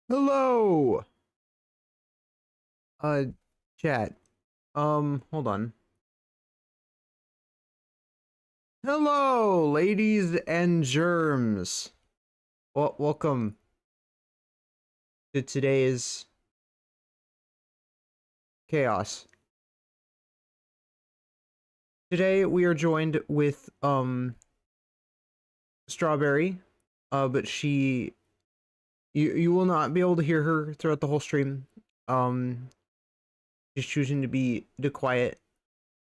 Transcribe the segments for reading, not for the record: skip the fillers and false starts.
Hello! Uh, chat. Hold on. Hello, ladies and germs. Well, welcome to today's chaos. Today we are joined with, Strawberry. But you will not be able to hear her throughout the whole stream. She's choosing to be quiet.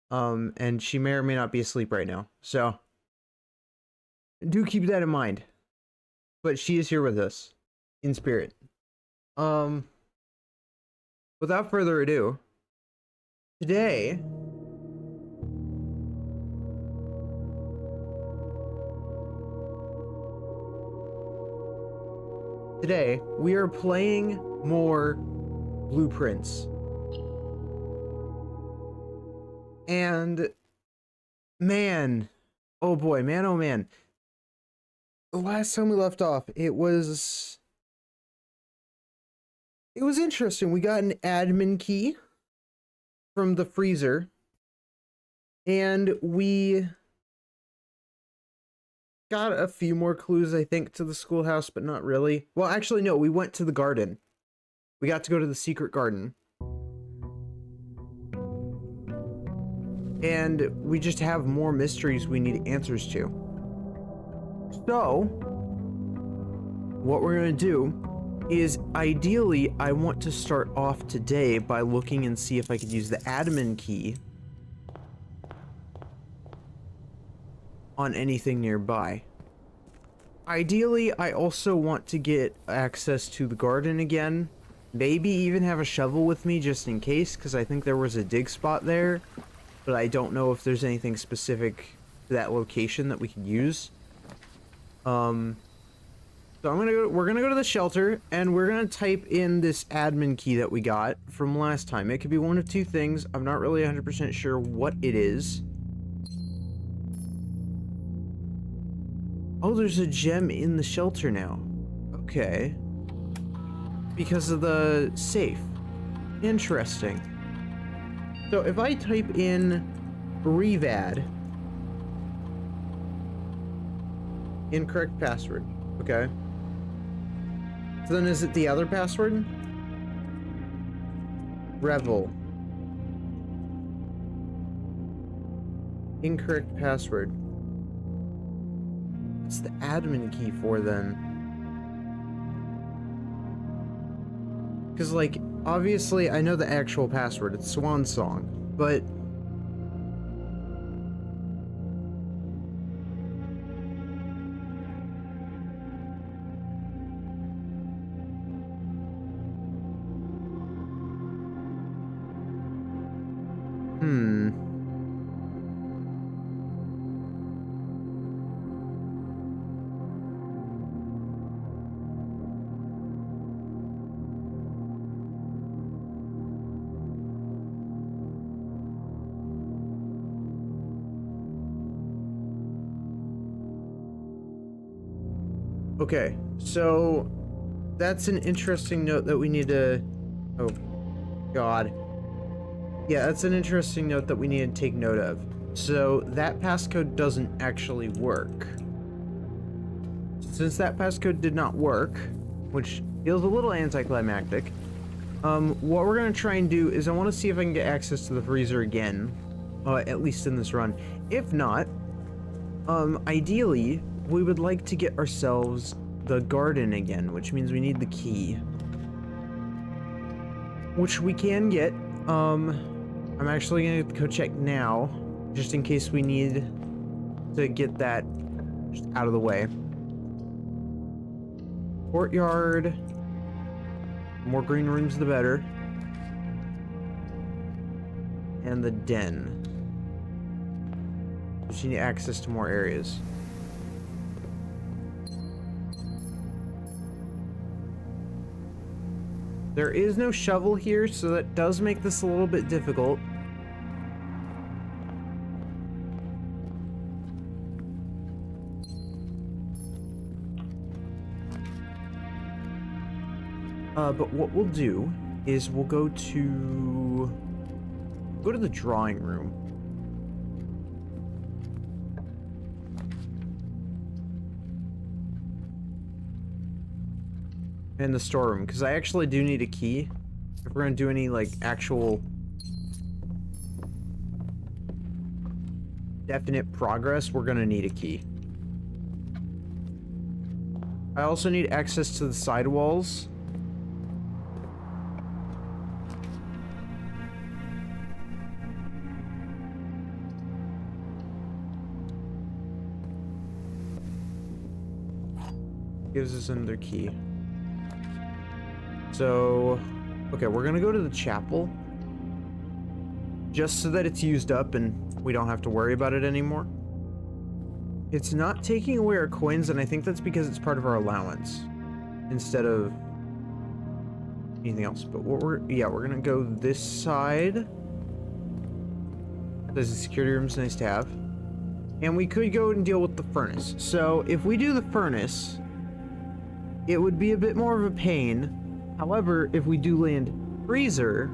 And she may or may not be asleep right now. So, do keep that in mind. But she is here with us in spirit. Um, Without further ado, today we are playing more blueprints. And man, oh boy, man, oh man. The last time we left off, it was interesting. We got an admin key from the freezer, and we got a few more clues, I think, to the schoolhouse, but not really. Well, actually, no, we went to the garden. We got to go to the secret garden. And we just have more mysteries we need answers to. So, what we're gonna do is, ideally, I want to start off today by looking and see if I could use the admin key on anything nearby. Ideally, I also want to get access to the garden again. Maybe even have a shovel with me just in case, because I think there was a dig spot there. But I don't know if there's anything specific to that location that we could use. So we're gonna go to the shelter, and we're gonna type in this admin key that we got from last time. It could be one of two things. I'm not really 100% sure what it is. Oh, there's a gem in the shelter now. Okay. Because of the safe. Interesting. So if I type in revad, incorrect password. Okay. So then is it the other password? Revel. Incorrect password. What's the admin key for then? Because, like, obviously I know the actual password. It's Swan Song. But okay, so that's an interesting note that we need to... Oh, God. Yeah, that's an interesting note that we need to take note of. So that passcode doesn't actually work. Since that passcode did not work, which feels a little anticlimactic, what we're gonna try and do is I want to see if I can get access to the freezer again, at least in this run. If not, ideally, we would like to get ourselves the garden again, which means we need the key. Which we can get. I'm actually gonna go check now, just in case we need to get that just out of the way. Courtyard. More green rooms, the better. And the den. Just need access to more areas. There is no shovel here, so that does make this a little bit difficult. But what we'll do is we'll go to the drawing room. And the storeroom, because I actually do need a key. If we're gonna do any, like, actual definite progress, we're gonna need a key. I also need access to the sidewalls. Gives us another key. So, okay, we're gonna go to the chapel. Just so that it's used up and we don't have to worry about it anymore. It's not taking away our coins, and I think that's because it's part of our allowance. Instead of anything else. But what we're gonna go this side. There's a security room's nice to have. And we could go and deal with the furnace. So, if we do the furnace, it would be a bit more of a pain. However, if we do land freezer,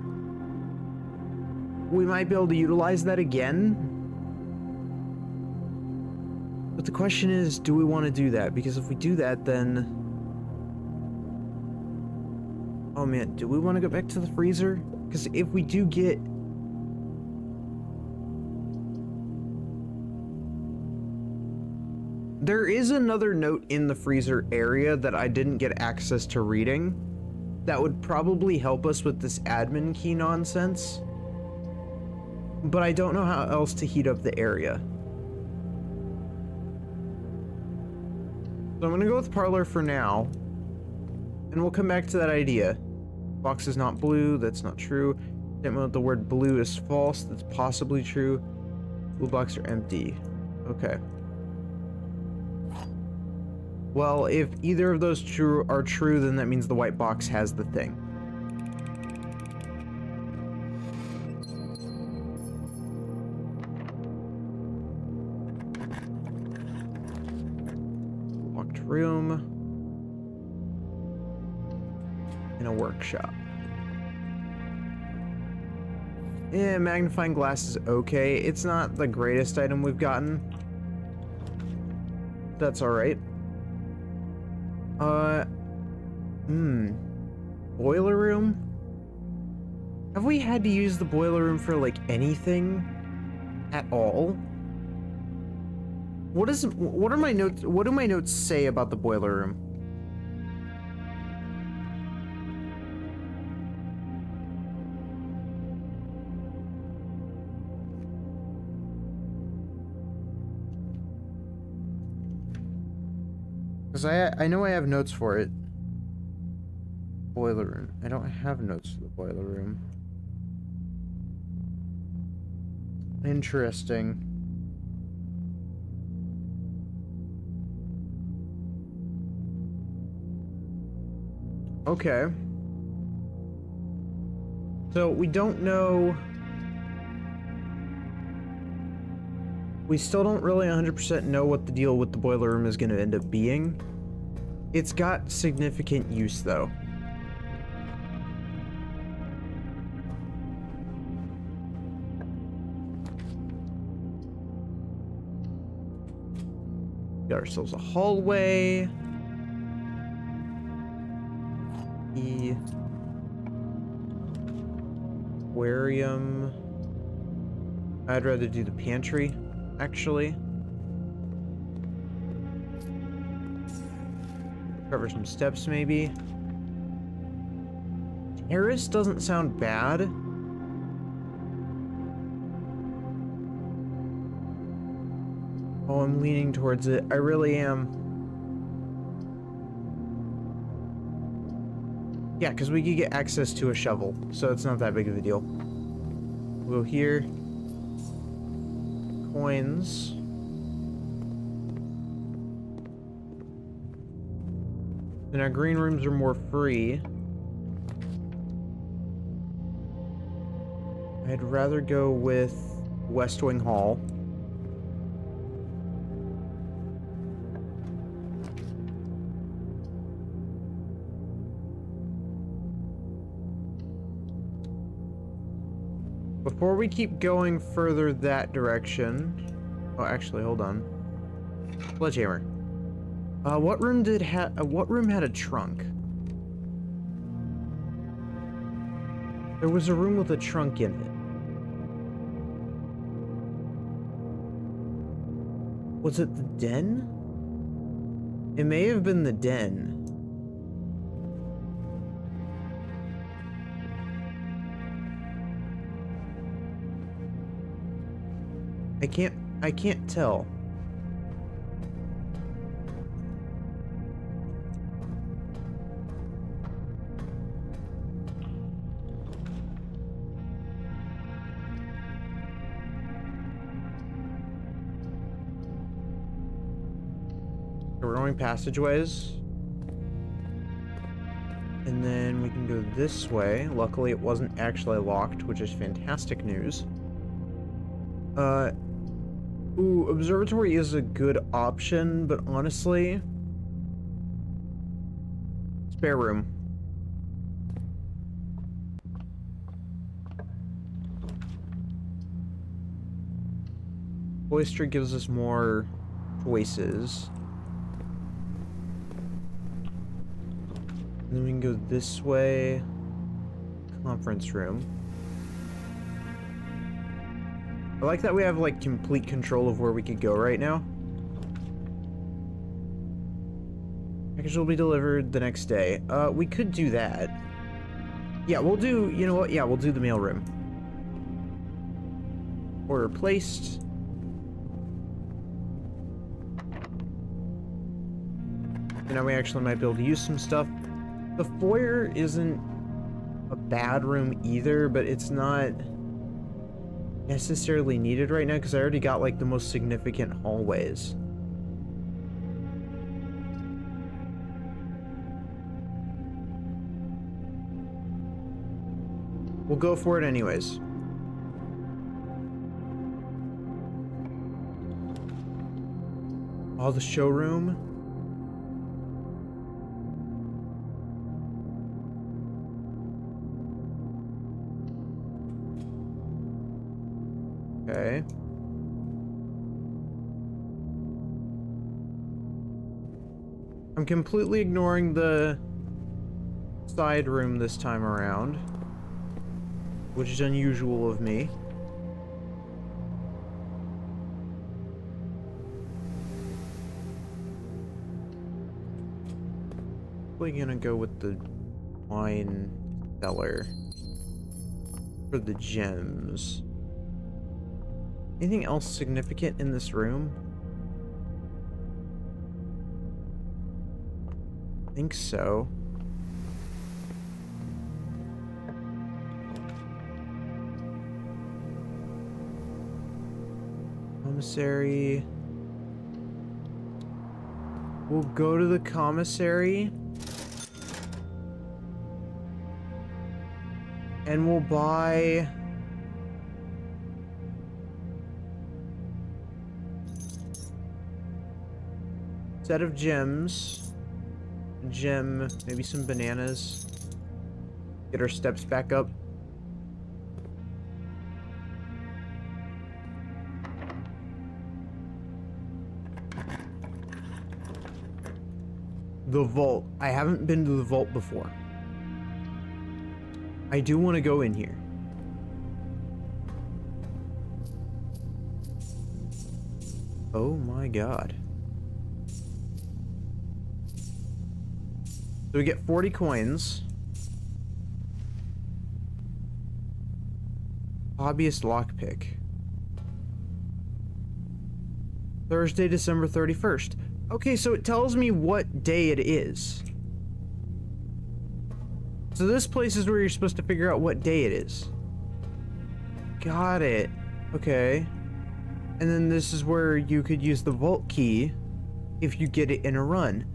we might be able to utilize that again. But the question is, do we want to do that? Because if we do that, then... oh man, do we want to go back to the freezer? Because if we do get... there is another note in the freezer area that I didn't get access to reading. That would probably help us with this admin key nonsense. But I don't know how else to heat up the area. So I'm gonna go with parlor for now. And we'll come back to that idea. Box is not blue, that's not true. Statement with the word blue is false, that's possibly true. Blue blocks are empty. Okay. Well, if either of those are true, then that means the white box has the thing. Locked room. In a workshop. Yeah, magnifying glass is okay. It's not the greatest item we've gotten. That's alright. Boiler room? Have we had to use the boiler room for, like, anything? At all? What do my notes say about the boiler room? Because I know I have notes for it. Boiler room. I don't have notes for the boiler room. Interesting. Okay. So we don't know. We still don't really 100% know what the deal with the boiler room is going to end up being. It's got significant use, though. Got ourselves a hallway. The aquarium. I'd rather do the pantry, actually. Cover some steps, maybe. Terrace doesn't sound bad. Oh, I'm leaning towards it. I really am. Yeah, because we could get access to a shovel, so it's not that big of a deal. We'll go here. Coins. And our green rooms are more free. I'd rather go with West Wing Hall. before we keep going further that direction... Oh, actually, hold on. Sledgehammer. What room had a trunk? There was a room with a trunk in it. Was it the den? It may have been the den. I can't tell. We're going passageways. And then we can go this way. Luckily, it wasn't actually locked, which is fantastic news. Ooh, observatory is a good option, but honestly... Spare room. Oyster gives us more choices. And then we can go this way. Conference room. I like that we have, like, complete control of where we could go right now. Package will be delivered the next day. We could do that. Yeah, we'll do, you know what? Yeah, we'll do the mail room. Order placed. And now we actually might be able to use some stuff. The foyer isn't a bad room either, but it's not necessarily needed right now because I already got like the most significant hallways. We'll go for it anyways. Oh, the showroom. Okay. I'm completely ignoring the side room this time around, which is unusual of me. We're gonna go with the wine cellar for the gems. Anything else significant in this room? I think so. Commissary. We'll go to the commissary. And we'll buy... set of gems. Gem, maybe some bananas. Get our steps back up. The vault. I haven't been to the vault before. I do want to go in here. Oh my god. So we get 40 coins. Hobbyist lockpick. Thursday, December 31st. Okay, so it tells me what day it is. So this place is where you're supposed to figure out what day it is. Got it. Okay. And then this is where you could use the vault key if you get it in a run.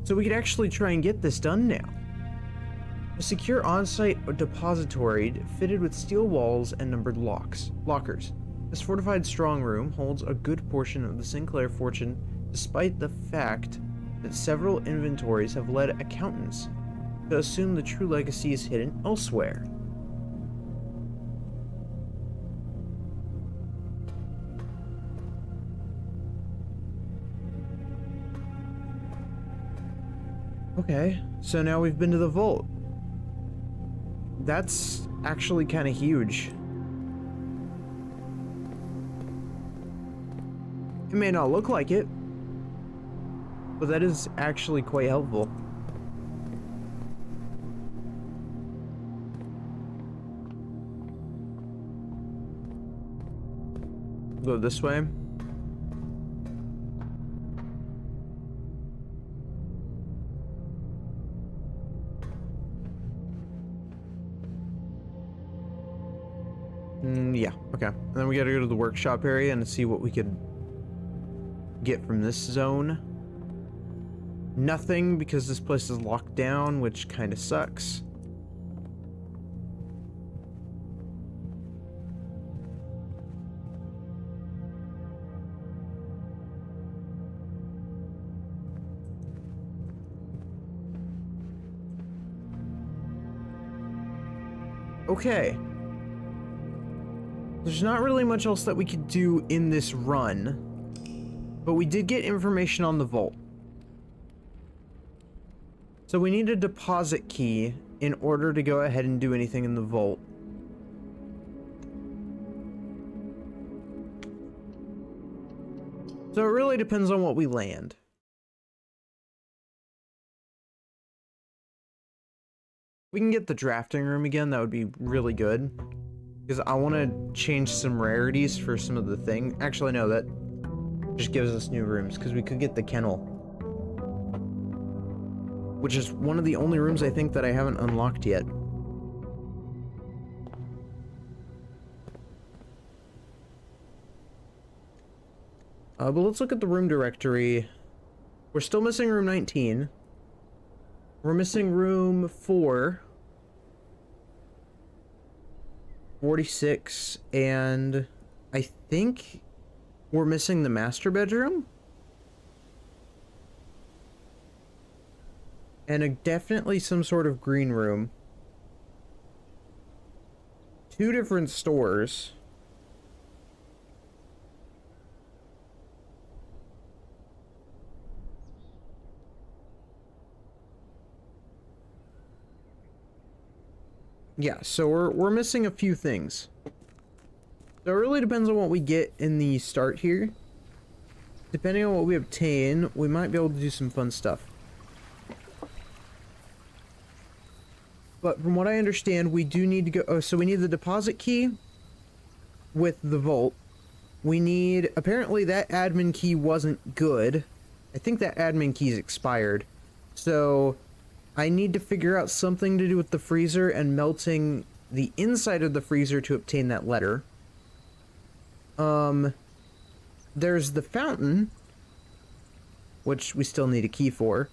So we could actually try and get this done now. A secure on-site depository fitted with steel walls and numbered lockers. This fortified strong room holds a good portion of the Sinclair fortune, despite the fact that several inventories have led accountants to assume the true legacy is hidden elsewhere. Okay, so now we've been to the vault. That's actually kind of huge. It may not look like it, but that is actually quite helpful. Go this way. Yeah, okay. And then we gotta go to the workshop area and see what we could get from this zone. Nothing, because this place is locked down, which kind of sucks. Okay. There's not really much else that we could do in this run, but we did get information on the vault. So we need a deposit key in order to go ahead and do anything in the vault. So it really depends on what we land. We can get the drafting room again, that would be really good. Because I want to change some rarities for some of the thing. Actually, no, that just gives us new rooms, because we could get the kennel. Which is one of the only rooms I think that I haven't unlocked yet. But let's look at the room directory. We're still missing room 19. We're missing room 4. 46, and I think we're missing the master bedroom. And definitely some sort of green room. 2 different stores. Yeah, so we're missing a few things. So it really depends on what we get in the start here. Depending on what we obtain, we might be able to do some fun stuff. But from what I understand, we do need to go... Oh, so we need the deposit key with the vault. We need... Apparently that admin key wasn't good. I think that admin key's expired. So I need to figure out something to do with the freezer and melting the inside of the freezer to obtain that letter. There's the fountain, which we still need a key for.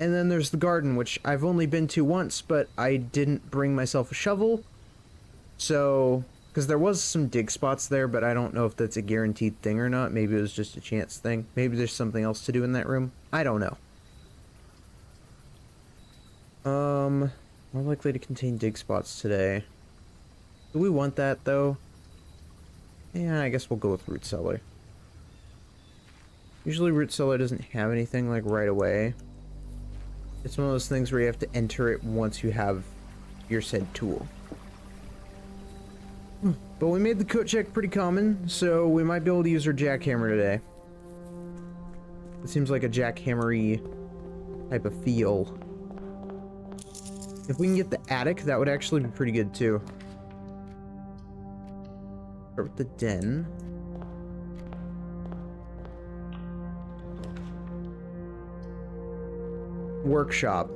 And then there's the garden, which I've only been to once, but I didn't bring myself a shovel. So, because there was some dig spots there, but I don't know if that's a guaranteed thing or not. Maybe it was just a chance thing. Maybe there's something else to do in that room. I don't know. More likely to contain dig spots today. Do we want that, though? Yeah, I guess we'll go with root cellar. Usually root cellar doesn't have anything, like, right away. It's one of those things where you have to enter it once you have your said tool. But we made the coat check pretty common, so we might be able to use our jackhammer today. It seems like a jackhammery type of feel. If we can get the attic, that would actually be pretty good too. Start with the den. Workshop.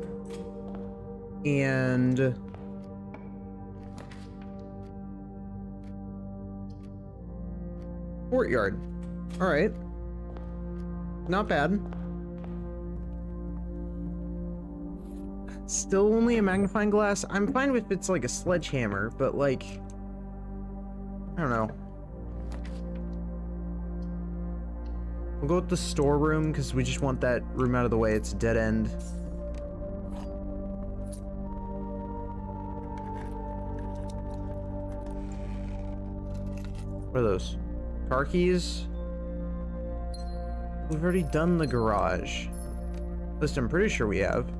And courtyard. Alright. Not bad. Still only a magnifying glass. I'm fine if it's like a sledgehammer, but like, I don't know. We'll go with the storeroom because we just want that room out of the way. It's a dead end. What are those? Car keys? We've already done the garage. At least I'm pretty sure we have.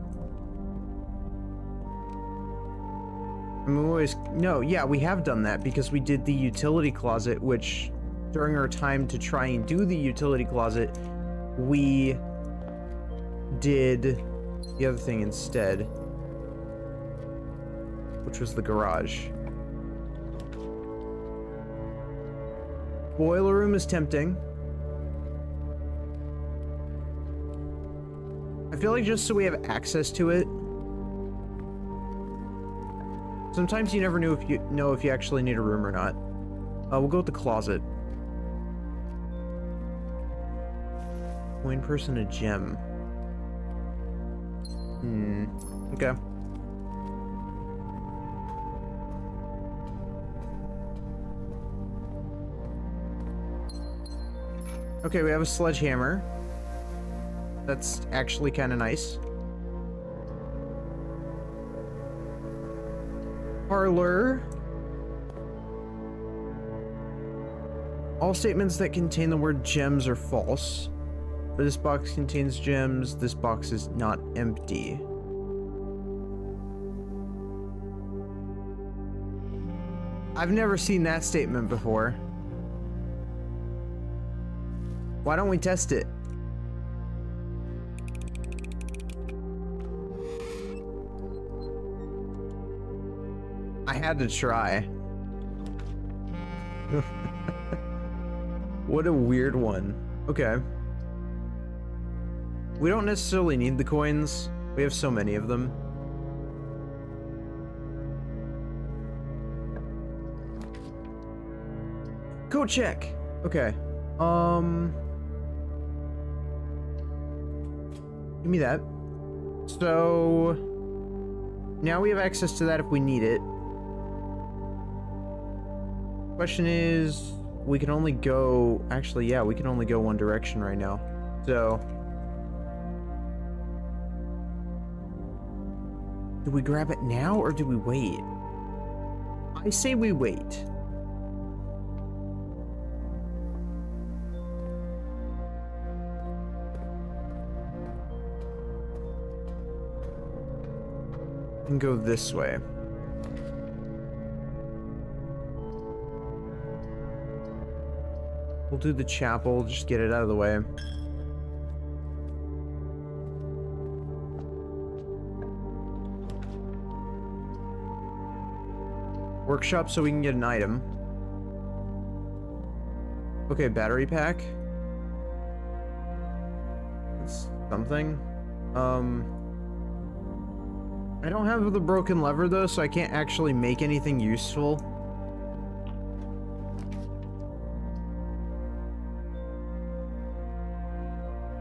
I mean, we have done that because we did the utility closet, which during our time to try and do the utility closet, we did the other thing instead, which was the garage. Boiler room is tempting. I feel like just so we have access to it. Sometimes you never know if you actually need a room or not. We'll go with the closet. Coin person, a gem. Okay. Okay, we have a sledgehammer. That's actually kind of nice. Parlor. All statements that contain the word gems are false. But this box contains gems. This box is not empty. I've never seen that statement before. Why don't we test it? I had to try. What a weird one. Okay. We don't necessarily need the coins. We have so many of them. Code check. Okay. Give me that. So now we have access to that if we need it. Question is, we can only go, actually, yeah, we can only go one direction right now. So do we grab it now or do we wait? I say we wait. And go this way. We'll do the chapel, just get it out of the way. Workshop so we can get an item. Okay, battery pack. That's something. I don't have the broken lever though, so I can't actually make anything useful.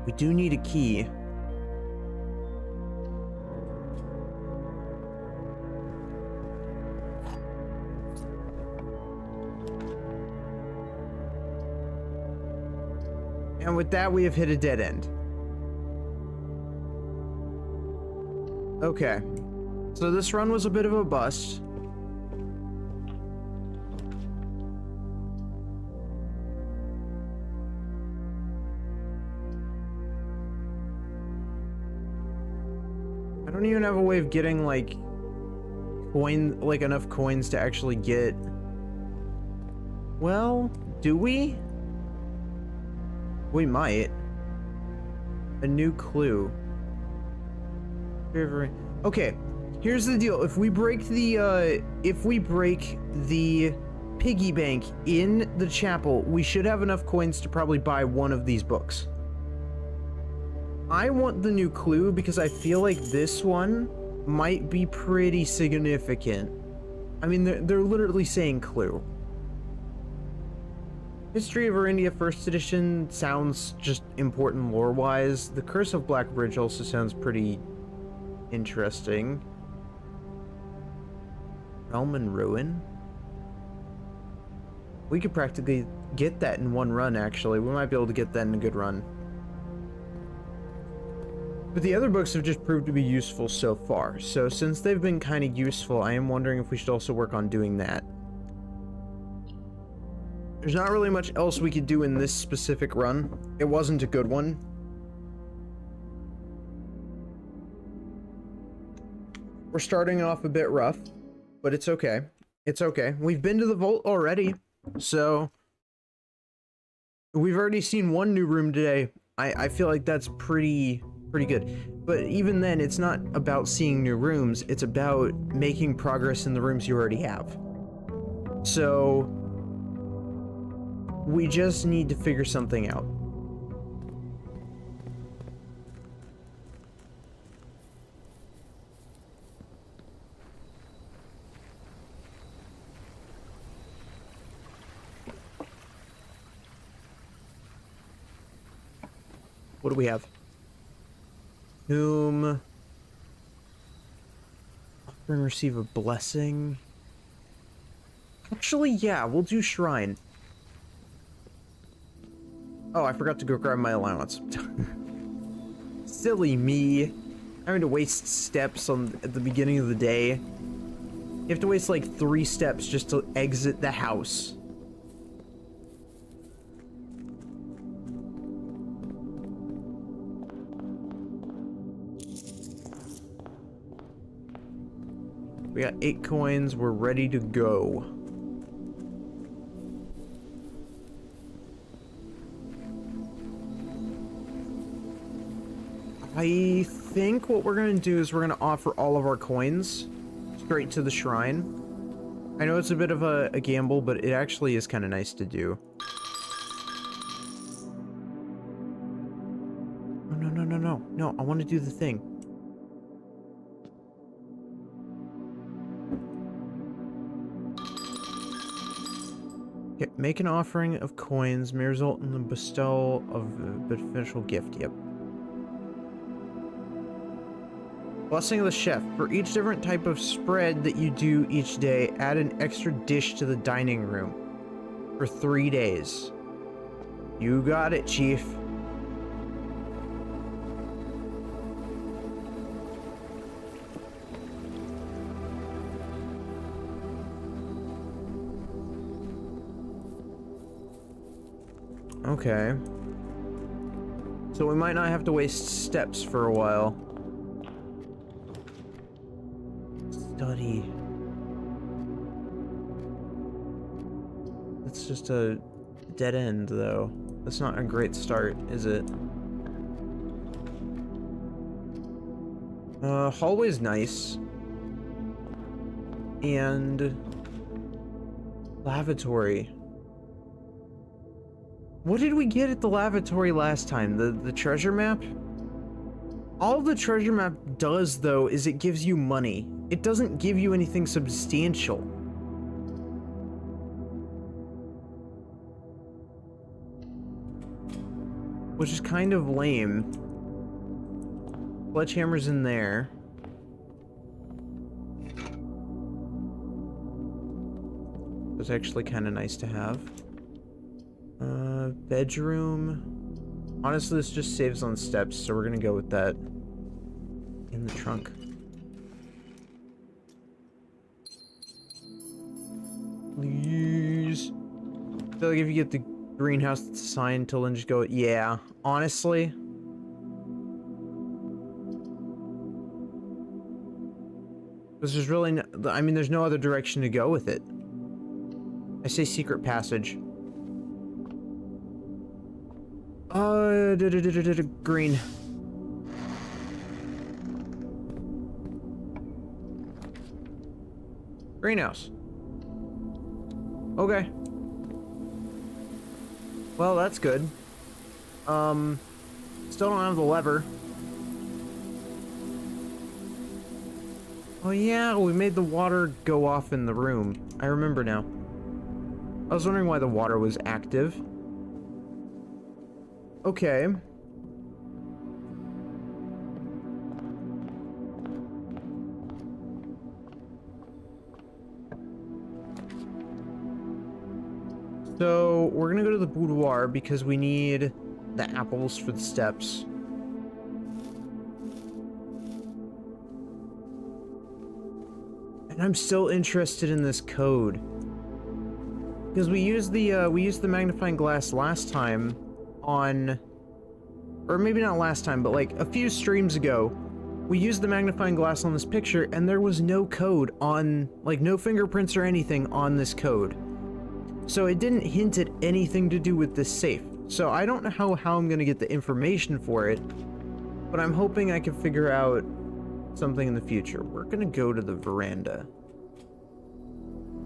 We do need a key. And with that, we have hit a dead end. Okay. So this run was a bit of a bust. I don't even have a way of getting like enough coins to actually get. Well, do we? We might. A new clue. Okay, here's the deal. If we break the piggy bank in the chapel, we should have enough coins to probably buy one of these books. I want the new clue because I feel like this one might be pretty significant. I mean, they're literally saying clue. History of Our India First Edition sounds just important lore-wise. The Curse of Black Bridge also sounds pretty interesting. Realm and Ruin? We could practically get that in one run, actually. We might be able to get that in a good run. But the other books have just proved to be useful so far. So since they've been kind of useful, I am wondering if we should also work on doing that. There's not really much else we could do in this specific run. It wasn't a good one. We're starting off a bit rough, but it's okay. It's okay. We've been to the vault already, so we've already seen one new room today. I feel like that's pretty good. But even then, it's not about seeing new rooms, it's about making progress in the rooms you already have. So we just need to figure something out. What do we have? Tomb. Offer and receive a blessing. Actually, yeah, we'll do shrine. Oh, I forgot to go grab my allowance. Silly me. Having to waste steps at the beginning of the day. You have to waste like 3 steps just to exit the house. We got 8 coins, we're ready to go. I think what we're gonna do is we're gonna offer all of our coins straight to the shrine. I know it's a bit of a gamble, but it actually is kind of nice to do. No, I want to do the thing. Okay, make an offering of coins may result in the bestowal of a beneficial gift. Yep. Blessing of the chef. For each different type of spread that you do each day, add an extra dish to the dining room for 3 days. You got it, Chief. Okay. So we might not have to waste steps for a while. Study. That's just a dead end, though. That's not a great start, is it? Hallway's nice. And lavatory. What did we get at the lavatory last time? The treasure map? All the treasure map does, though, is it gives you money. It doesn't give you anything substantial. Which is kind of lame. Sledgehammer's in there. It's actually kind of nice to have. Bedroom. Honestly, this just saves on steps, so we're gonna go with that. In the trunk. Please. I feel like if you get the greenhouse that's assigned to, then just go, yeah, honestly. Because there's really no, I mean, there's no other direction to go with it. I say secret passage. Green. Greenhouse. Okay. Well, that's good. Still don't have the lever. Oh yeah, we made the water go off in the room. I remember now. I was wondering why the water was active. Okay. So, we're gonna go to the boudoir because we need the apples for the steps. And I'm still interested in this code. Because we used the magnifying glass last time on, or maybe not last time, but like a few streams ago We used the magnifying glass on this picture, and there was no code on, like, no fingerprints or anything on this code. So it didn't hint at anything to do with this safe. So I don't know how I'm gonna get the information for it, but I'm hoping I can figure out something in the future. We're gonna go to the veranda.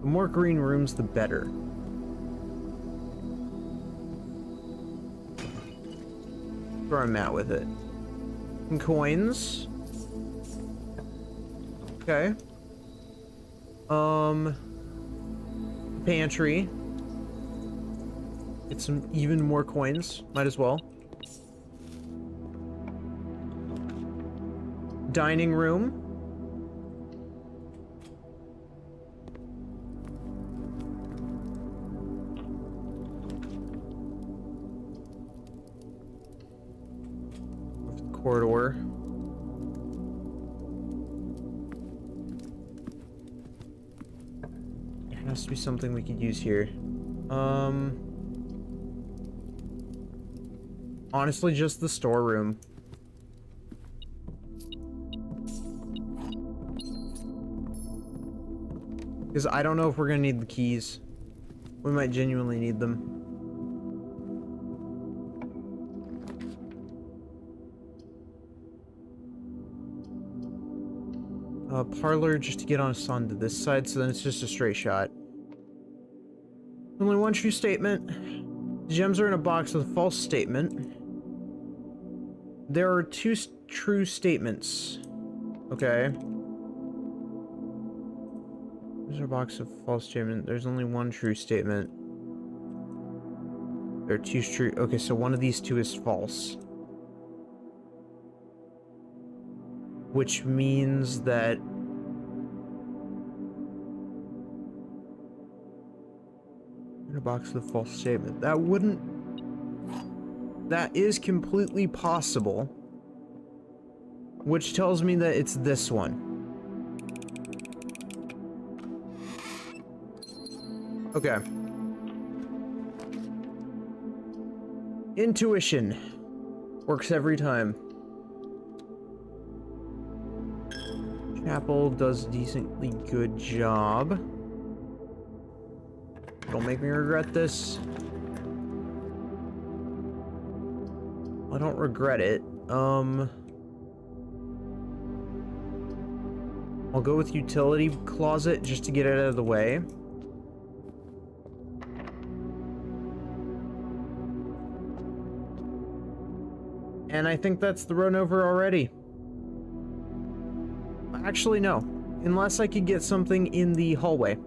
The more green rooms, the better. Where I'm at with it. Some coins. Okay. Pantry. Get some even more coins. Might as well. Dining room. Corridor. There has to be something we could use here. Honestly, just the storeroom. Because I don't know if we're gonna need the keys. We might genuinely need them. Parlor just to get us onto this side, so then it's just a straight shot. Only one true statement. Gems are in a box with a false statement. There are two true statements. Okay. There's a box of false statement. There's only one true statement. There are two true. Okay, so one of these two is false. Which means that in a box with a false statement. That wouldn't. That is completely possible. Which tells me that it's this one. Okay. Intuition. Works every time. Chapel does a decently good job. Don't make me regret this. I don't regret it. I'll go with utility closet just to get it out of the way. And I think that's the run over already. Actually, no. Unless I could get something in the hallway.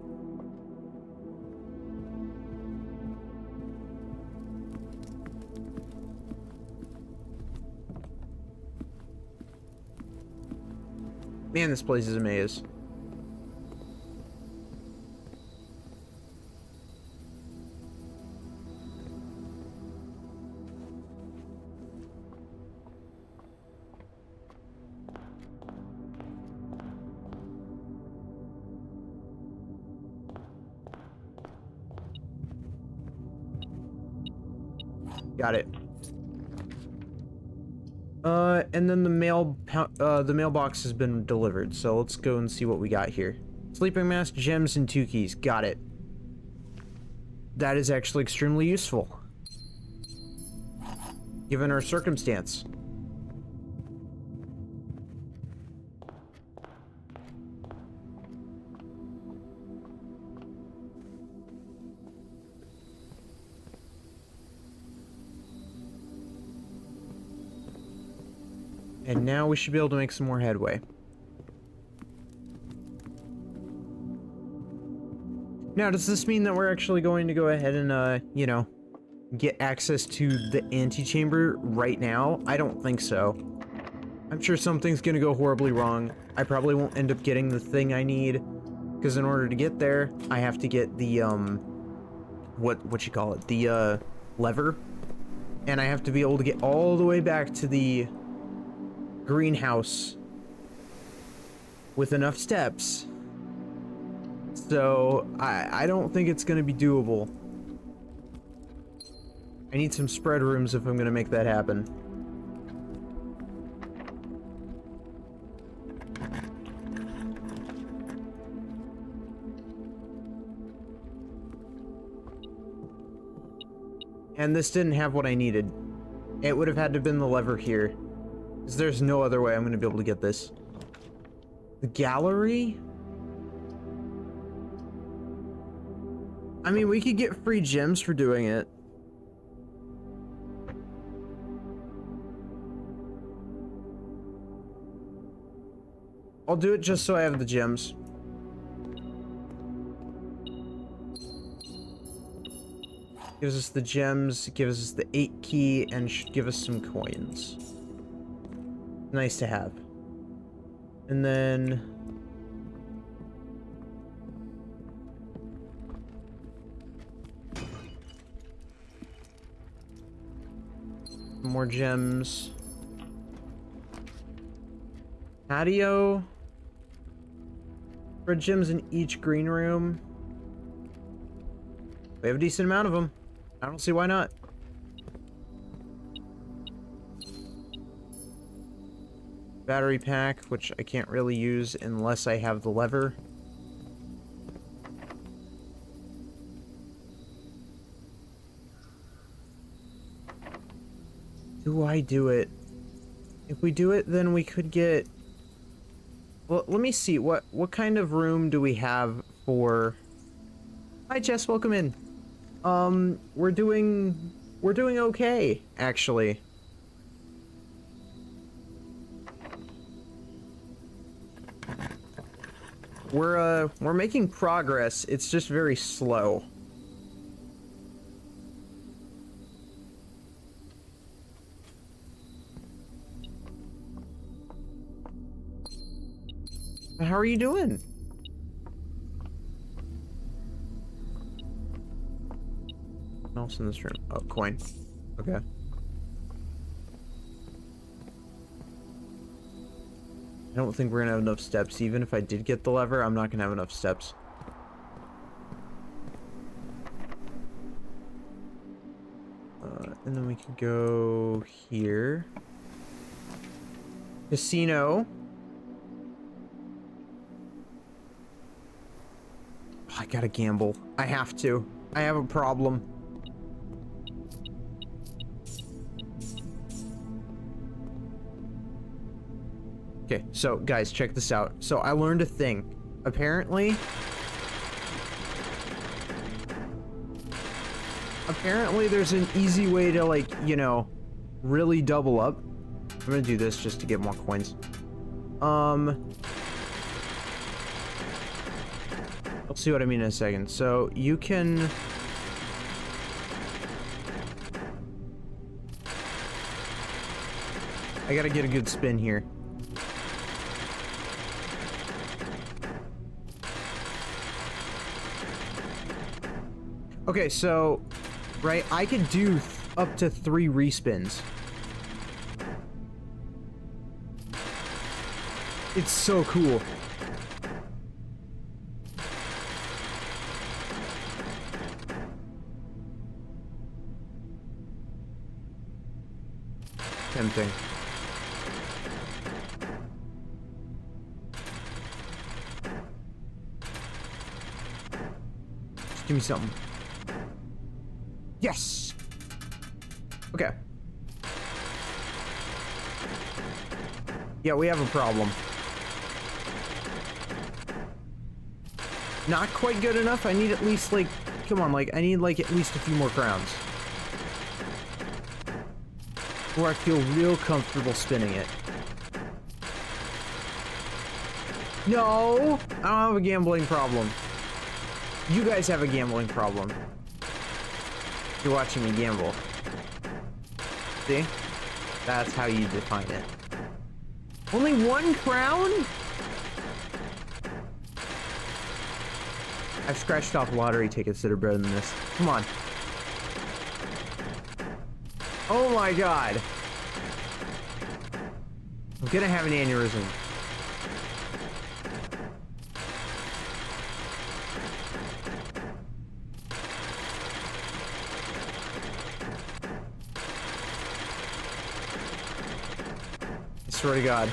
Man, this place is a maze. Got it. And then the mailbox has been delivered, so let's go and see what we got here. Sleeping mask, gems, and 2 keys. Got it. That is actually extremely useful, given our circumstance. And now we should be able to make some more headway. Now, does this mean that we're actually going to go ahead and, you know, get access to the antechamber right now? I don't think so. I'm sure something's gonna go horribly wrong. I probably won't end up getting the thing I need, because in order to get there, I have to get the, what you call it? The, lever. And I have to be able to get all the way back to the greenhouse with enough steps. So I don't think it's gonna be doable. I need some spread rooms if I'm gonna make that happen. And this didn't have what I needed. It would have had to have been the lever here. Because there's no other way I'm going to be able to get this. The gallery? I mean, we could get free gems for doing it. I'll do it just so I have the gems. Gives us the gems, gives us the 8 key, and should give us some coins. Nice to have. And then... more gems. Patio. Red gems in each green room. We have a decent amount of them. I don't see why not. Battery pack, which I can't really use unless I have the lever. Do I do it? If we do it, then we could get... Well, let me see. What kind of room do we have for... Hi, Jess. Welcome in. We're doing okay, actually. We're making progress. It's just very slow. How are you doing? What else in this room? Oh, coin. Okay. I don't think we're gonna have enough steps. Even if I did get the lever, I'm not gonna have enough steps. And then we could go here. Casino. Oh, I gotta gamble. I have to. I have a problem. Okay, so guys, check this out. So I learned a thing. Apparently there's an easy way to, like, you know, really double up. I'm gonna do this just to get more coins. I'll see what I mean in a second. So you can... I gotta get a good spin here. Okay, so, right, I could do up to 3 respins. It's so cool. Tempting. Just give me something. Yes! Okay. Yeah, we have a problem. Not quite good enough. I need at least, like... Come on, like, I need, like, at least a few more crowns. Where I feel real comfortable spinning it. No! I don't have a gambling problem. You guys have a gambling problem. You're watching me gamble. See? That's how you define it. Only 1 crown? I've scratched off lottery tickets that are better than this. Come on. Oh my god. I'm gonna have an aneurysm. I swear to God.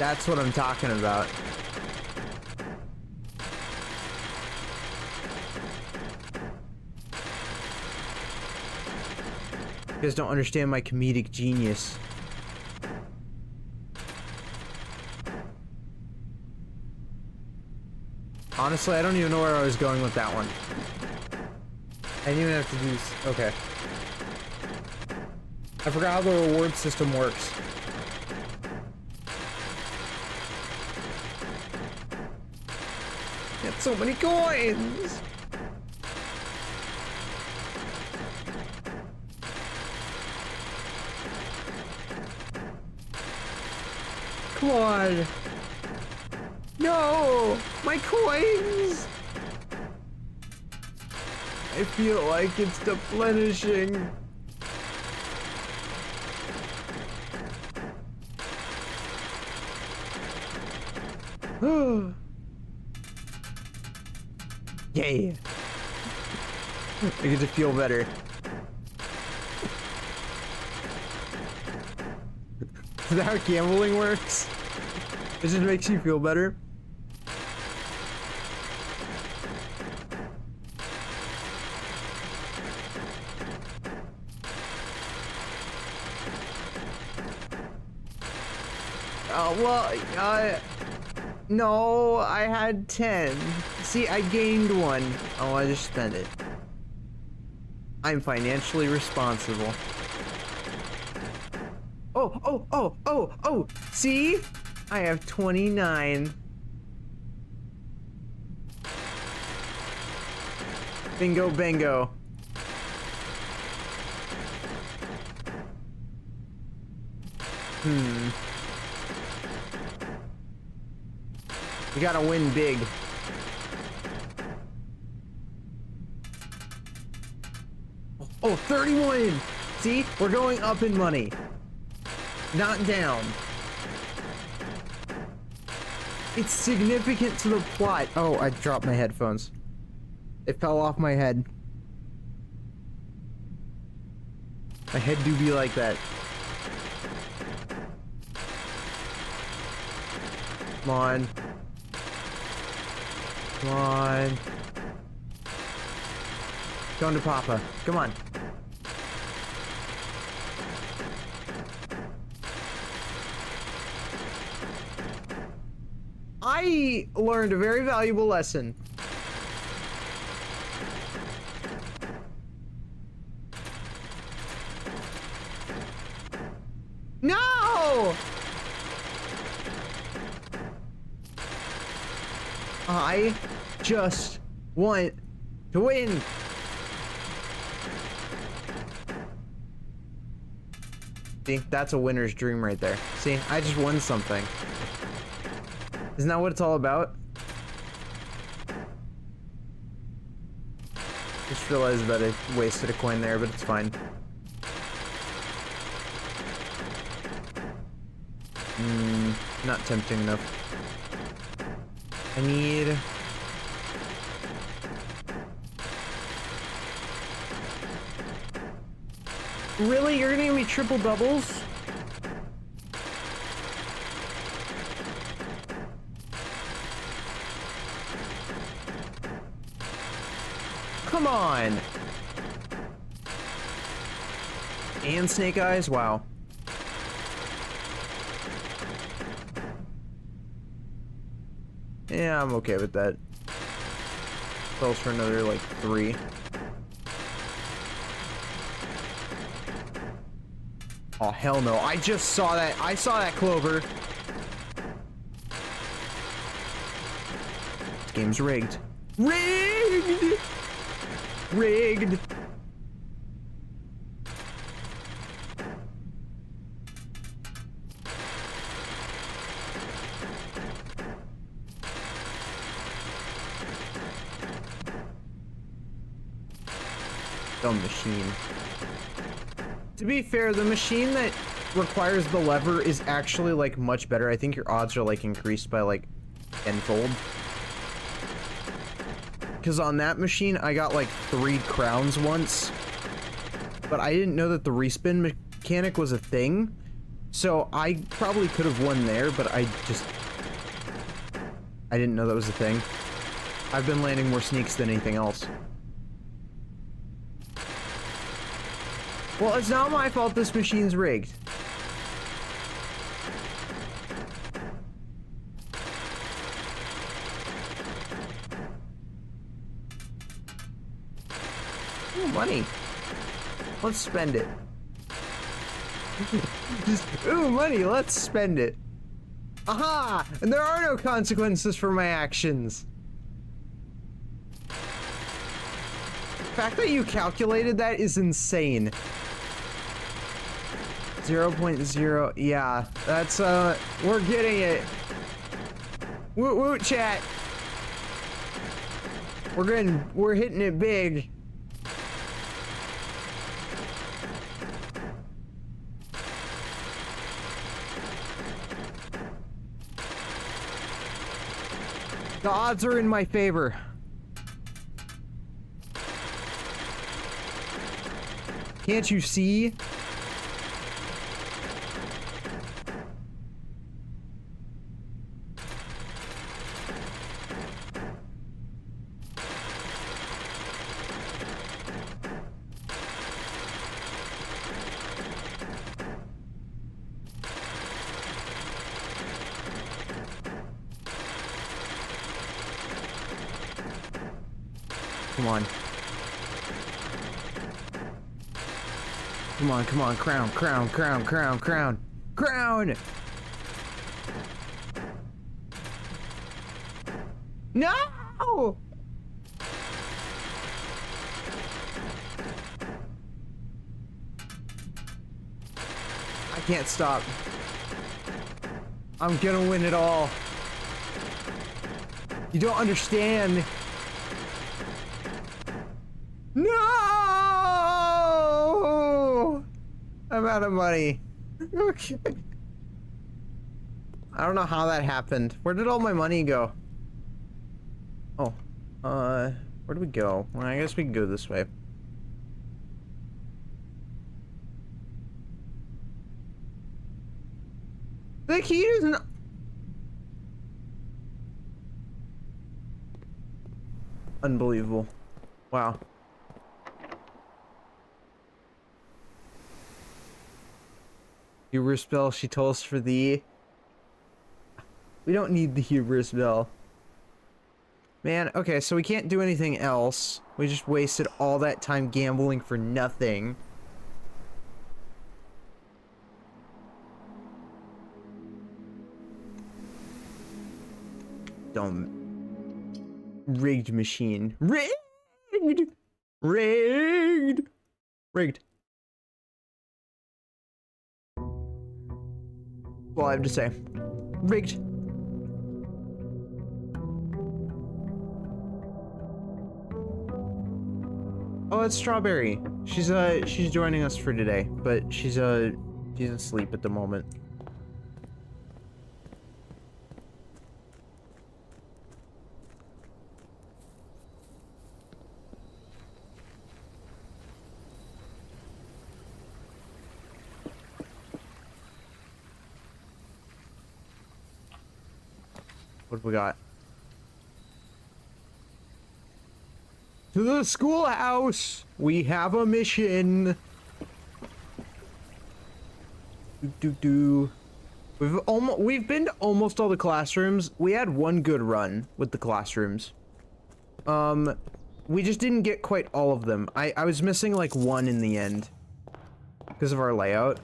That's what I'm talking about. You guys don't understand my comedic genius. Honestly, I don't even know where I was going with that one. I didn't even have to do this. Okay. I forgot how the reward system works. Got so many coins! Come on! No! My coins! I feel like it's deplenishing. Yay! I get to feel better. Is that how gambling works? It just makes you feel better. Well, no, I had 10. See, I gained one. Oh, I just spent it. I'm financially responsible. Oh! See? I have 29. Bingo, bango. You gotta win big. Oh, 31! See? We're going up in money. Not down. It's significant to the plot. Oh, I dropped my headphones. It fell off my head. My head do be like that. Come on. Come on. Going to Papa. Come on. I learned a very valuable lesson. No! I just want to win. See, that's a winner's dream right there. See, I just won something. Isn't that what it's all about? Just realized that I wasted a coin there, but it's fine. Not tempting enough. I need... Really? You're gonna give me triple doubles? Come on! And snake eyes? Wow. Yeah, I'm okay with that. Sells for another, like, 3. Oh, hell no. I just saw that. I saw that, Clover. This game's rigged. Rigged! Rigged! Dumb machine. To be fair, the machine that requires the lever is actually, like, much better. I think your odds are, like, increased by, like, tenfold. Because on that machine, I got, like, 3 crowns once. But I didn't know that the respin mechanic was a thing. So I probably could have won there, but I didn't know that was a thing. I've been landing more sneaks than anything else. Well, it's not my fault this machine's rigged. Ooh, money. Let's spend it. Just, ooh, money, let's spend it. Aha! And there are no consequences for my actions. The fact that you calculated that is insane. 0.0, yeah, that's, we're getting it. Woot woot, chat. We're hitting it big. The odds are in my favor. Can't you see? Come on. Come on, come on, crown, crown, crown, crown, crown, crown! No! I can't stop. I'm gonna win it all. You don't understand. No! I'm out of money. Okay. I don't know how that happened. Where did all my money go? Oh, where do we go? Well, I guess we can go this way. The key doesn't. Unbelievable. Wow. Hubris spell she told us for the... We don't need the hubris spell. Man, okay, so we can't do anything else. We just wasted all that time gambling for nothing. Dumb. Rigged machine. Rigged! Rigged! Rigged. All I have to say. Rigged. Oh, it's Strawberry. She's joining us for today, but she's asleep at the moment. What have we got? To the schoolhouse! We have a mission! We've been to almost all the classrooms. We had one good run with the classrooms. We just didn't get quite all of them. I was missing like one in the end. Because of our layout.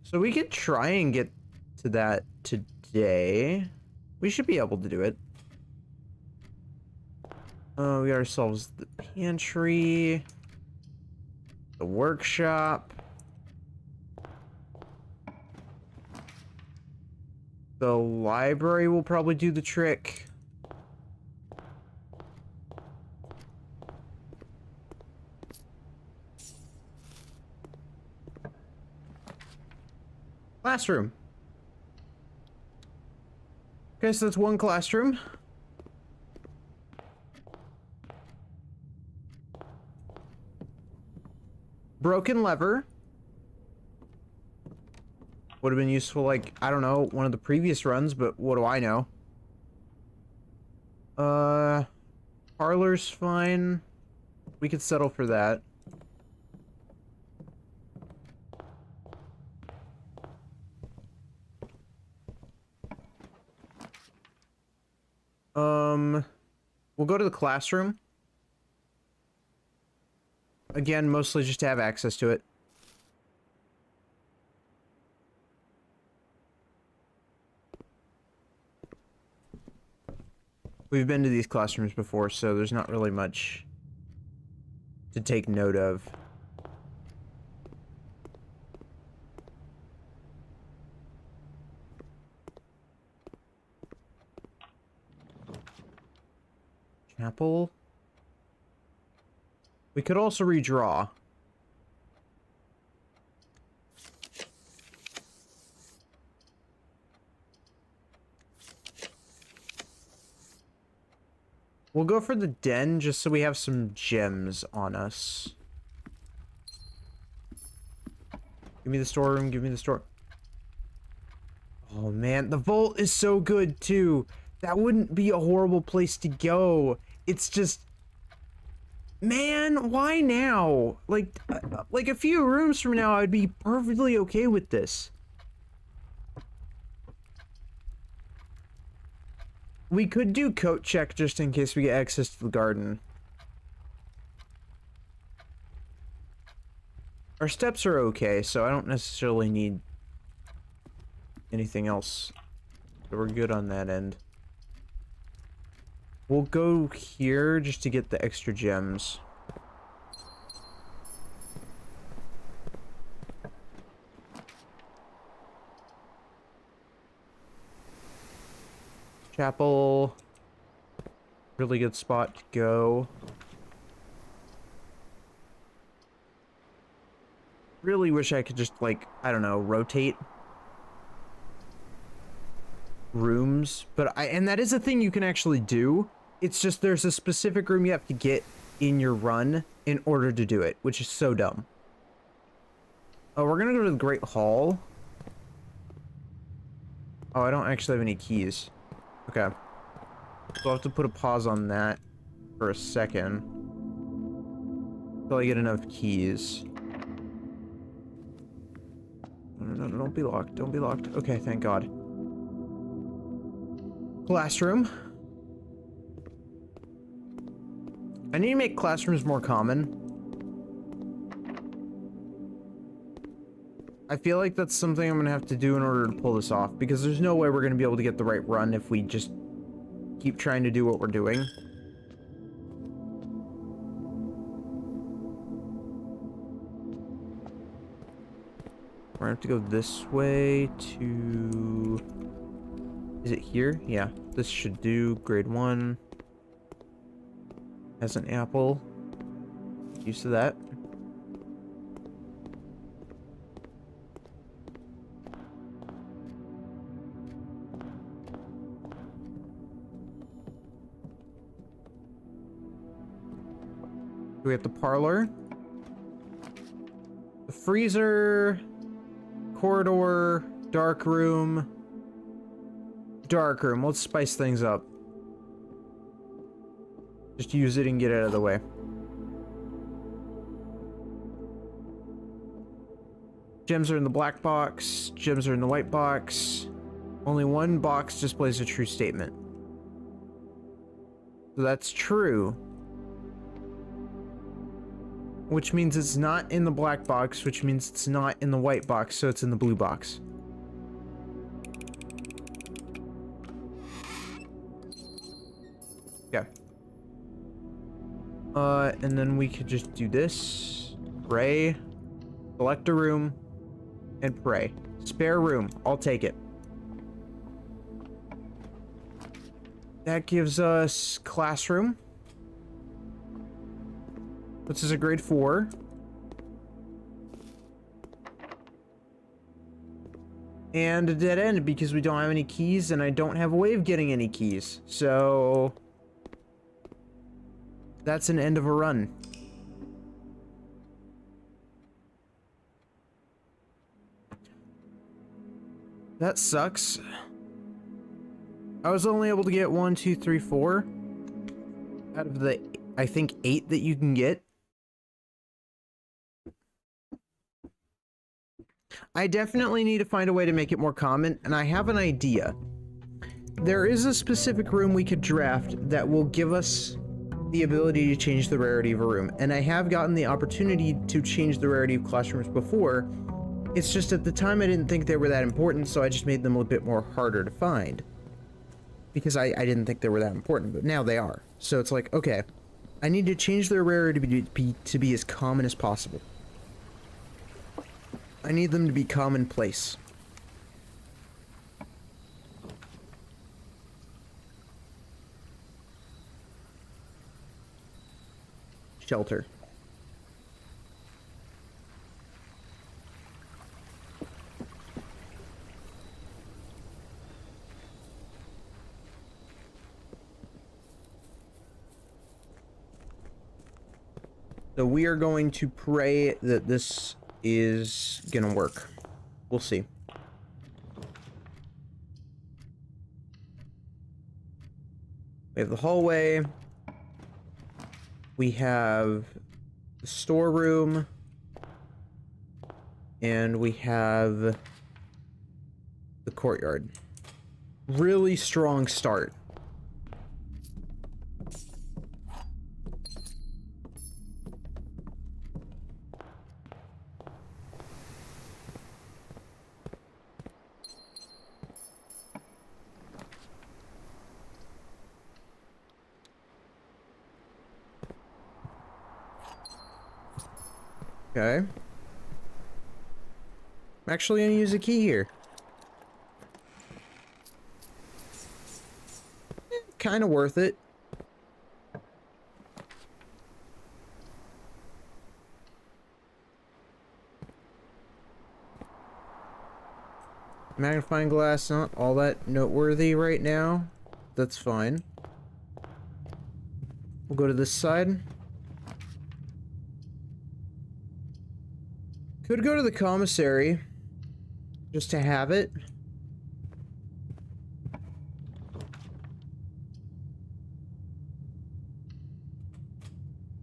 So we could try and get to that today. We should be able to do it. We got ourselves the pantry, the workshop, the library will probably do the trick. Classroom. Okay, so that's one classroom. Broken lever. Would have been useful, like, I don't know, one of the previous runs, but what do I know? Parlor's fine. We could settle for that. We'll go to the classroom. Again, mostly just to have access to it. We've been to these classrooms before, so there's not really much to take note of. Chapel. We could also redraw. We'll go for the den just so we have some gems on us. Give me the storeroom, give me the store. Oh man, the vault is so good too. That wouldn't be a horrible place to go. It's just... Man, why now? Like a few rooms from now, I'd be perfectly okay with this. We could do coat check just in case we get access to the garden. Our steps are okay, so I don't necessarily need anything else. So we're good on that end. We'll go here just to get the extra gems. Chapel. Really good spot to go. Really wish I could just, like, I don't know, rotate rooms. And that is a thing you can actually do. It's just there's a specific room you have to get in your run in order to do it, which is so dumb. Oh, we're gonna go to the Great Hall. Oh, I don't actually have any keys. Okay. So I'll have to put a pause on that for a second. Until I get enough keys. No, don't be locked. Don't be locked. Okay, thank God. Classroom. I need to make classrooms more common. I feel like that's something I'm gonna have to do in order to pull this off, because there's no way we're gonna be able to get the right run if we just keep trying to do what we're doing. We're gonna have to go this way to... Is it here? Yeah, this should do. Grade 1. Has an apple. Used to that. We have the parlor. The freezer. Corridor. Dark room. Dark room. Let's spice things up. Just use it and get out of the way. Gems are in the black box. Gems are in the white box. Only one box displays a true statement. So that's true. Which means it's not in the black box, which means it's not in the white box, so it's in the blue box. Okay. And then we could just do this. Pray. Select a room. And pray. Spare room. I'll take it. That gives us classroom. This is a grade 4. And a dead end because we don't have any keys and I don't have a way of getting any keys. So... that's an end of a run. That sucks. I was only able to get 1, 2, 3, 4 out of the, I think, 8 that you can get. I definitely need to find a way to make it more common, and I have an idea. There is a specific room we could draft that will give us the ability to change the rarity of a room, and I have gotten the opportunity to change the rarity of classrooms before. It's just at the time I didn't think they were that important, so I just made them a bit more harder to find. Because I didn't think they were that important, but now they are. So it's like, okay, I need to change their rarity to be as common as possible. I need them to be commonplace. Shelter. So we are going to pray that this is gonna work. We'll see. We have the hallway. We have the storeroom. And we have the courtyard. Really strong start. Okay. I'm actually gonna use a key here. Kind of worth it. Magnifying glass, not all that noteworthy right now. That's fine. We'll go to this side. Could go to the commissary, just to have it.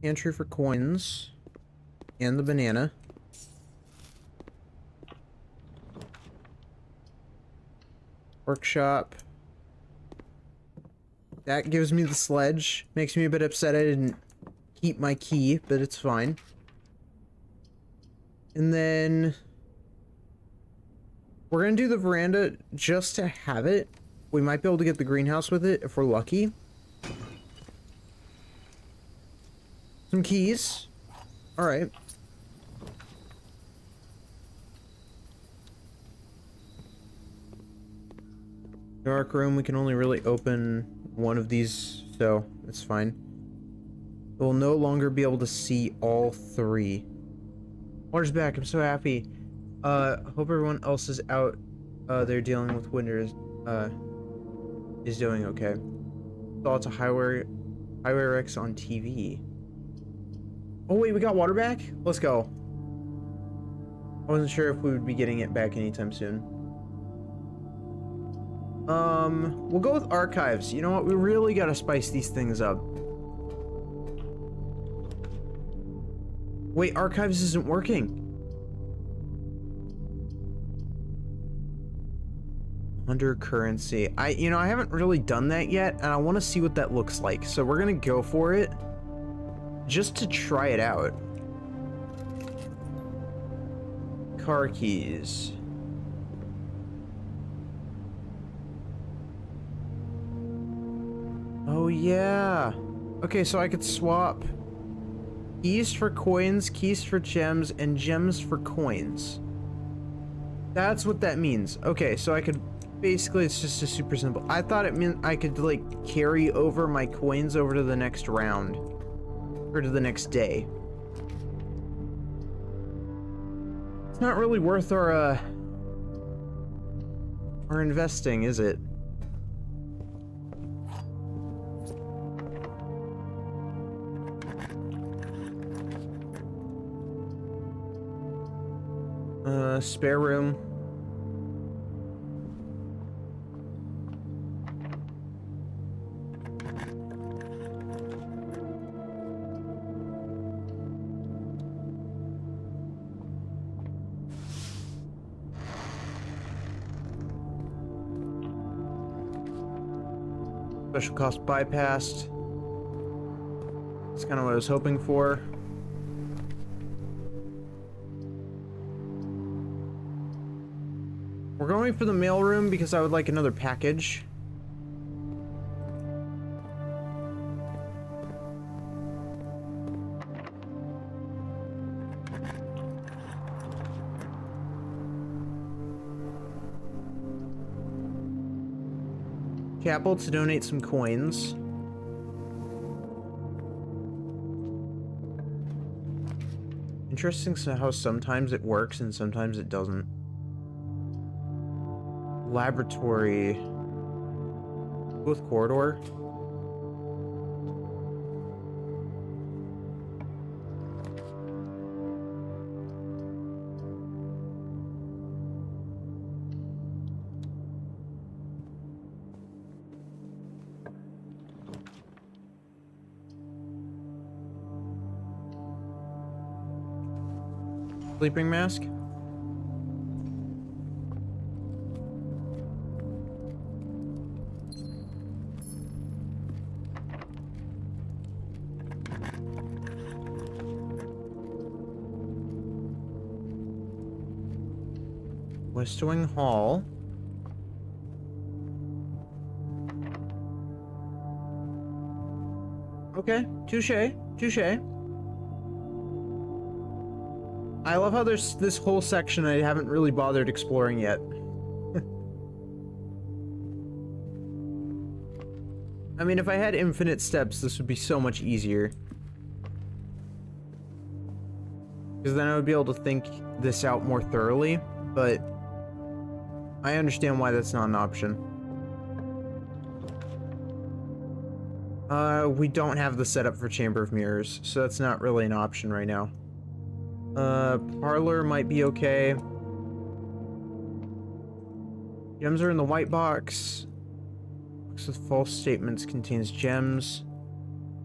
Entry for coins. And the banana. Workshop. That gives me the sledge. Makes me a bit upset I didn't keep my key, but it's fine. And then we're gonna do the veranda just to have it. We might be able to get the greenhouse with it if we're lucky. Some keys. Alright. Dark room, we can only really open one of these, so it's fine. We'll no longer be able to see all three. Water's back, I'm so happy. Hope everyone else is out there dealing with winters, is doing okay. Saw lots of highway wrecks on TV. Oh wait, we got water back? Let's go. I wasn't sure if we would be getting it back anytime soon. We'll go with archives. You know what? We really gotta spice these things up. Wait, archives isn't working. Under currency. I haven't really done that yet, and I want to see what that looks like. So we're gonna go for it. Just to try it out. Car keys. Oh yeah. Okay, so I could swap keys for coins, keys for gems, and gems for coins. That's what that means. Okay, so I could basically, it's just a super simple. I thought it meant I could like carry over my coins over to the next round or to the next day. It's not really worth our investing, is it? Spare room. Special cost bypassed. That's kind of what I was hoping for. We're going for the mailroom because I would like another package. Chapel to donate some coins. Interesting how sometimes it works and sometimes it doesn't. Laboratory. With corridor. Sleeping mask? Westwing Hall. Okay, touche, touche. I love how there's this whole section I haven't really bothered exploring yet. I mean, if I had infinite steps, this would be so much easier. Because then I would be able to think this out more thoroughly, but I understand why that's not an option. We don't have the setup for Chamber of Mirrors, so that's not really an option right now. Parlor might be okay. Gems are in the white box. Box with false statements contains gems.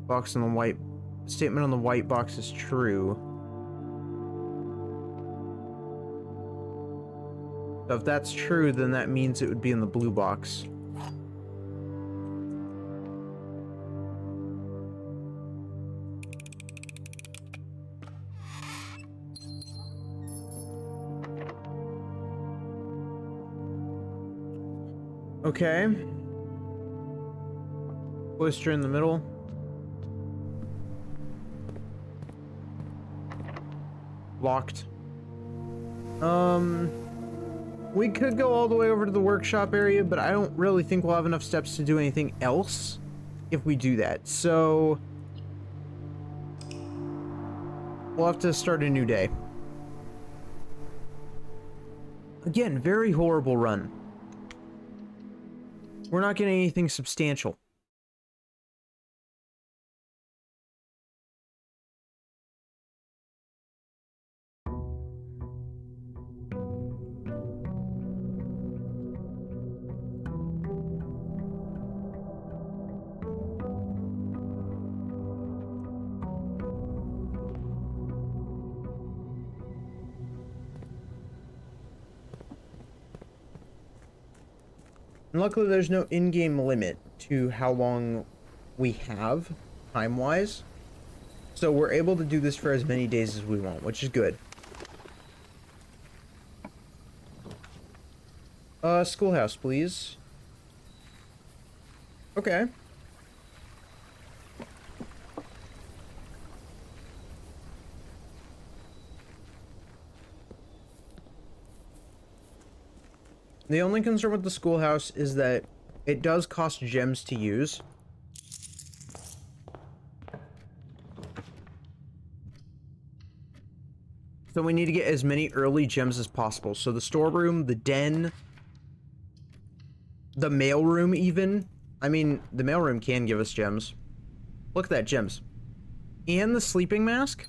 Box on the white... Statement on the white box is true. So if that's true, then that means it would be in the blue box. Okay. Oyster in the middle. Locked. We could go all the way over to the workshop area, but I don't really think we'll have enough steps to do anything else if we do that. So we'll have to start a new day. Again, very horrible run. We're not getting anything substantial. And luckily there's no in-game limit to how long we have, time-wise. So we're able to do this for as many days as we want, which is good. Schoolhouse, please. Okay. The only concern with the schoolhouse is that it does cost gems to use. So we need to get as many early gems as possible. So the storeroom, the den, the mailroom even. I mean, the mailroom can give us gems. Look at that, gems. And the sleeping mask.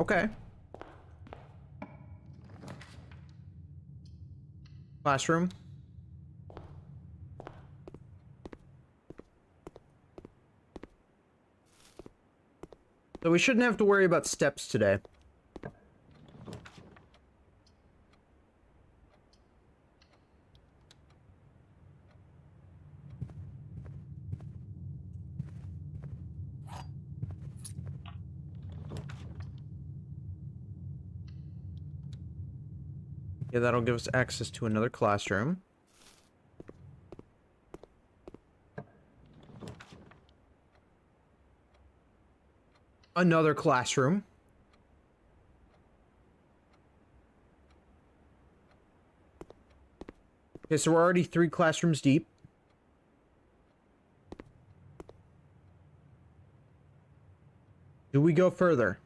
Okay. Classroom. So we shouldn't have to worry about steps today. Yeah, that'll give us access to another classroom. Another classroom. Okay, so we're already 3 classrooms deep. Do we go further?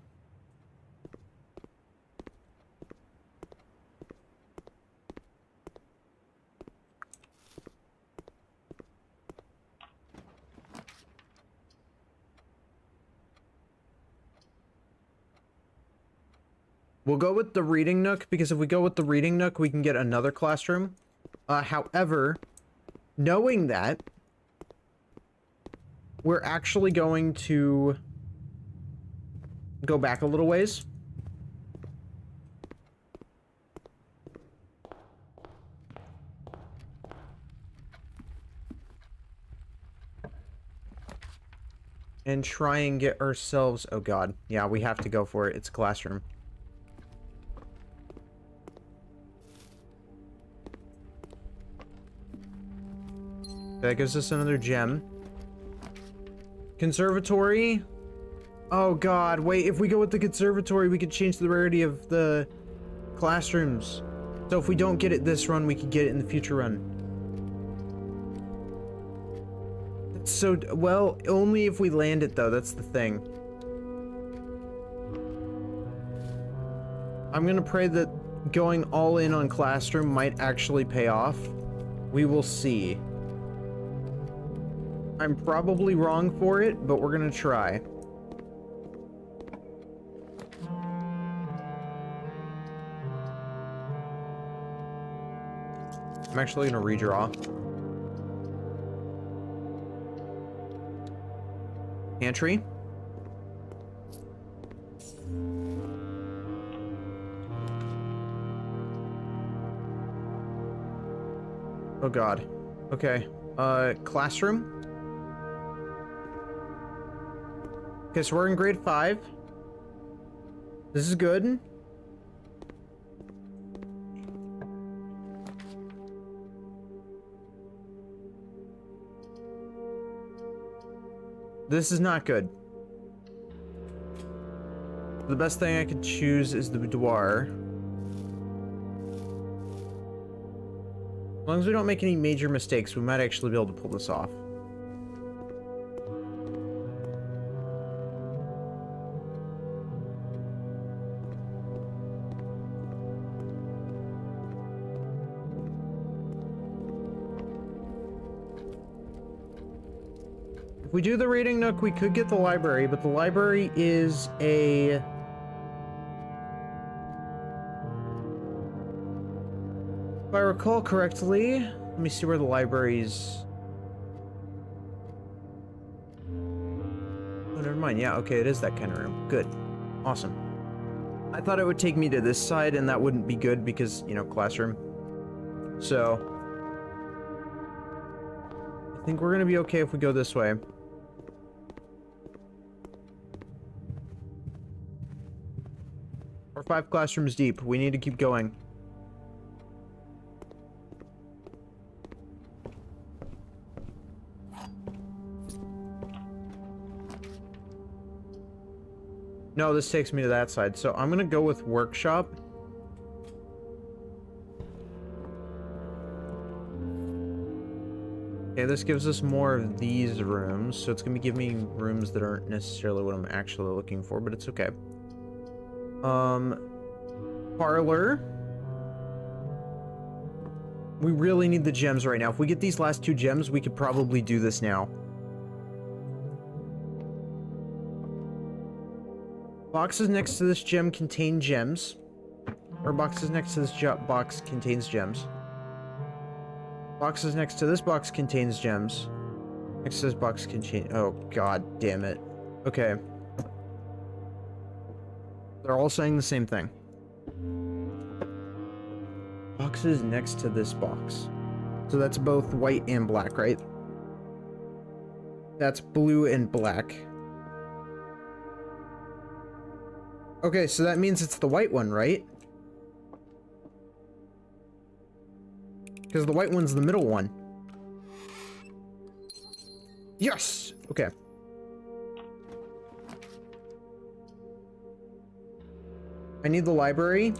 We'll go with the reading nook, because if we go with the reading nook, we can get another classroom. However, knowing that, we're actually going to go back a little ways. And try and get ourselves... Oh god. Yeah, we have to go for it. It's a classroom. That gives us another gem. Conservatory. Oh god, wait, if we go with the conservatory, we could change the rarity of the classrooms. So if we don't get it this run, we could get it in the future run. So, well, only if we land it though, that's the thing. I'm gonna pray that going all in on classroom might actually pay off. We will see. I'm probably wrong for it, but we're gonna try. I'm actually gonna redraw. Pantry. Oh god. Okay. Classroom. Okay, so we're in grade 5. This is good. This is not good. The best thing I could choose is the boudoir. As long as we don't make any major mistakes, we might actually be able to pull this off. If we do the reading nook, we could get the library, but the library is a... If I recall correctly, let me see where the library's... Oh, never mind. Yeah, okay, it is that kind of room. Good. Awesome. I thought it would take me to this side, and that wouldn't be good because, you know, classroom. So... I think we're gonna be okay if we go this way. We're 5 classrooms deep. We need to keep going. No, this takes me to that side. So I'm gonna go with workshop. Okay, this gives us more of these rooms. So it's gonna be giving me rooms that aren't necessarily what I'm actually looking for, but it's okay. Parlor. We really need the gems right now. If we get these last 2 gems, we could probably do this now. Boxes next to this gem contain gems. Or boxes next to this box contains gems. Boxes next to this box contains gems. Next to this box contain... Oh, god damn it. Okay. They're all saying the same thing. Boxes next to this box. So that's both white and black, right? That's blue and black. Okay, so that means it's the white one, right? Because the white one's the middle one. Yes! Okay. I need the library.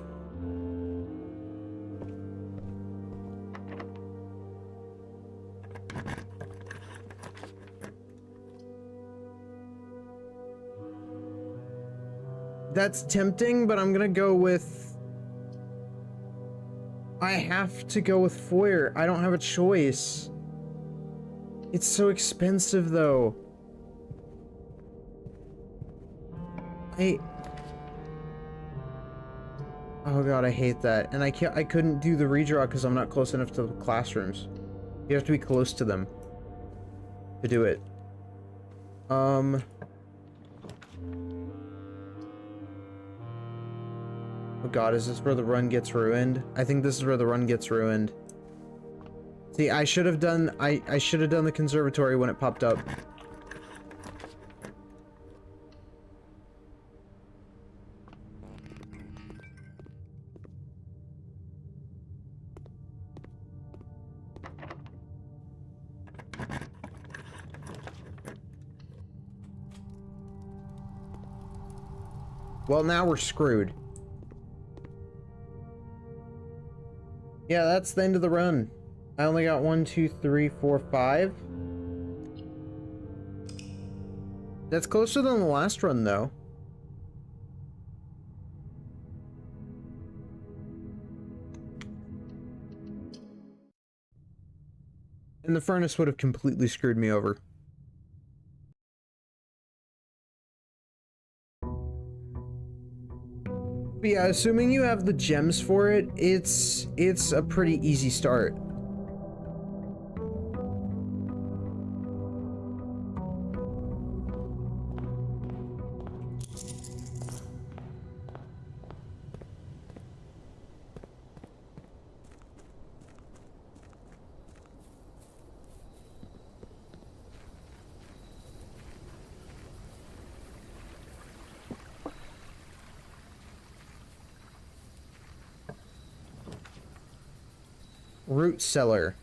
That's tempting, but I'm gonna go with... I have to go with foyer. I don't have a choice. It's so expensive, though. Oh god, I hate that. And I couldn't do the redraw because I'm not close enough to the classrooms. You have to be close to them to do it. Oh god, is this where the run gets ruined? I think this is where the run gets ruined. See, I should have done the conservatory when it popped up. Well, now we're screwed. Yeah, that's the end of the run. I only got 1, 2, 3, 4, 5. That's closer than the last run, though. And the furnace would have completely screwed me over. But yeah, assuming you have the gems for it, it's a pretty easy start. Root cellar.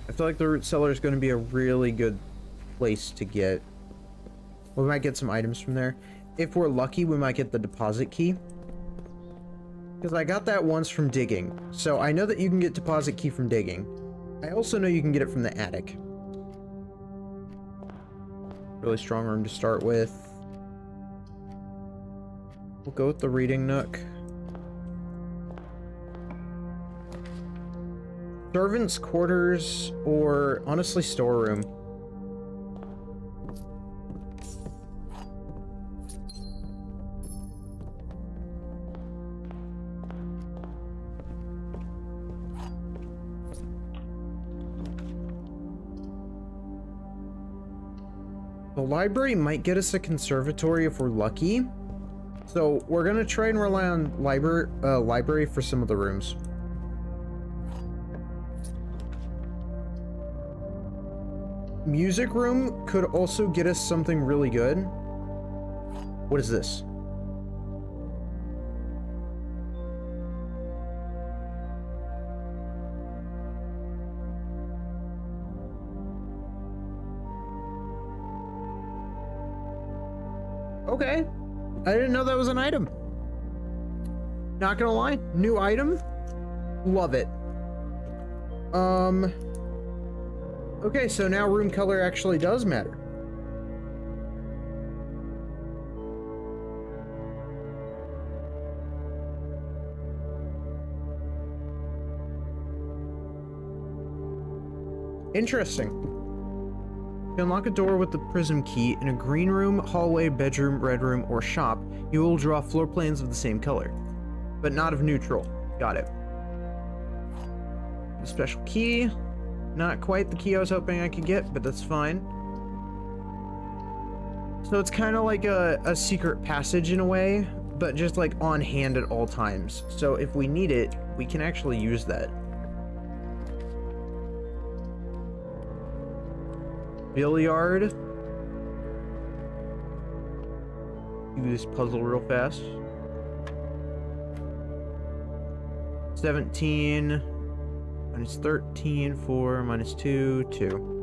I feel like the root cellar is going to be a really good place to get. We might get some items from there. If we're lucky, we might get the deposit key. Because I got that once from digging. So I know that you can get deposit key from digging. I also know you can get it from the attic. Really strong room to start with. We'll go with the reading nook. Servants' quarters, or honestly storeroom. The library might get us a conservatory if we're lucky. So we're gonna try and rely on library for some of the rooms. Music room could also get us something really good. What is this? Okay. I didn't know that was an item. Not gonna lie, new item. Love it. Okay, so now room color actually does matter. Interesting. You unlock a door with the prism key in a green room, hallway, bedroom, red room, or shop. You will draw floor plans of the same color, but not of neutral. Got it. A special key. Not quite the key I was hoping I could get, but that's fine. So it's kind of like a secret passage in a way, but just like on hand at all times. So if we need it, we can actually use that. Billiard. do this puzzle real fast. 17 minus 13, 4 minus 2, 2.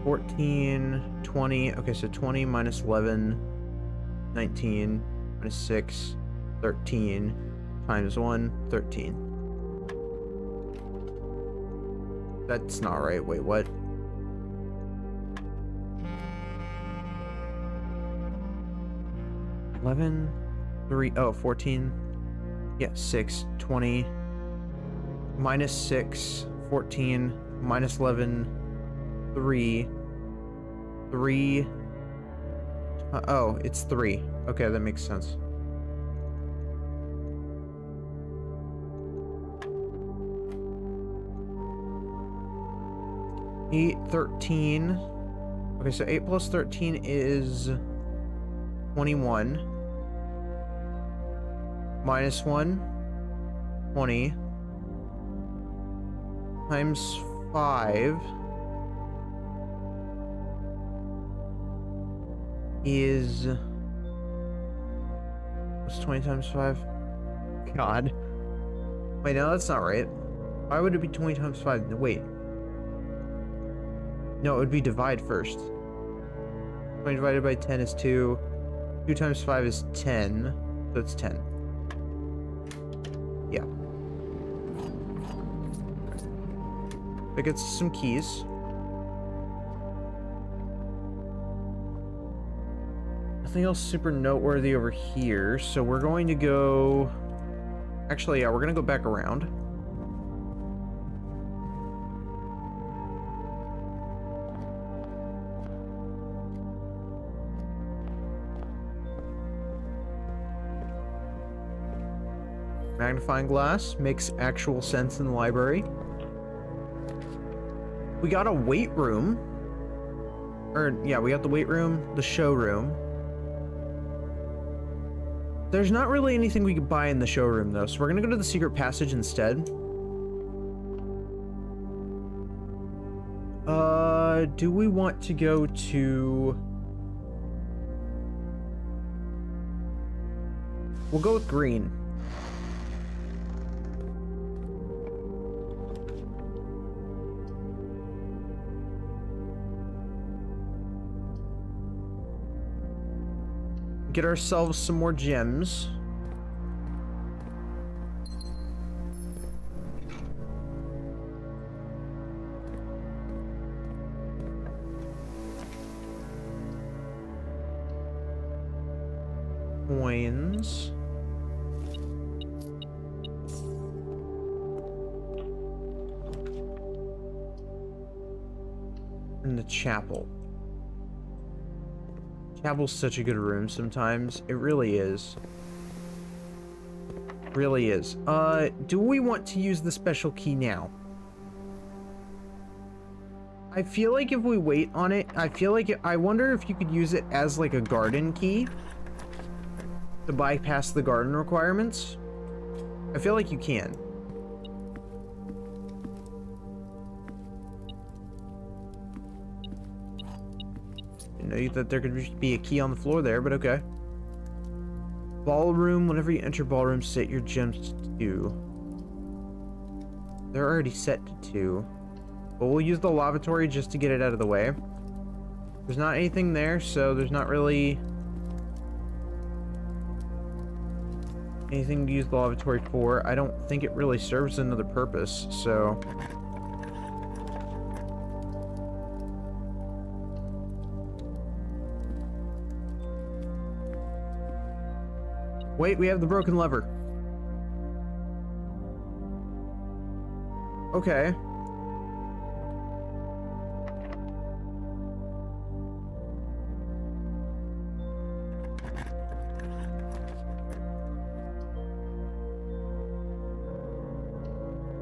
14, 20. Okay, so 20 minus 11, 19 minus 6, 13 times 1, 13. That's not right. Wait, what? $11, 3, oh, 14. Yeah, 6, 20. Minus 6, 14. Minus 11, 3. 3. Oh, it's 3. Okay, that makes sense. Eight, 13. Okay, so 8 plus 13 is 21. Minus 1, 20. Times 5 is... what's 20 times 5? God. Wait, no, that's not right. Why would it be 20 times 5? No, wait. No, it would be divide first. 20 divided by 10 is 2. 2 times 5 is 10. So it's 10. Yeah. That gets some keys. Nothing else super noteworthy over here, so we're going to go... Actually, yeah, we're going to go back around. Magnifying glass makes actual sense in the library. We got a weight room. Or, yeah, we got the weight room, the showroom. There's not really anything we could buy in the showroom, though, so we're gonna go to the secret passage instead. Do we want to go to... We'll go with green. Get ourselves some more gems. Coins. And the chapel. Chapel's such a good room sometimes. It really is. Really is. Do we want to use the special key now? I feel like if we wait on it, I wonder if you could use it as like a garden key to bypass the garden requirements. I feel like you can. Know that there could be a key on the floor there, but okay. Ballroom. Whenever you enter ballroom, set your gems to 2. They're already set to 2. But we'll use the lavatory just to get it out of the way. There's not anything there, so there's not really anything to use the lavatory for. I don't think it really serves another purpose, so... Wait, we have the broken lever. Okay.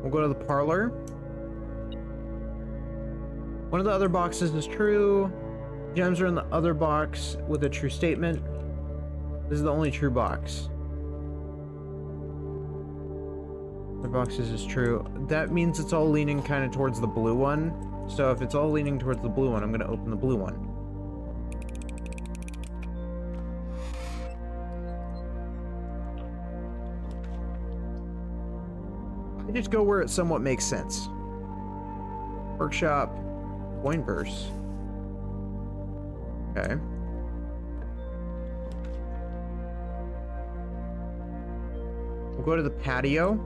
We'll go to the parlor. One of the other boxes is true. Gems are in the other box with a true statement. This is the only true box. The boxes is true. That means it's all leaning kind of towards the blue one. So if it's all leaning towards the blue one, I'm gonna open the blue one. I just go where it somewhat makes sense. Workshop, coin purse. Okay. We'll go to the patio.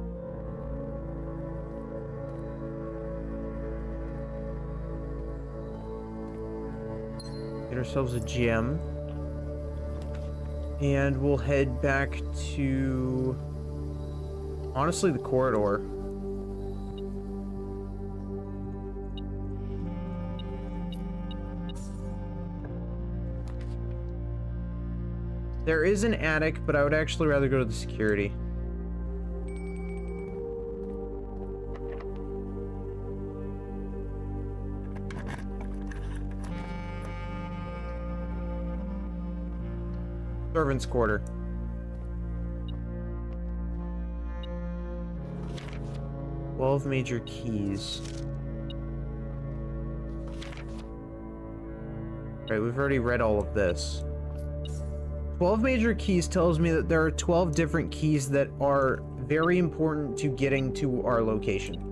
Get ourselves a gem. And we'll head back to, honestly, the corridor. There is an attic, but I would actually rather go to the security. Servant's quarter. "12 major keys." Right, we've already read all of this. 12 major keys tells me that there are 12 different keys that are very important to getting to our location.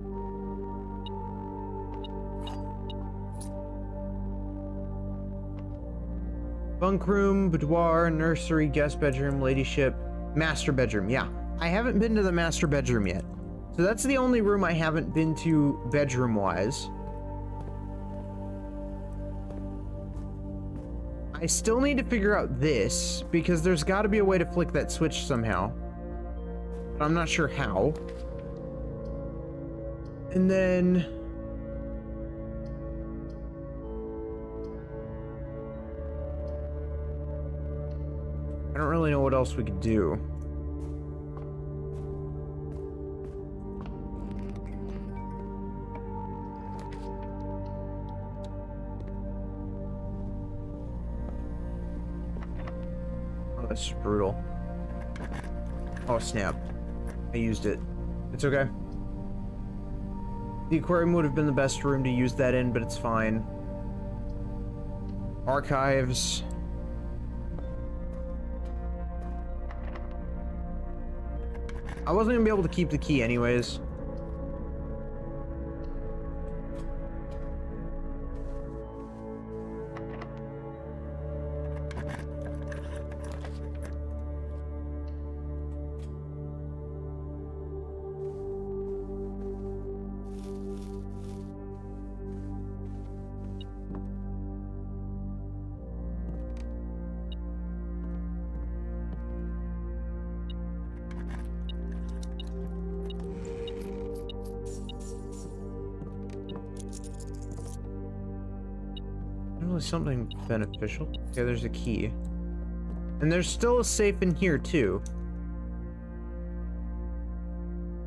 Bunk room, boudoir, nursery, guest bedroom, ladyship, master bedroom. Yeah, I haven't been to the master bedroom yet. So that's the only room I haven't been to bedroom-wise. I still need to figure out this, because there's got to be a way to flick that switch somehow. But I'm not sure how. And then... I don't really know what else we could do. That's brutal. Oh snap. I used it. It's okay. The aquarium would have been the best room to use that in, but it's fine. Archives. I wasn't gonna be able to keep the key anyways. Something beneficial. Okay, there's a key. And there's still a safe in here too.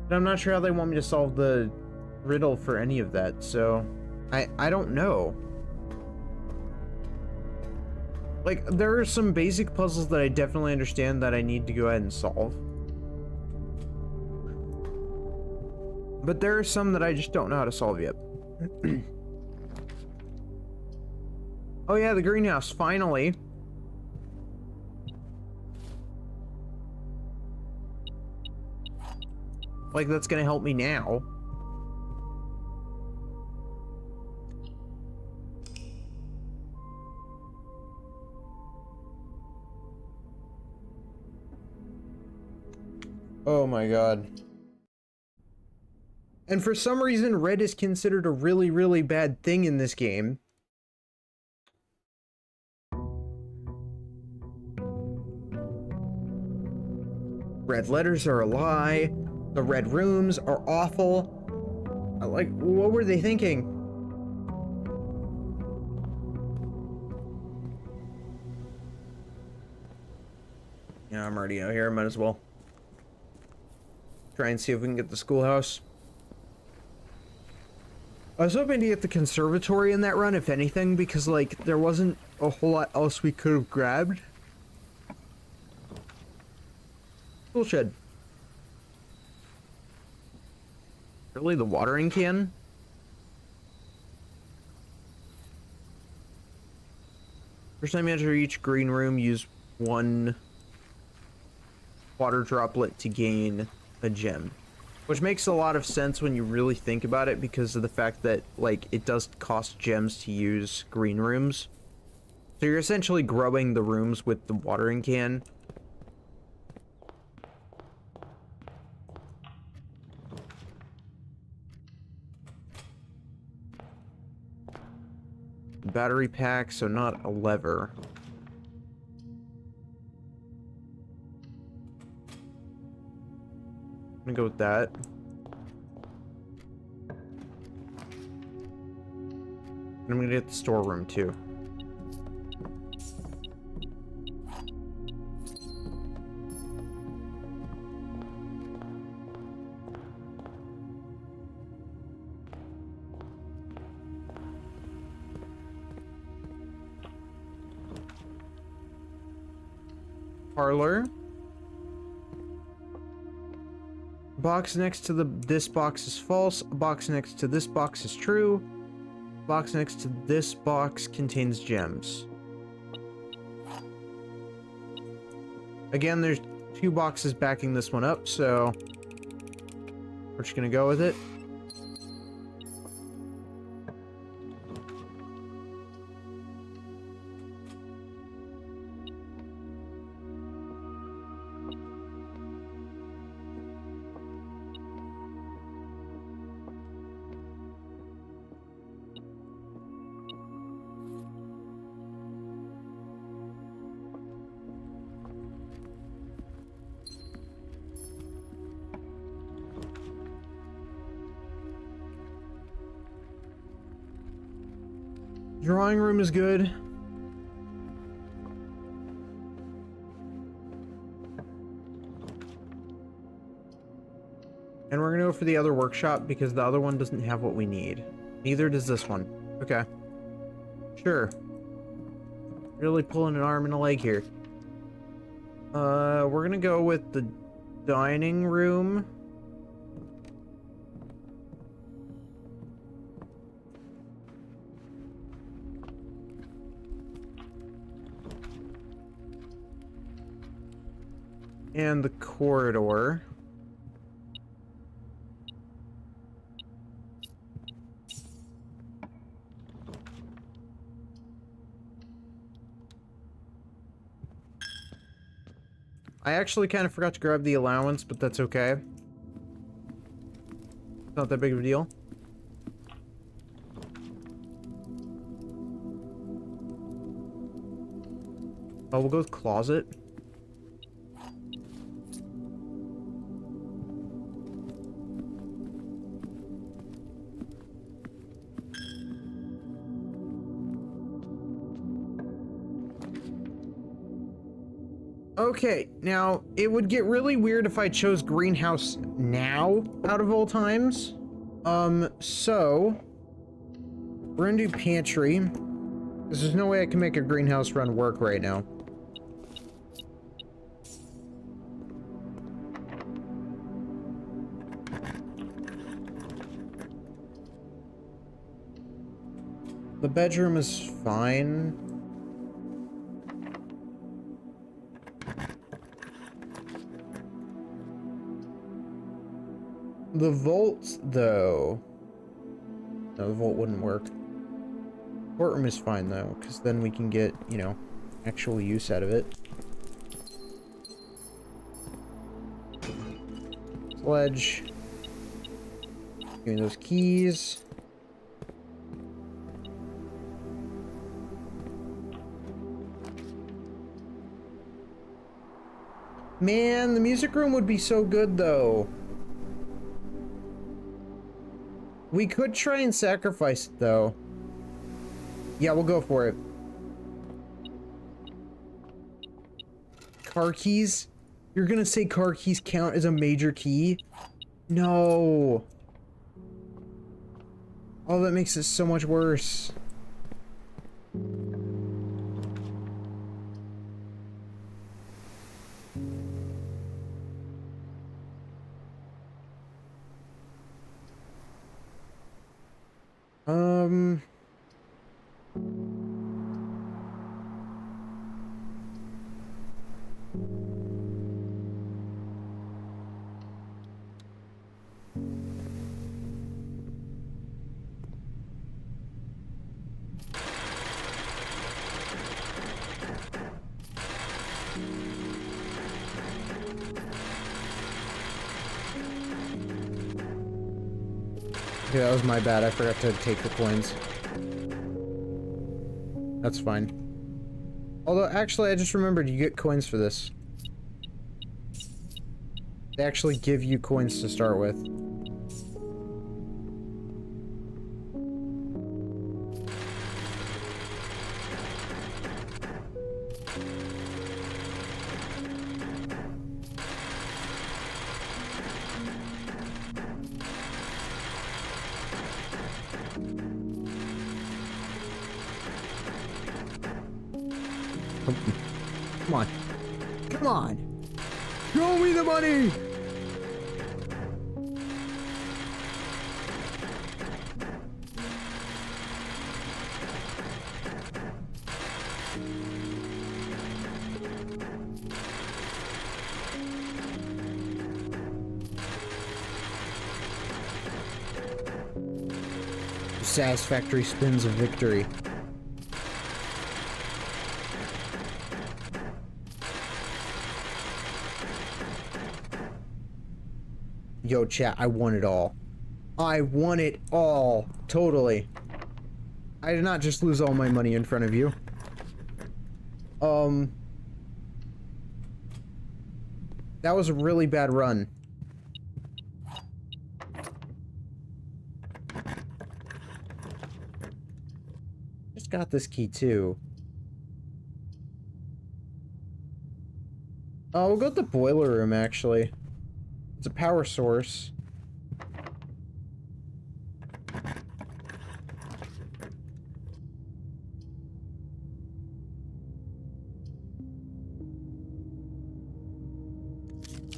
But I'm not sure how they want me to solve the riddle for any of that, so I don't know. Like, there are some basic puzzles that I definitely understand that I need to go ahead and solve. But there are some that I just don't know how to solve yet. Oh yeah, the greenhouse, finally. Like, that's gonna help me now. Oh my god. And for some reason, red is considered a really, really bad thing in this game. Red letters are a lie. The red rooms are awful. Like, what were they thinking? Yeah, I'm already out here. Might as well try and see if we can get the schoolhouse. I was hoping to get the conservatory in that run, if anything, because, like, there wasn't a whole lot else we could have grabbed. Tool shed. Really, the watering can? First time you enter each green room, use 1 water droplet to gain a gem. Which makes a lot of sense when you really think about it because of the fact that, like, it does cost gems to use green rooms. So you're essentially growing the rooms with the watering can. Battery pack, so not a lever. I'm gonna go with that. And I'm gonna get the storeroom too. Parlor. Box next to this box is false. A box next to this box is true. Box next to this box contains gems. Again, there's 2 boxes backing this one up, so we're just gonna go with it. Drawing room is good. And we're gonna go for the other workshop because the other one doesn't have what we need. Neither does this one. Okay. Sure. Really pulling an arm and a leg here. We're gonna go with the dining room. And the corridor. I actually kind of forgot to grab the allowance, but that's okay. It's not that big of a deal. Oh, we'll go with closet. Okay, now, it would get really weird if I chose greenhouse now, out of all times. So... we're gonna do pantry. Because there's no way I can make a greenhouse run work right now. The bedroom is fine. The vault, though... no, the vault wouldn't work. Courtroom is fine, though, because then we can get, you know, actual use out of it. Sledge. Give me those keys. Man, the music room would be so good, though. We could try and sacrifice it, though. Yeah, we'll go for it. Car keys? You're gonna say car keys count as a major key? No. Oh, that makes it so much worse. Yeah, that was my bad. I forgot to take the coins. That's fine. Although, actually, I just remembered you get coins for this. They actually give you coins to start with. Come on. Come on. Show me the money! Satisfactory spins of victory. Yo, chat, I won it all. I won it all. Totally. I did not just lose all my money in front of you. That was a really bad run. Just got this key too. Oh, we'll go to the boiler room actually. It's a power source.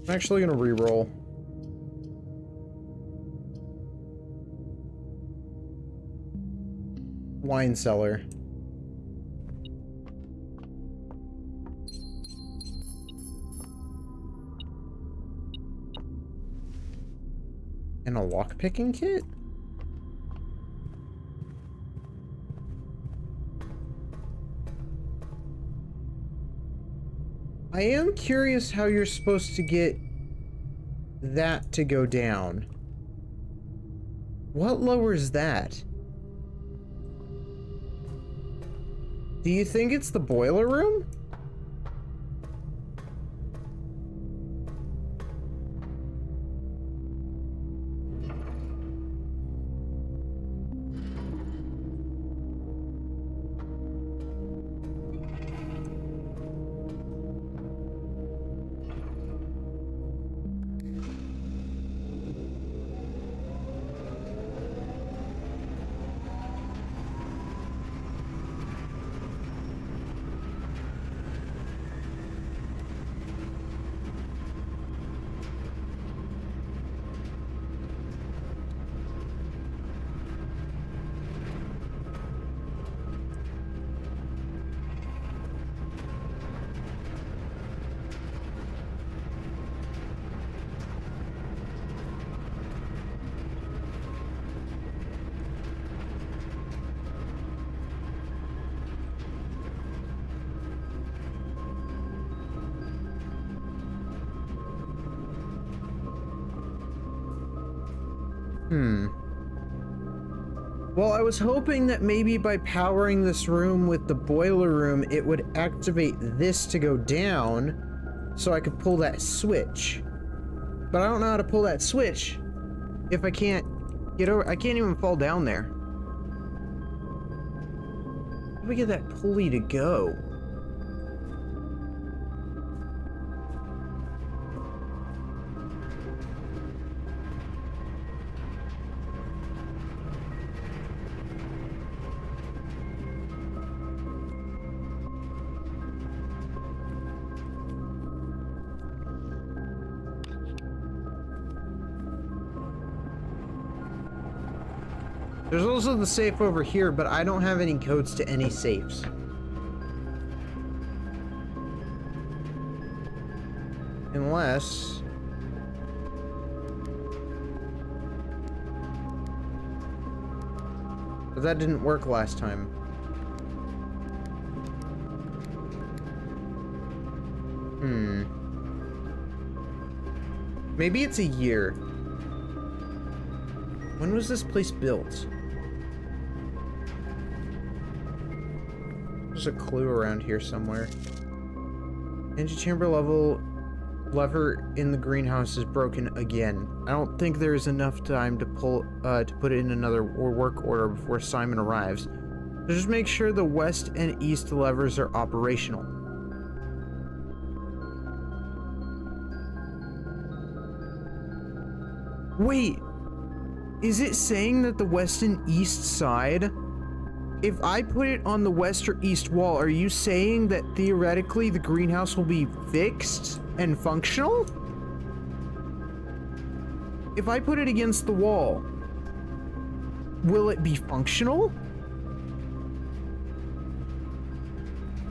I'm actually gonna re-roll. Wine cellar. And a lockpicking kit? I am curious how you're supposed to get that to go down. What lowers that? Do you think it's the boiler room? Well, I was hoping that maybe by powering this room with the boiler room, it would activate this to go down, so I could pull that switch. But I don't know how to pull that switch if I can't get over. I can't even fall down there. How do we get that pulley to go? There's also the safe over here, but I don't have any codes to any safes. Unless... But that didn't work last time. Maybe it's a year. When was this place built? There's a clue around here somewhere. Antechamber lever in the greenhouse is broken again. I don't think there's enough time to put it in another work order before Simon arrives. So just make sure the west and east levers are operational. Wait, is it saying that the west and east side, if I put it on the west or east wall, are you saying that theoretically the greenhouse will be fixed and functional? If I put it against the wall, will it be functional?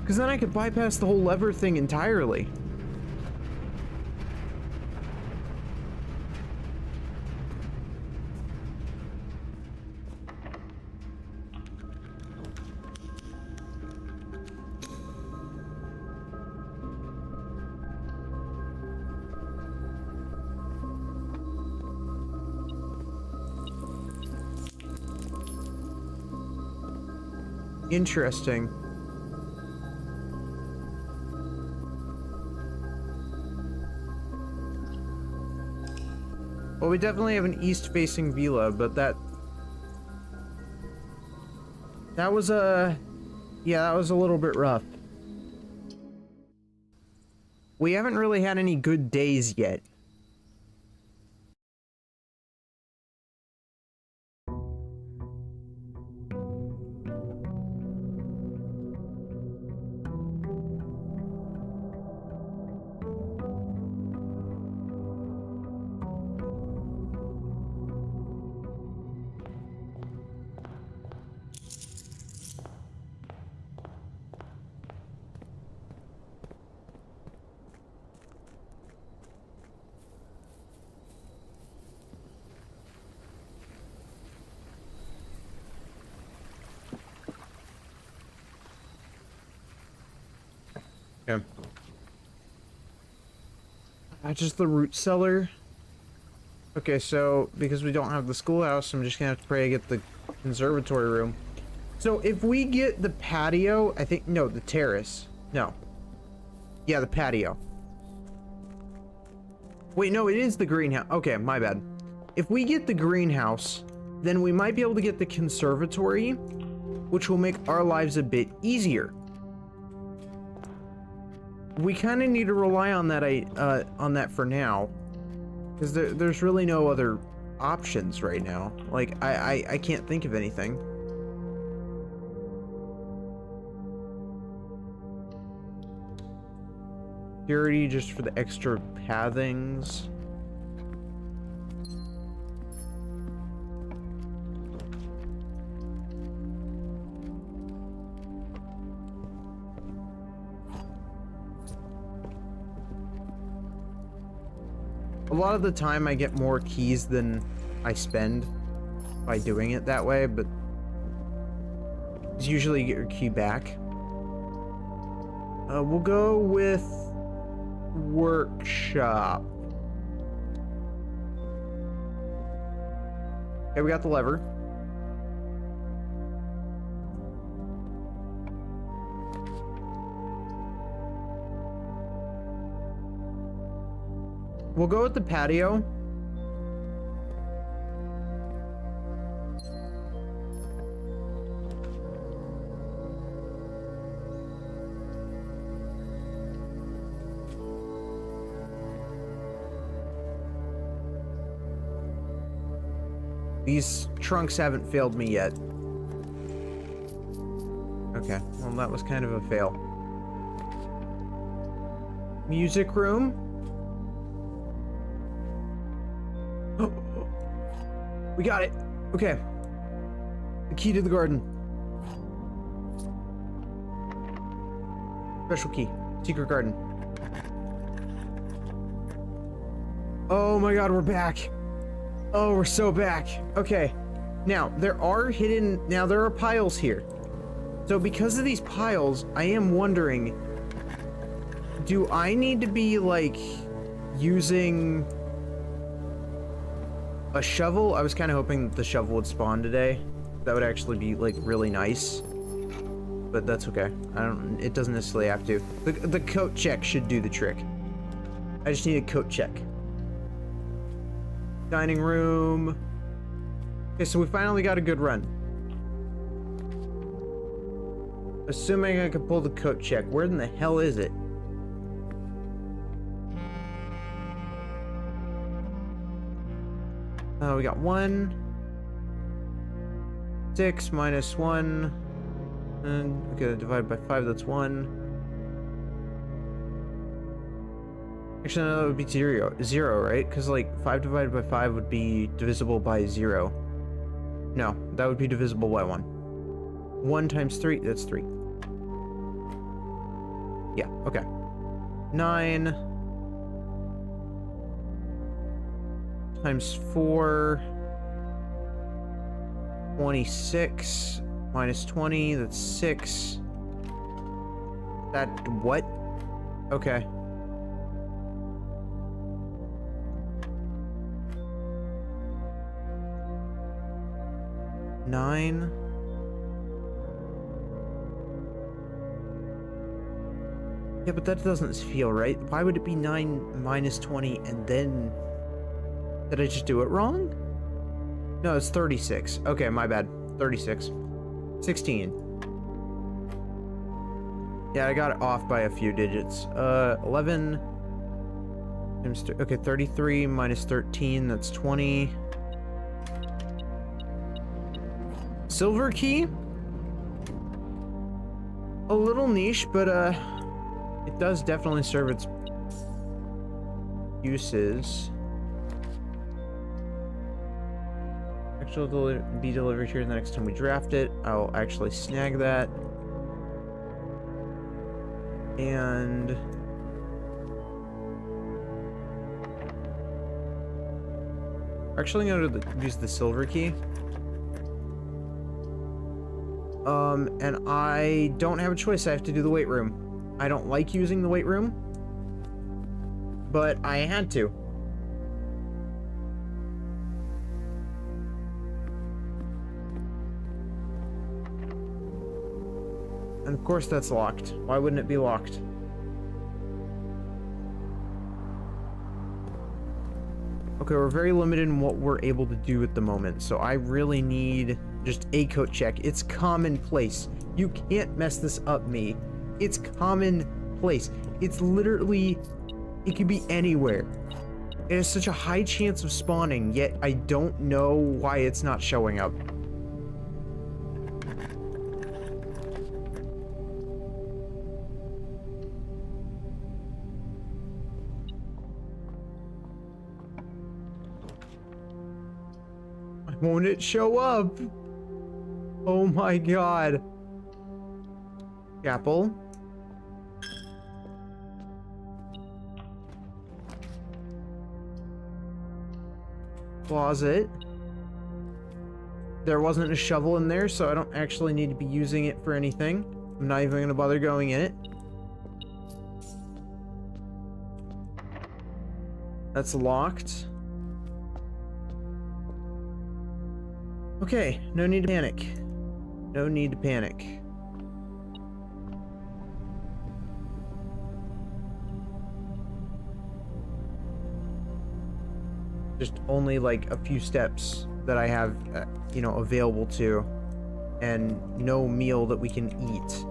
Because then I could bypass the whole lever thing entirely. Interesting. Well, we definitely have an east-facing villa, but that was a... yeah, that was a little bit rough. We haven't really had any good days yet. Okay. Just the root cellar. Okay, so because we don't have the schoolhouse, I'm just gonna have to pray I get the conservatory room. So if we get the patio, I think, no, the terrace. No. Yeah, the patio. Wait, no, it is the greenhouse. Okay, my bad. If we get the greenhouse, then we might be able to get the conservatory, which will make our lives a bit easier. We kind of need to rely on that for now, because there's really no other options right now. Like, I can't think of anything. Security just for the extra pathings. A lot of the time I get more keys than I spend by doing it that way, but usually you get your key back. We'll go with workshop. Okay, we got the lever. We'll go with the patio. These trunks haven't failed me yet. Okay, well that was kind of a fail. Music room. We got it. Okay. The key to the garden. Special key. Secret garden. Oh my god, we're back. Oh, we're so back. Okay. Now, there are piles here. So because of these piles, I am wondering, do I need to be, like, using A shovel? I was kind of hoping that the shovel would spawn today. That would actually be, like, really nice. But that's okay. It doesn't necessarily have to. The coat check should do the trick. I just need a coat check. Dining room. Okay, so we finally got a good run. Assuming I can pull the coat check. Where in the hell is it? We got 1. 6 minus 1. And okay, divided by 5, that's 1. Actually, no, that would be 0, right? Because, like, 5 divided by 5 would be divisible by 0. No, that would be divisible by 1. 1 times 3, that's 3. Yeah, okay. 9 times 4, 26 minus 20, that's 6. That, what? Okay. Nine. Yeah, but that doesn't feel right. Why would it be 9 minus 20 and then... Did I just do it wrong? No, it's 36. Okay, my bad. 36. 16. Yeah, I got it off by a few digits. 11... Okay, 33 minus 13, that's 20. Silver key? A little niche, but it does definitely serve its uses. Actually, be delivered here the next time we draft it. I'll actually snag that. And actually, I'm gonna use the silver key. And I don't have a choice. I have to do the weight room. I don't like using the weight room, but I had to. And of course that's locked. Why wouldn't it be locked? Okay, we're very limited in what we're able to do at the moment, so I really need just a coat check. It's commonplace. You can't mess this up, me. It's commonplace. It's literally... It could be anywhere. It has such a high chance of spawning, yet I don't know why it's not showing up. Won't it show up? Oh my god. Apple. Closet. There wasn't a shovel in there, so I don't actually need to be using it for anything. I'm not even gonna bother going in it. That's locked. Okay, no need to panic. No need to panic. Just only like a few steps that I have, you know, available to, and no meal that we can eat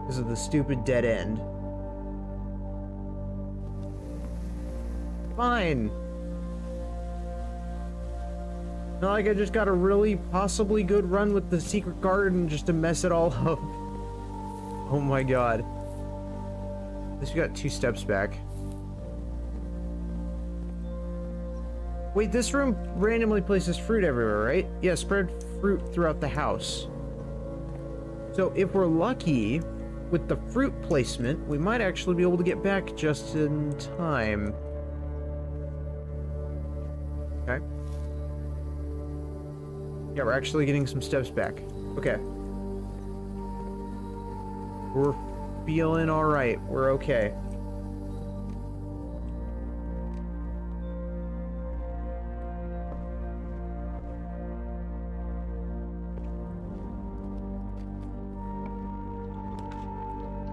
because of the stupid dead end. Fine. Not like I just got a really possibly good run with the secret garden just to mess it all up. Oh my god. At least we got 2 steps back. Wait, this room randomly places fruit everywhere, right? Yeah, spread fruit throughout the house. So if we're lucky with the fruit placement, we might actually be able to get back just in time. Okay. Yeah, we're actually getting some steps back. Okay. We're feeling alright. We're okay.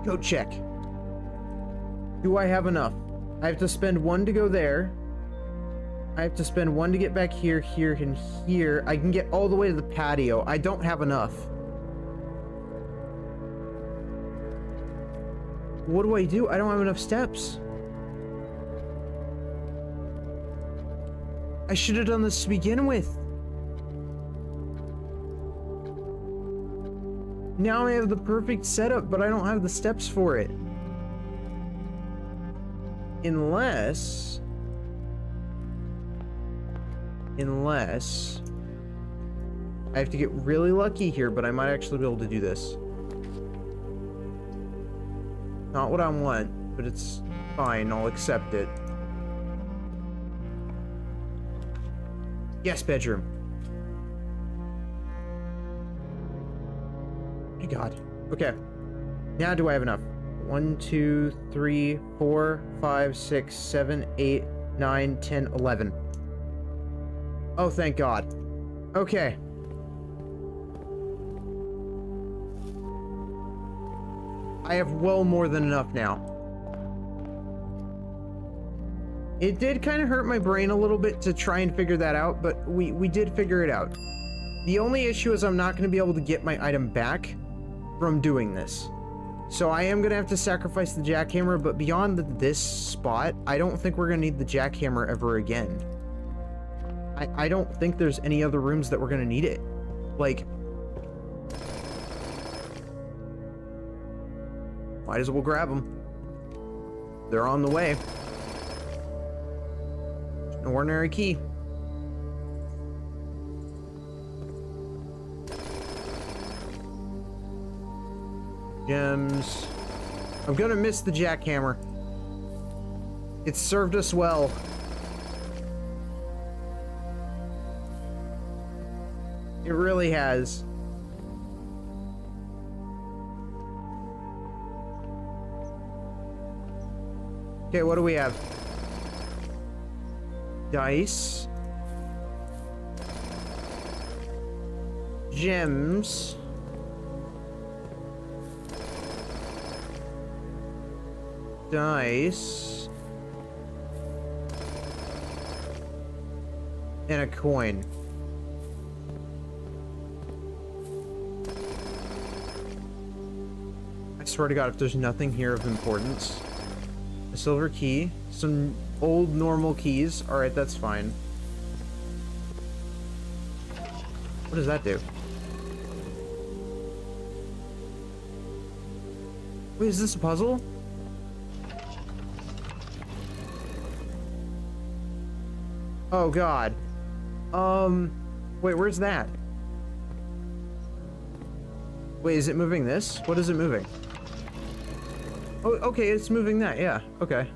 Go check. Do I have enough? I have to spend 1 to go there. I have to spend 1 to get back here, here, and here. I can get all the way to the patio. I don't have enough. What do I do? I don't have enough steps. I should have done this to begin with. Now I have the perfect setup, but I don't have the steps for it. Unless I have to get really lucky here, but I might actually be able to do this. Not what I want, but it's fine. I'll accept it. Yes, bedroom. My God. Okay. Now do I have enough? 1, 2, 3, 4, 5, 6, 7, 8, 9, 10, 11. Oh, thank God. Okay. I have well more than enough now. It did kind of hurt my brain a little bit to try and figure that out, but we did figure it out. The only issue is I'm not going to be able to get my item back from doing this. So I am going to have to sacrifice the jackhammer, but beyond this spot, I don't think we're going to need the jackhammer ever again. I don't think there's any other rooms that we're going to need it. Like, might as well grab them. They're on the way. An ordinary key. Gems. I'm gonna miss the jackhammer. It's served us well. It really has. Okay, what do we have? Dice. Gems. Dice. And a coin. I swear to God, if there's nothing here of importance. A silver key. Some old normal keys. Alright, that's fine. What does that do? Wait, is this a puzzle? Oh God. Wait, where's that? Wait, is it moving this? What is it moving? Oh, okay, it's moving that, yeah, okay.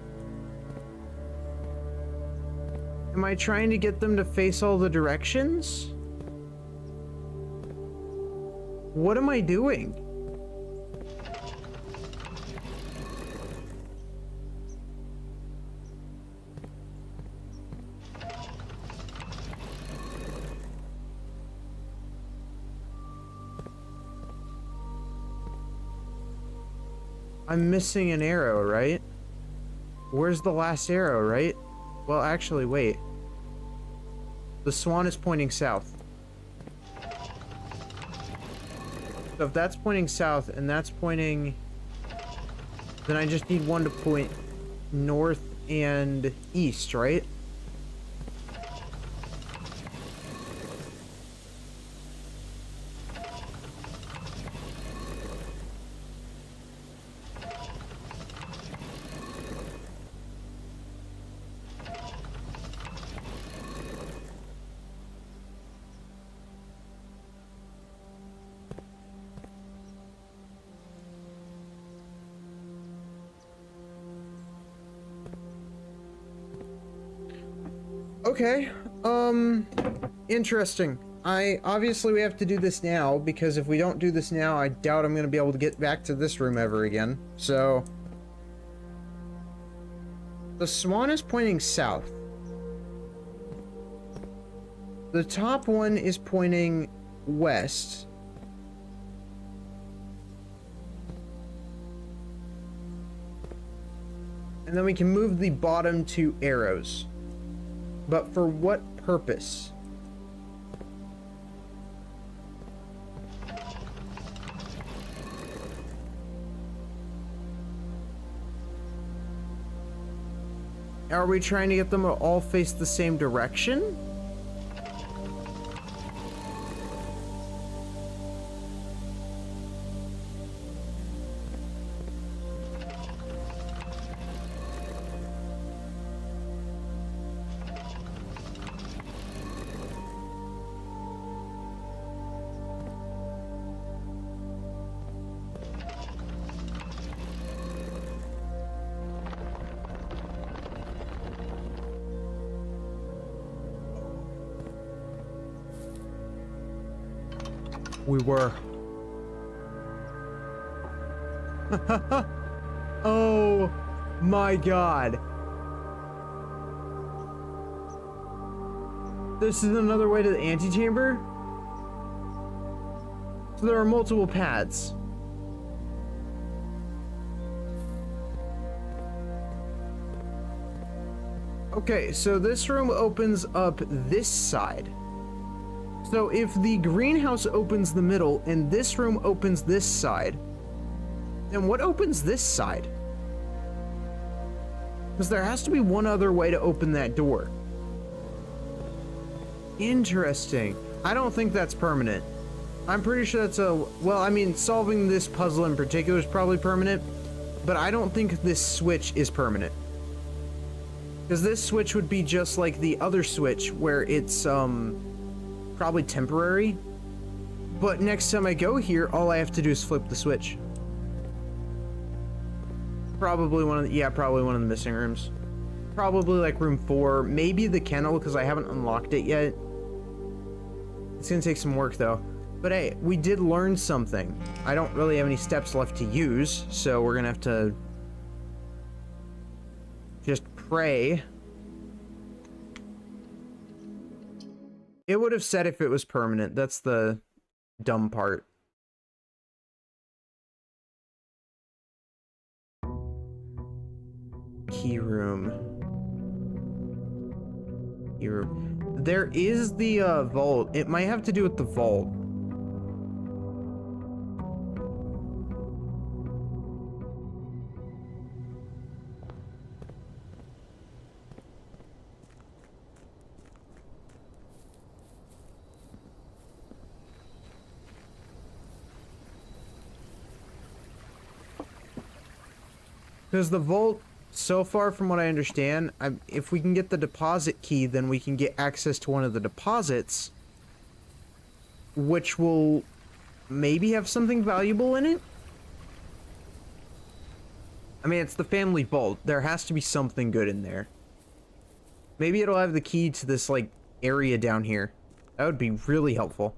Am I trying to get them to face all the directions? What am I doing? I'm missing an arrow, right? Where's the last arrow, right? Well, actually, wait. The swan is pointing south. So if that's pointing south and that's pointing... Then I just need one to point north and east, right? Okay, interesting. Obviously we have to do this now, because if we don't do this now, I doubt I'm gonna be able to get back to this room ever again. So... The swan is pointing south. The top one is pointing west. And then we can move the bottom 2 arrows. But for what purpose? Are we trying to get them to all face the same direction? We were. Oh my god. This is another way to the antechamber? So there are multiple paths. Okay, so this room opens up this side. So if the greenhouse opens the middle and this room opens this side, then what opens this side? Because there has to be one other way to open that door. Interesting. I don't think that's permanent. I'm pretty sure that's a... Well, I mean, solving this puzzle in particular is probably permanent, but I don't think this switch is permanent. Because this switch would be just like the other switch where it's, probably temporary, but next time I go here, all I have to do is flip the switch. Probably one of the, yeah, probably one of the missing rooms. Probably like room 4, maybe the kennel, because I haven't unlocked it yet. It's gonna take some work though. But hey, we did learn something. I don't really have any steps left to use, so we're gonna have to just pray. It would have said if it was permanent. That's the dumb part. Key room. Key room. There is the vault. It might have to do with the vault. Because the vault, so far from what I understand, if we can get the deposit key, then we can get access to one of the deposits, which will maybe have something valuable in it? I mean, it's the family vault. There has to be something good in there. Maybe it'll have the key to this, like, area down here. That would be really helpful.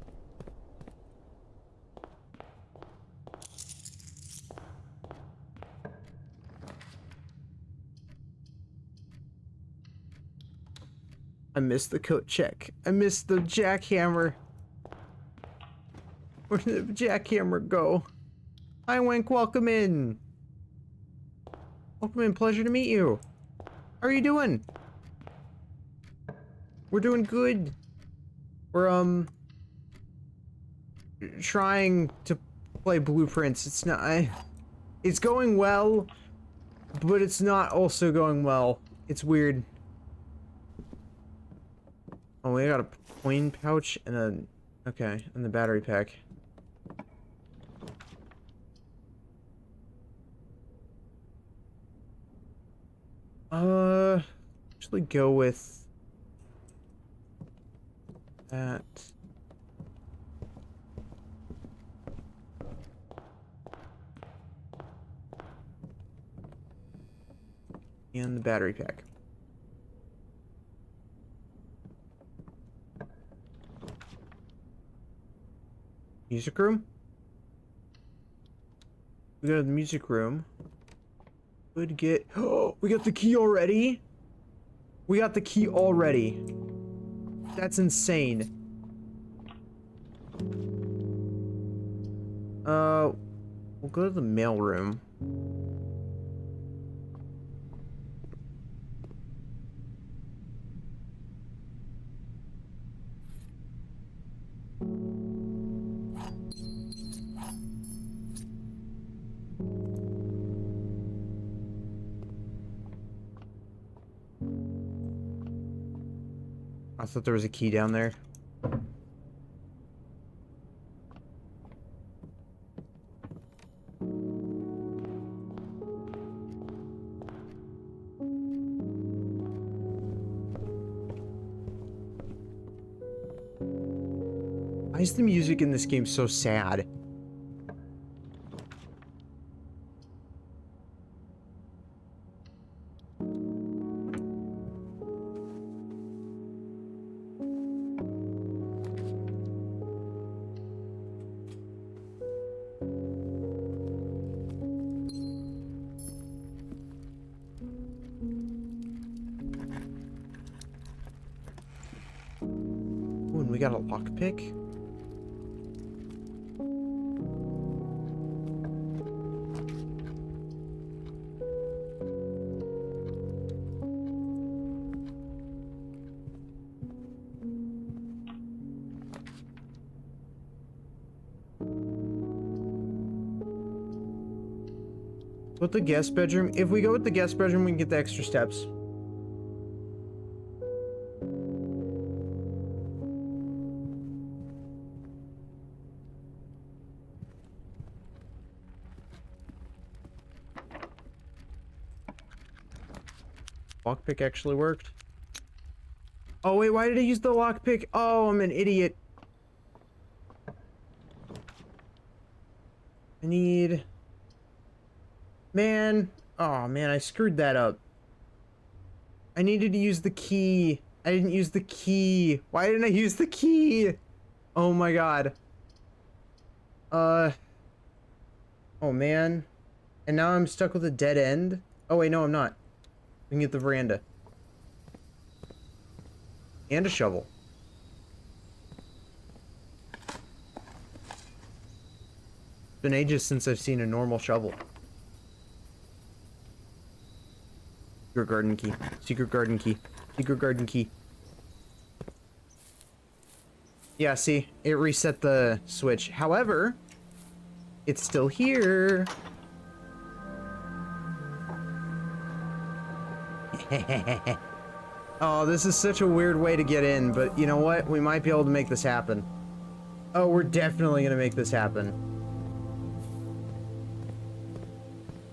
I missed the coat check. I missed the jackhammer. Where did the jackhammer go? Hi, Wink. Welcome in. Welcome in. Pleasure to meet you. How are you doing? We're doing good. We're, trying to play Blueprints. It's not... It's going well, but it's not also going well. It's weird. Oh, we got a coin pouch and a... Okay, and the battery pack. Actually go with... that. And the battery pack. Music room? We go to the music room. Could get... Oh, we got the key already? We got the key already. That's insane. We'll go to the mail room. I thought there was a key down there. Why is the music in this game so sad? Ooh, and we got a lockpick. With the guest bedroom, if we go with the guest bedroom, we can get the extra steps. Lockpick actually worked. Oh wait, why did I use the lockpick? Oh, I'm an idiot. I need... Man. Oh man, I screwed that up. I needed to use the key. I didn't use the key. Why didn't I use the key? Oh my god. Oh man. And now I'm stuck with a dead end? Oh wait, no I'm not. We can get the veranda. And a shovel. It's been ages since I've seen a normal shovel. Secret garden key. Secret garden key. Secret garden key. Yeah, see? It reset the switch. However, it's still here. Oh, this is such a weird way to get in, but you know what? We might be able to make this happen. Oh, we're definitely gonna make this happen.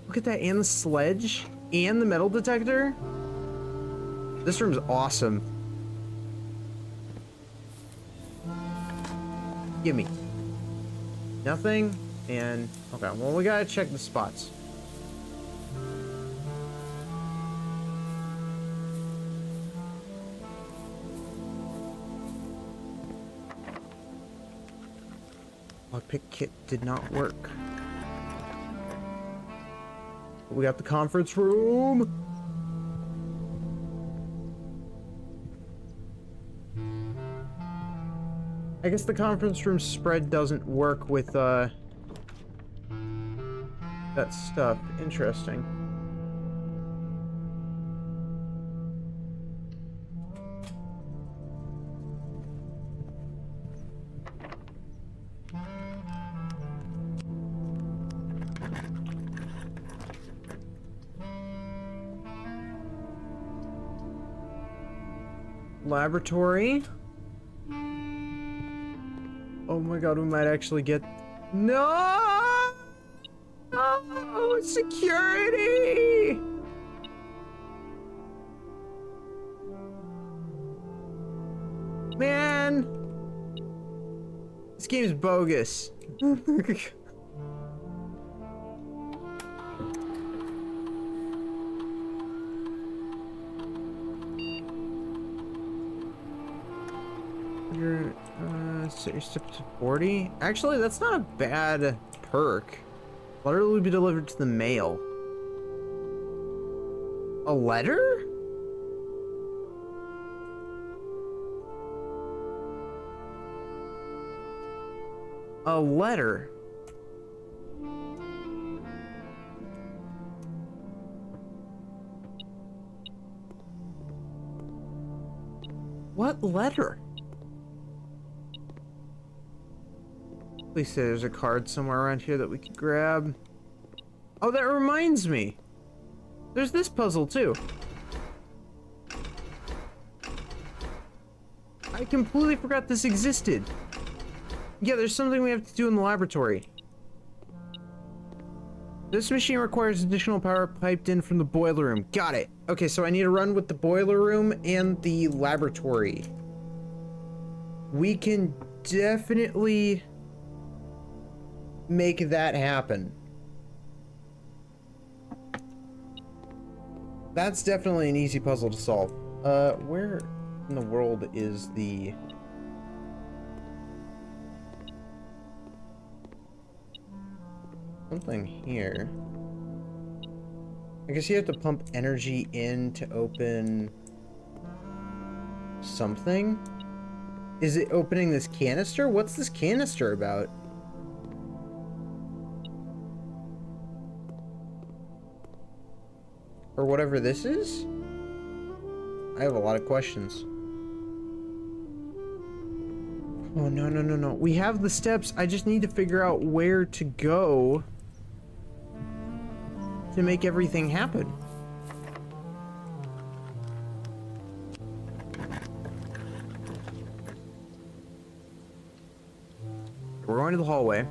Look at that, and the sledge, and the metal detector. This room's awesome. Gimme. Nothing, and... Okay, well, we gotta check the spots. Lockpick kit did not work. We got the conference room. I guess the conference room spread doesn't work with that stuff. Interesting. Laboratory. Oh my god, we might actually get... No! No! Security! Man! This game's bogus. Set your step to 40. Actually, that's not a bad perk. Letter will be delivered to the mail. A letter? A letter? What letter? Please say there's a card somewhere around here that we could grab. Oh, that reminds me. There's this puzzle too. I completely forgot this existed. Yeah, there's something we have to do in the laboratory. This machine requires additional power piped in from the boiler room. Got it. Okay, so I need to run with the boiler room and the laboratory. We can definitely make that happen. That's definitely an easy puzzle to solve. Where in the world is the... something here. I guess you have to pump energy in to open something. Is it opening this canister? What's this canister about? Or whatever this is? I have a lot of questions. Oh, no, no, no, no. We have the steps. I just need to figure out where to go to make everything happen. We're going to the hallway.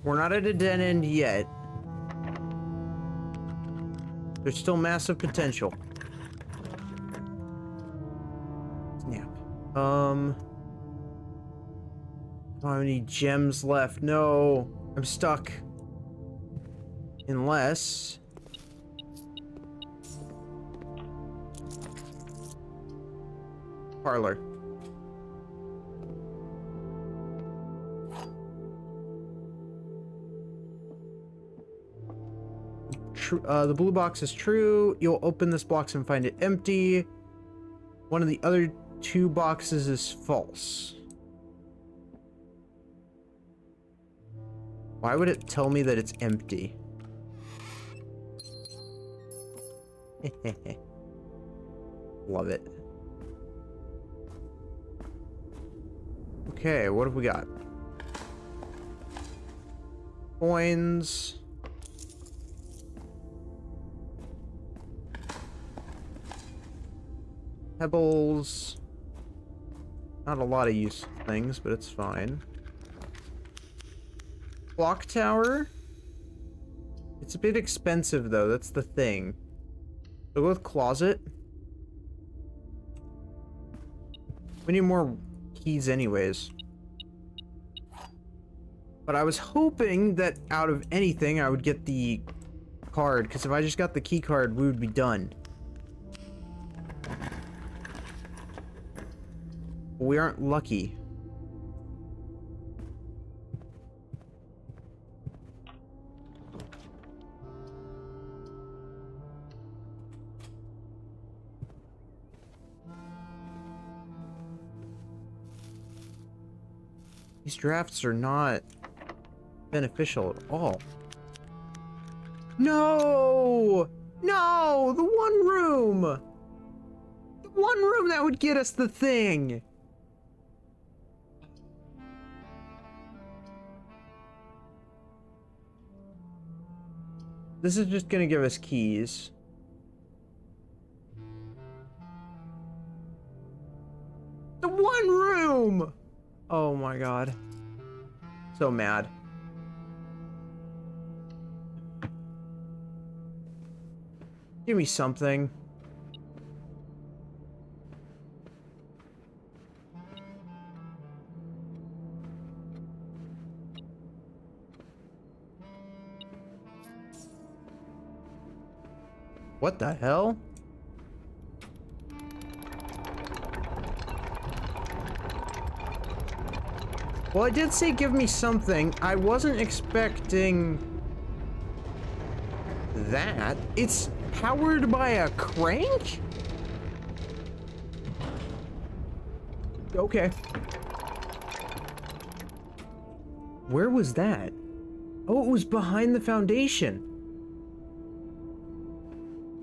We're not at a dead end yet. There's still massive potential. Snap. How many gems left? No, I'm stuck. Unless... parlor. The blue box is true. You'll open this box and find it empty. One of the other two boxes is false. Why would it tell me that it's empty? Love it. Okay, what have we got? Coins. Pebbles. Not a lot of useful things, but it's fine. Clock tower. It's a bit expensive though, that's the thing. So go with closet. We need more keys anyways. But I was hoping that out of anything I would get the card, because if I just got the key card, we would be done. We aren't lucky. These drafts are not beneficial at all. No! No! The one room! The one room that would get us the thing! This is just gonna give us keys. The one room! Oh my god. So mad. Give me something. What the hell? Well, I did say give me something. I wasn't expecting that. It's powered by a crank? Okay. Where was that? Oh, it was behind the foundation.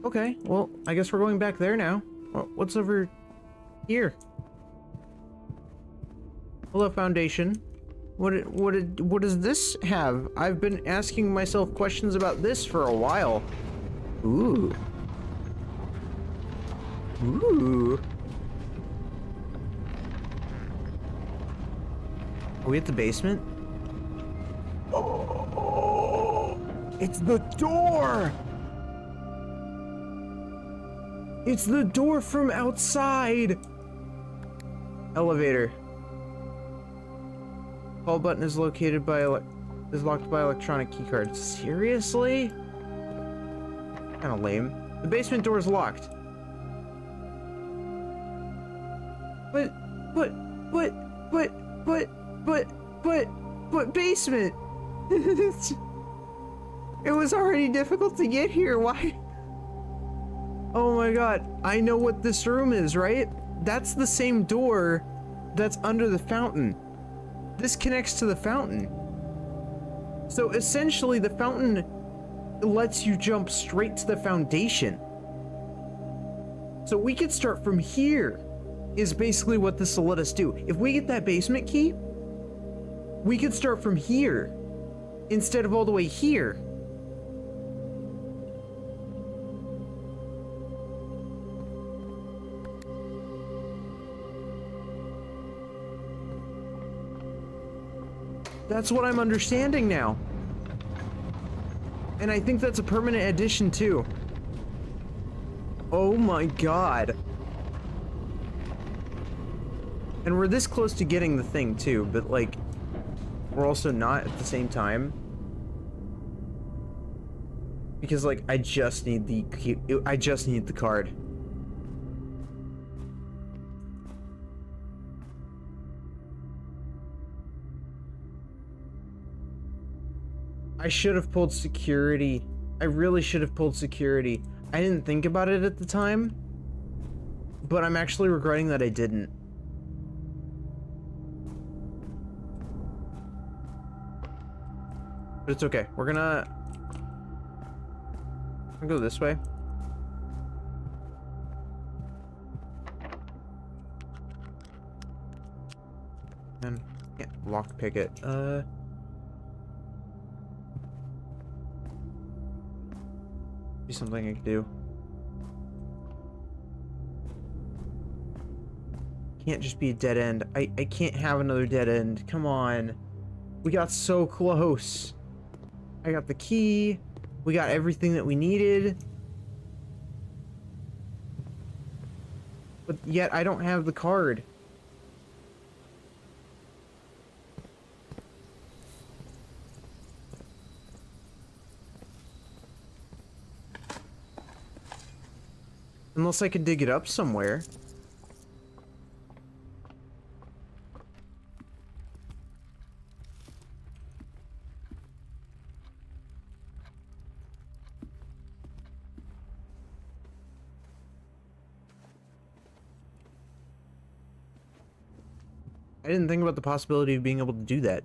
Okay, well, I guess we're going back there now. What's over here? Hello, foundation. What does this have? I've been asking myself questions about this for a while. Ooh. Ooh. Are we at the basement? Oh, it's the door! It's the door from outside! Elevator. Call button is located by is locked by electronic keycard. Seriously? Kinda lame. The basement door is locked. But basement! It was already difficult to get here, why? Oh my god, I know what this room is, right? That's the same door that's under the fountain. This connects to the fountain. So essentially the fountain lets you jump straight to the foundation. So we could start from here, is basically what this will let us do. If we get that basement key, we could start from here instead of all the way here. That's what I'm understanding now. And I think that's a permanent addition too. Oh my god. And we're this close to getting the thing too, but like, we're also not at the same time. Because like, I just need the card. I should have pulled security. I really should have pulled security. I didn't think about it at the time, but I'm actually regretting that I didn't. But it's okay. We're gonna go this way. And can't lockpick it. Be something I could do. Can't just be a dead end. I can't have another dead end. Come on. We got so close. I got the key. We got everything that we needed. But yet I don't have the card. Unless I could dig it up somewhere. I didn't think about the possibility of being able to do that.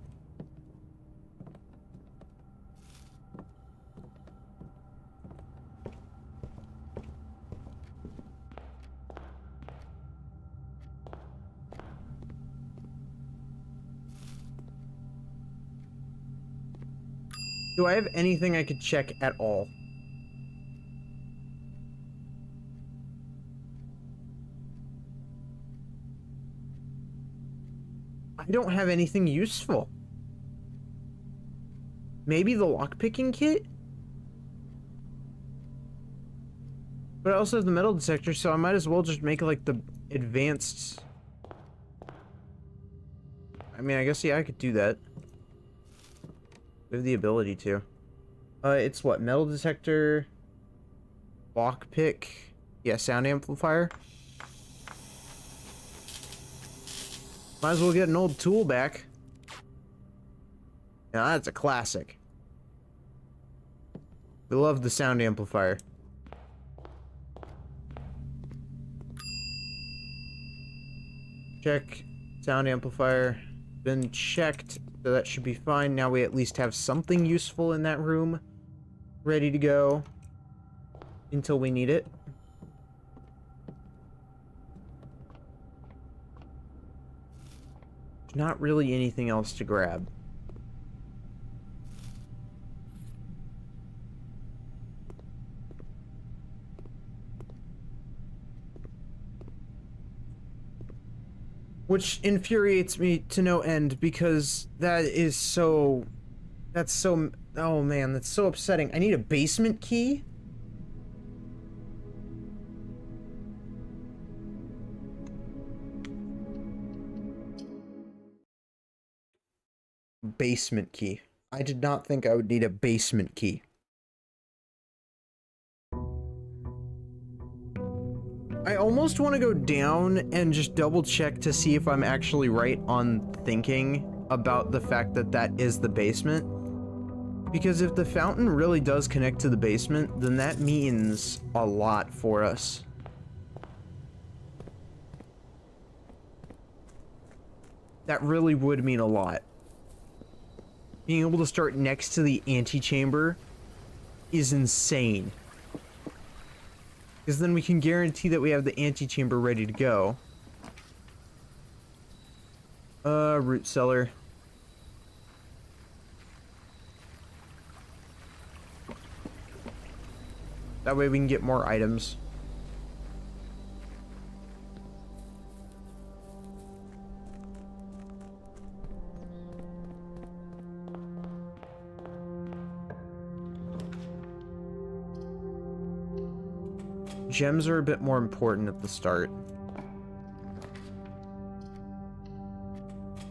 Do I have anything I could check at all? I don't have anything useful. Maybe the lockpicking kit? But I also have the metal detector, so I might as well just make like the advanced... I mean, I guess, yeah, I could do that. We have the ability to. It's what? Metal detector, lockpick, yeah, sound amplifier. Might as well get an old tool back. Now that's a classic. We love the sound amplifier. Check sound amplifier. Been checked. So that should be fine. Now we at least have something useful in that room ready to go until we need it. There's not really anything else to grab. Which infuriates me to no end because that's so, oh man, that's so upsetting. I need a basement key? Basement key. I did not think I would need a basement key. I almost want to go down and just double check to see if I'm actually right on thinking about the fact that that is the basement. Because if the fountain really does connect to the basement, then that means a lot for us. That really would mean a lot. Being able to start next to the antechamber is insane. Because then we can guarantee that we have the antechamber ready to go. Root cellar. That way we can get more items. Gems are a bit more important at the start.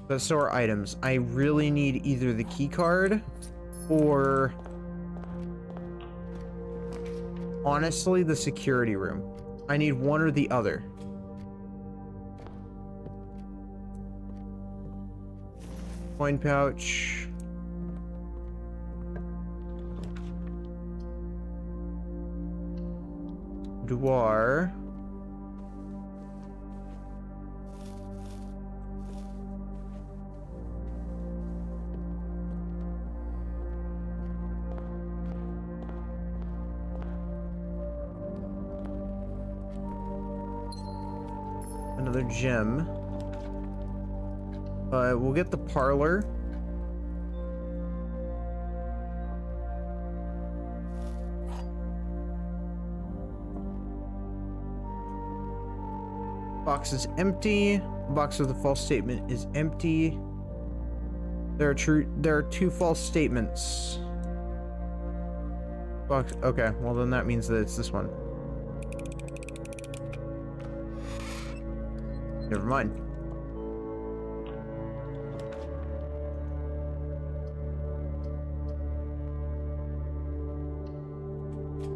But so are items. I really need either the key card or honestly the security room. I need one or the other. Coin pouch. Boudoir. Another gem. We'll get the parlor. Box is empty. Box with the false statement is empty. There are two false statements. Box, okay, well then that means that it's this one. Never mind.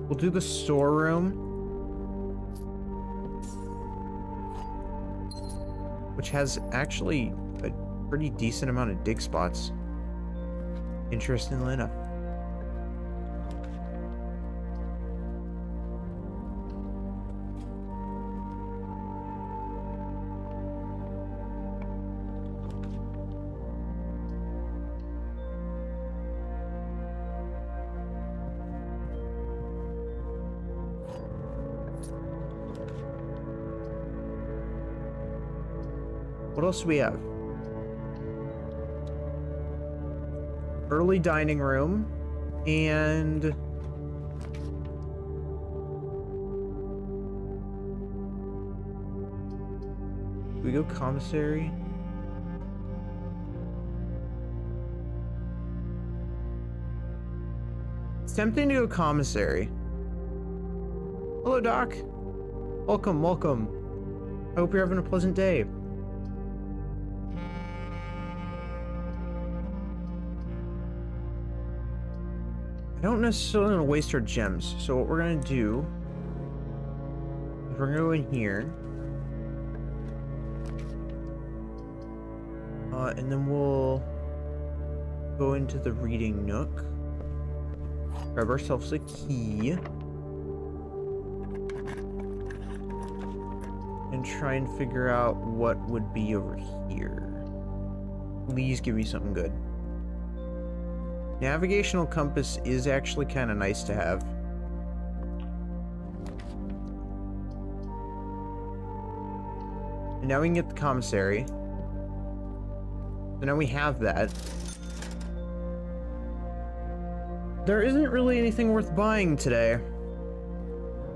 We'll do the storeroom, which has actually a pretty decent amount of dig spots, interestingly enough. What else do we have? Early dining room and we go commissary. It's tempting to go commissary. Hello, Doc. Welcome, welcome. I hope you're having a pleasant day. I don't necessarily want to waste our gems, so what we're going to do is we're going to go in here. And then we'll go into the reading nook. Grab ourselves a key. And try and figure out what would be over here. Please give me something good. Navigational compass is actually kind of nice to have. And now we can get the commissary. So now we have that. There isn't really anything worth buying today. I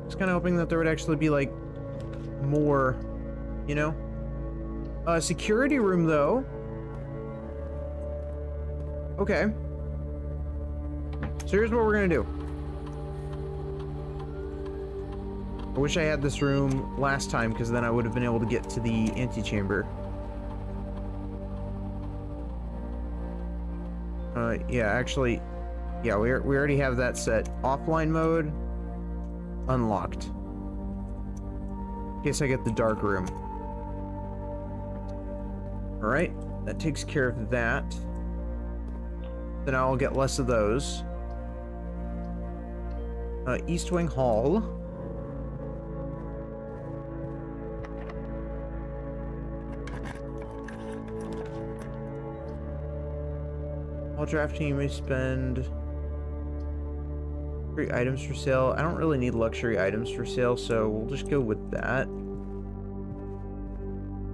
was kind of hoping that there would actually be like more, you know? Security room, though. Okay. So here's what we're gonna do. I wish I had this room last time, because then I would have been able to get to the antechamber. Yeah, actually, yeah, we already have that set. Offline mode, unlocked. In case I get the dark room. Alright, that takes care of that. Then I'll get less of those. East Wing Hall. While drafting, you may spend luxury items for sale. I don't really need luxury items for sale, so we'll just go with that.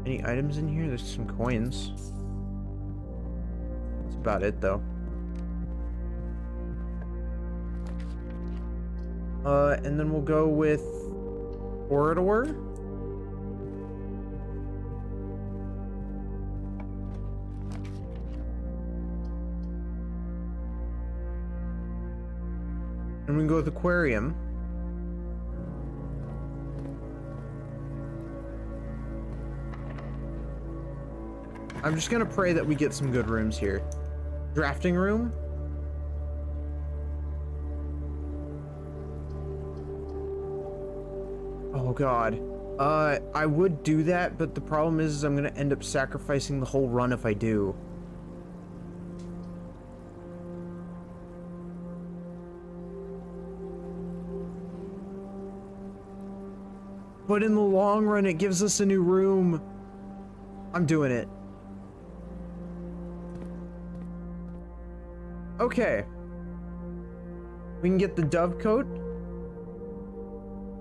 Any items in here? There's some coins. That's about it, though. And then we'll go with corridor. And we can go with aquarium. I'm just gonna pray that we get some good rooms here. Drafting room. Oh god. I would do that, but the problem is I'm gonna end up sacrificing the whole run if I do. But in the long run, it gives us a new room. I'm doing it. Okay. We can get the dove coat.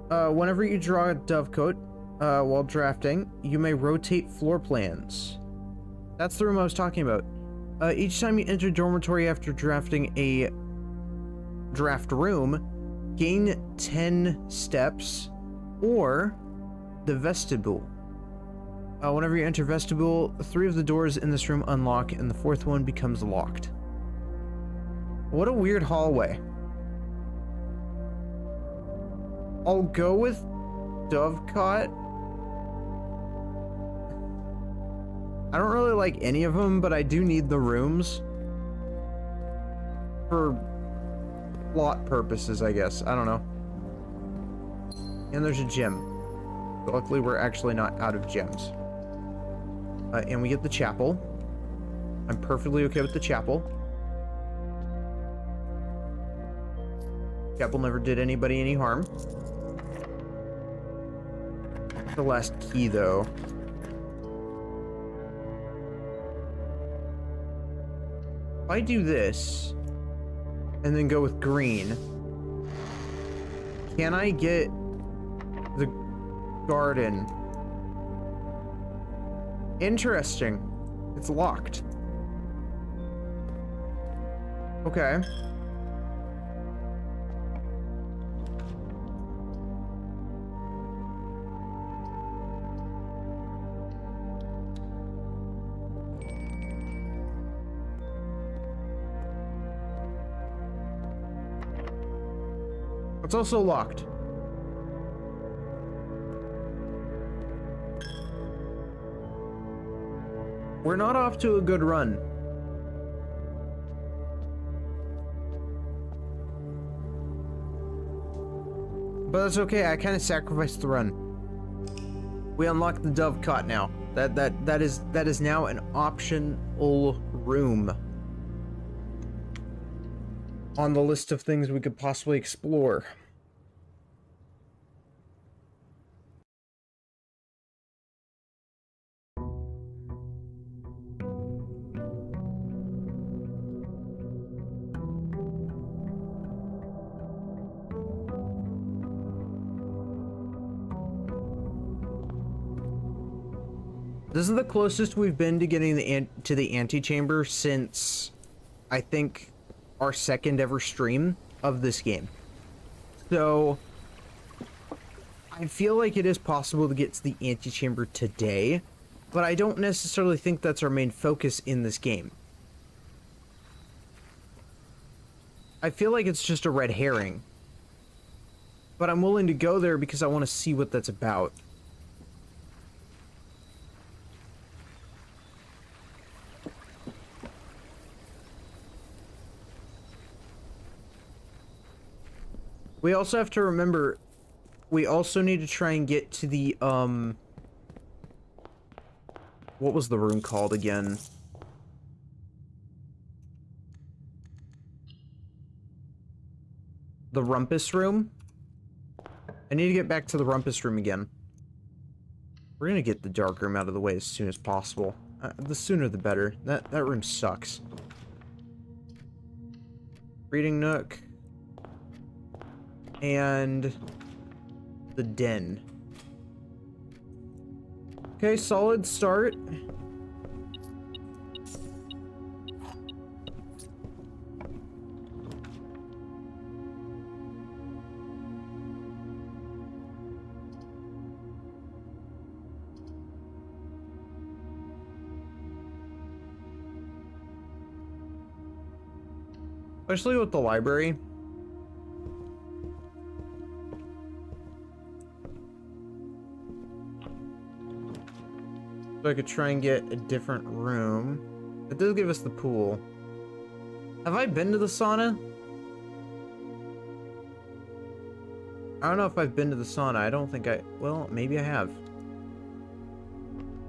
Whenever you draw a dove coat, while drafting, you may rotate floor plans. That's the room I was talking about. Each time you enter dormitory after drafting a draft room, gain 10 steps, or the vestibule. Whenever you enter vestibule, 3 of the doors in this room unlock, and the 4th one becomes locked. What a weird hallway. I'll go with Dovecot. I don't really like any of them, but I do need the rooms. For plot purposes, I guess. I don't know. And there's a gem. But luckily, we're actually not out of gems. And we get the chapel. I'm perfectly okay with the chapel. Chapel never did anybody any harm. The last key, though. If I do this, and then go with green, can I get the garden? Interesting. It's locked. Okay. It's also locked. We're not off to a good run. But that's okay, I kind of sacrificed the run. We unlocked the Dovecot now. That is now an optional room on the list of things we could possibly explore. This is the closest we've been to getting the antechamber since, I think, our second ever stream of this game. So I feel like it is possible to get to the antechamber today, but I don't necessarily think that's our main focus in this game. I feel like it's just a red herring. But I'm willing to go there because I want to see what that's about. We also have to remember, we also need to try and get to the, what was the room called again? The rumpus room? I need to get back to the rumpus room again. We're gonna get the dark room out of the way as soon as possible. The sooner the better. That room sucks. Reading nook. And the den. Okay, solid start. Especially with the library. So I could try and get a different room. It does give us the pool. Have I been to the sauna? I don't know if I've been to the sauna. I don't think I... Well, maybe I have.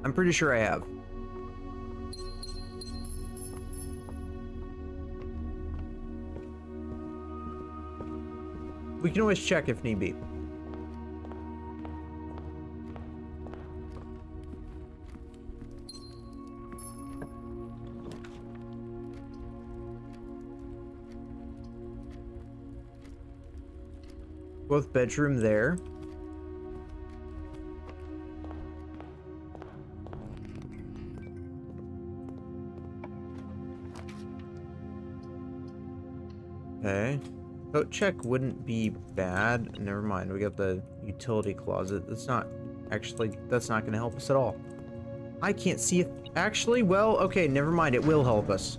I'm pretty sure I have. We can always check if need be. Both bedroom there. Okay. Coat check wouldn't be bad. Never mind. We got the utility closet. That's not going to help us at all. I can't see if actually, well, okay, never mind. It will help us.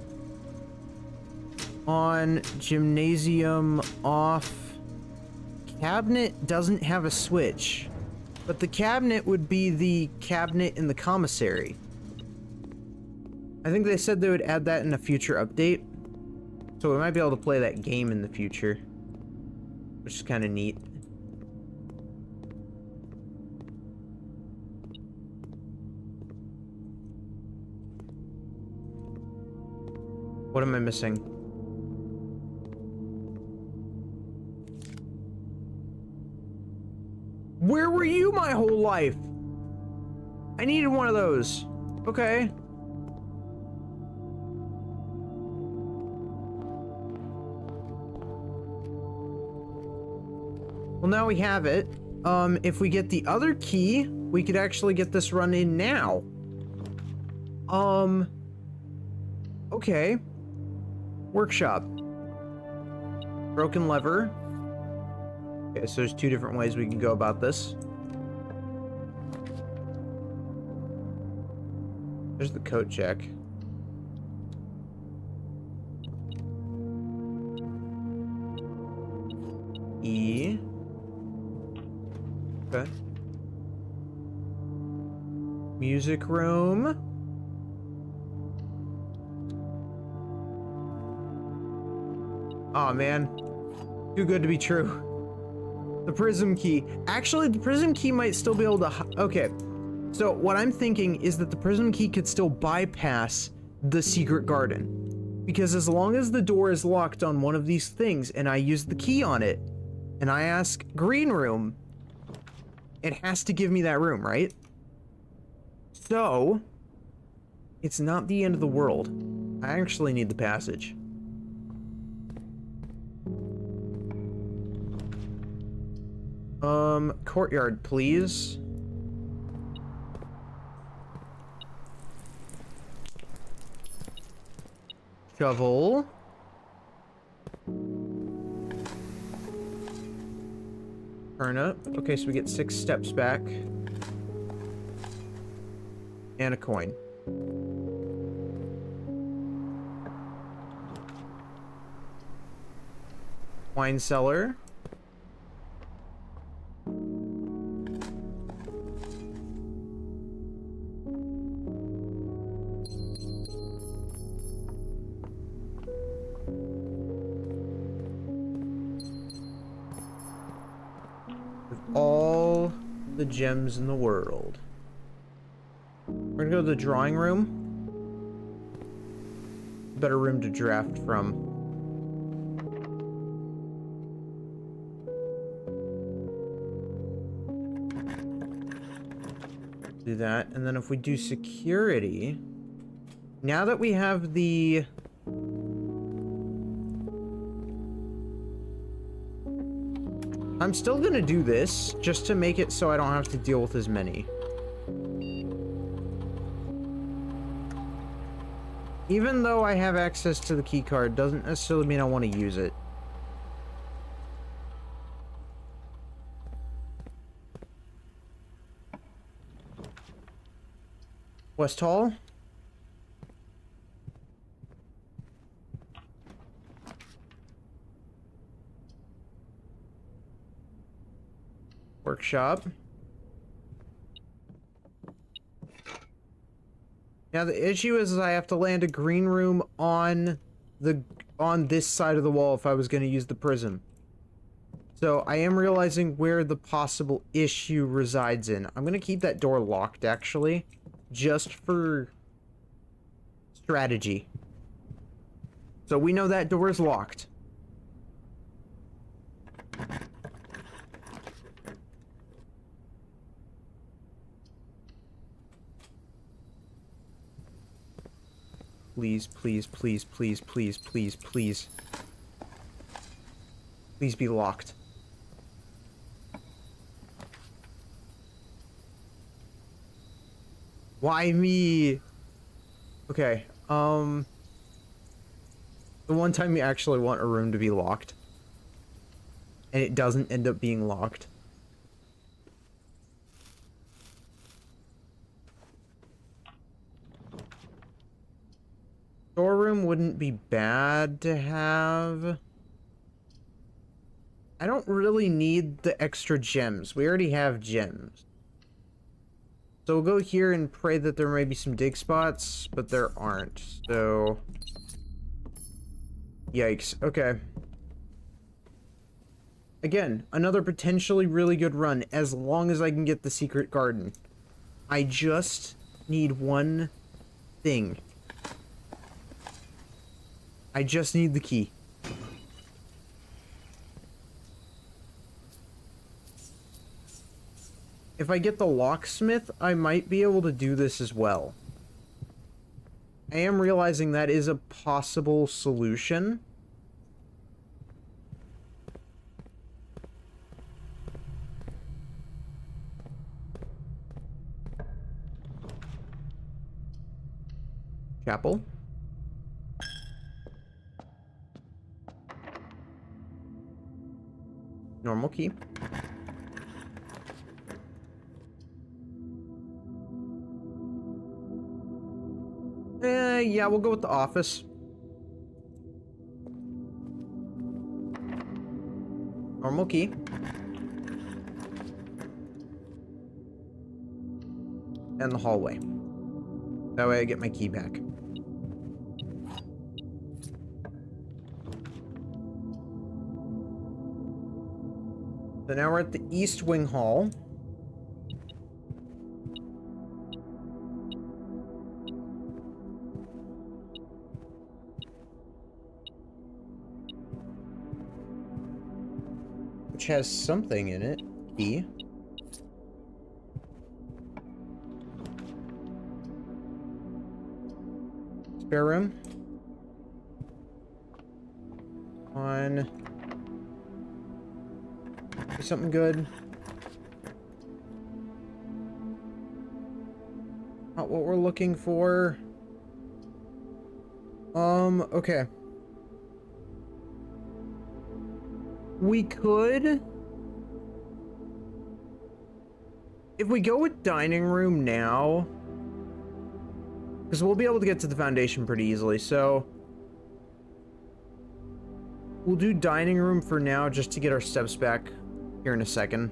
On gymnasium off. Cabinet doesn't have a switch, but the cabinet would be the cabinet in the commissary. I think they said they would add that in a future update, so we might be able to play that game in the future, which is kind of neat. What am I missing? Where were you my whole life? I needed one of those. Okay. Well, now we have it. If we get the other key, we could actually get this run in now. Okay. Workshop. Broken lever. Okay, so there's two different ways we can go about this. There's the coat check. E. Okay. Music room. Aw, man. Too good to be true. The prism key. Actually, the prism key might still be able to... Okay. So, what I'm thinking is that the prism key could still bypass the secret garden. Because as long as the door is locked on one of these things, and I use the key on it, and I ask green room, it has to give me that room, right? So, it's not the end of the world. I actually need the passage. Courtyard, please. Shovel. Turn up. Okay, so we get 6 steps back. And a coin. Wine cellar. With all the gems in the world. We're gonna go to the drawing room. Better room to draft from. Do that, and then if we do security, now that we have the I'm still gonna do this just to make it so I don't have to deal with as many. Even though I have access to the key card, doesn't necessarily mean I want to use it. West Hall. Workshop. Now the issue is I have to land a green room on this side of the wall if I was going to use the prism. So I am realizing where the possible issue resides in. I'm going to keep that door locked actually, just for strategy. So we know that door is locked. Please, please, please, please, please, please, please. Please be locked. Why me? Okay, the one time you actually want a room to be locked, and it doesn't end up being locked. Storeroom wouldn't be bad to have. I don't really need the extra gems. We already have gems. So we'll go here and pray that there may be some dig spots, but there aren't. So... yikes. Okay. Again, another potentially really good run, as long as I can get the secret garden. I just need one thing. I just need the key. If I get the locksmith, I might be able to do this as well. I am realizing that is a possible solution. Chapel. Normal key. Yeah, we'll go with the office. Normal key. And the hallway. That way I get my key back. So now we're at the East Wing Hall. Which has something in it. Key. Spare room. On. Something good. Not what we're looking for. Okay. We could... if we go with dining room now, Because we'll be able to get to the foundation pretty easily, so... We'll do dining room for now, just to get our steps back here in a second.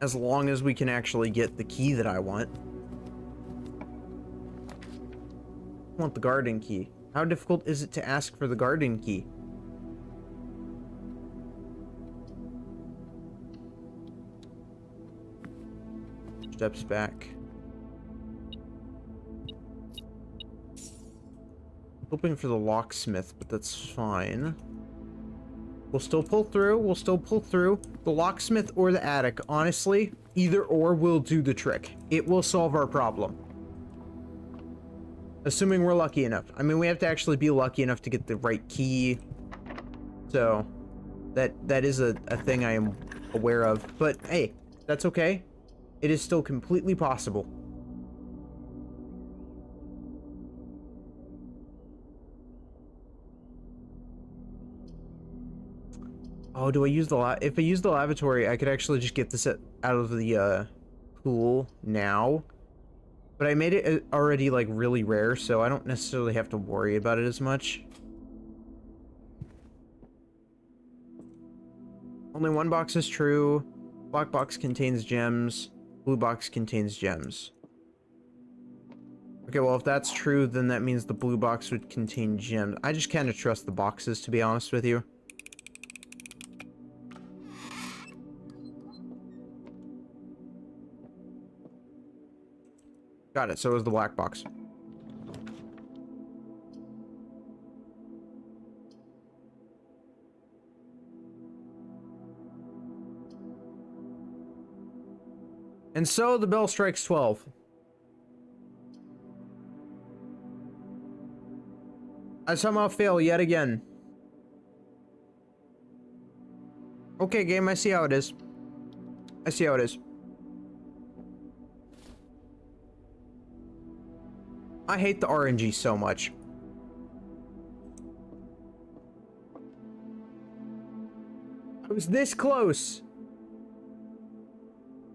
As long as we can actually get the key that I want. I want the garden key. How difficult is it to ask for the garden key? Steps back. Hoping for the locksmith, but that's fine. We'll still pull through. We'll still pull through. The locksmith or the attic. Honestly, either or will do the trick. It will solve our problem. Assuming we're lucky enough. I mean, we have to actually be lucky enough to get the right key. So, that is a thing I am aware of. But, hey, that's okay. It is still completely possible. Oh, do I use the if I use the lavatory, I could actually just get this out of the pool now. But I made it already like really rare, so I don't necessarily have to worry about it as much. Only one box is true. Black box contains gems. Blue box contains gems. Okay, well, if that's true, then that means the blue box would contain gems. I just kind of trust the boxes, to be honest with you. Got it, so it was the black box. And so the bell strikes 12. I somehow fail yet again. Okay, game, I see how it is. I see how it is. I hate the RNG so much. I was this close.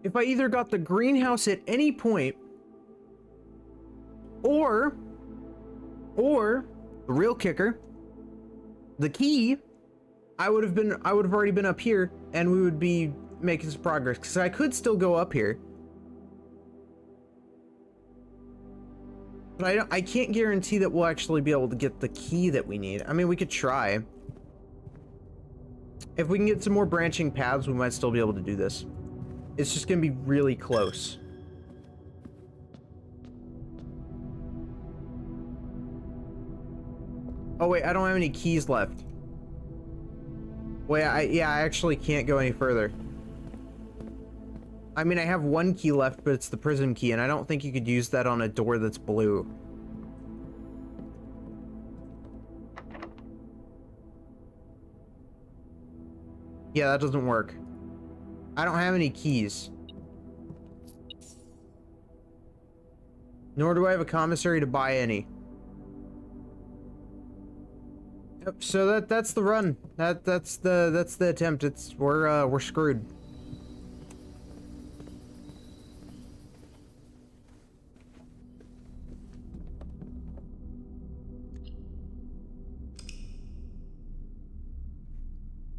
If I either got the greenhouse at any point, or the real kicker, the key, I would have already been up here, and we would be making some progress, because I could still go up here. But I can't guarantee that we'll actually be able to get the key that we need. I mean, we could try. If we can get some more branching paths, we might still be able to do this. It's just gonna be really close. Oh wait, I don't have any keys left. Wait, yeah, I actually can't go any further. I mean, I have one key left, but it's the prism key, and I don't think you could use that on a door that's blue. Yeah, that doesn't work. I don't have any keys. Nor do I have a commissary to buy any. Yep, so that's the run. That's the attempt. We're screwed.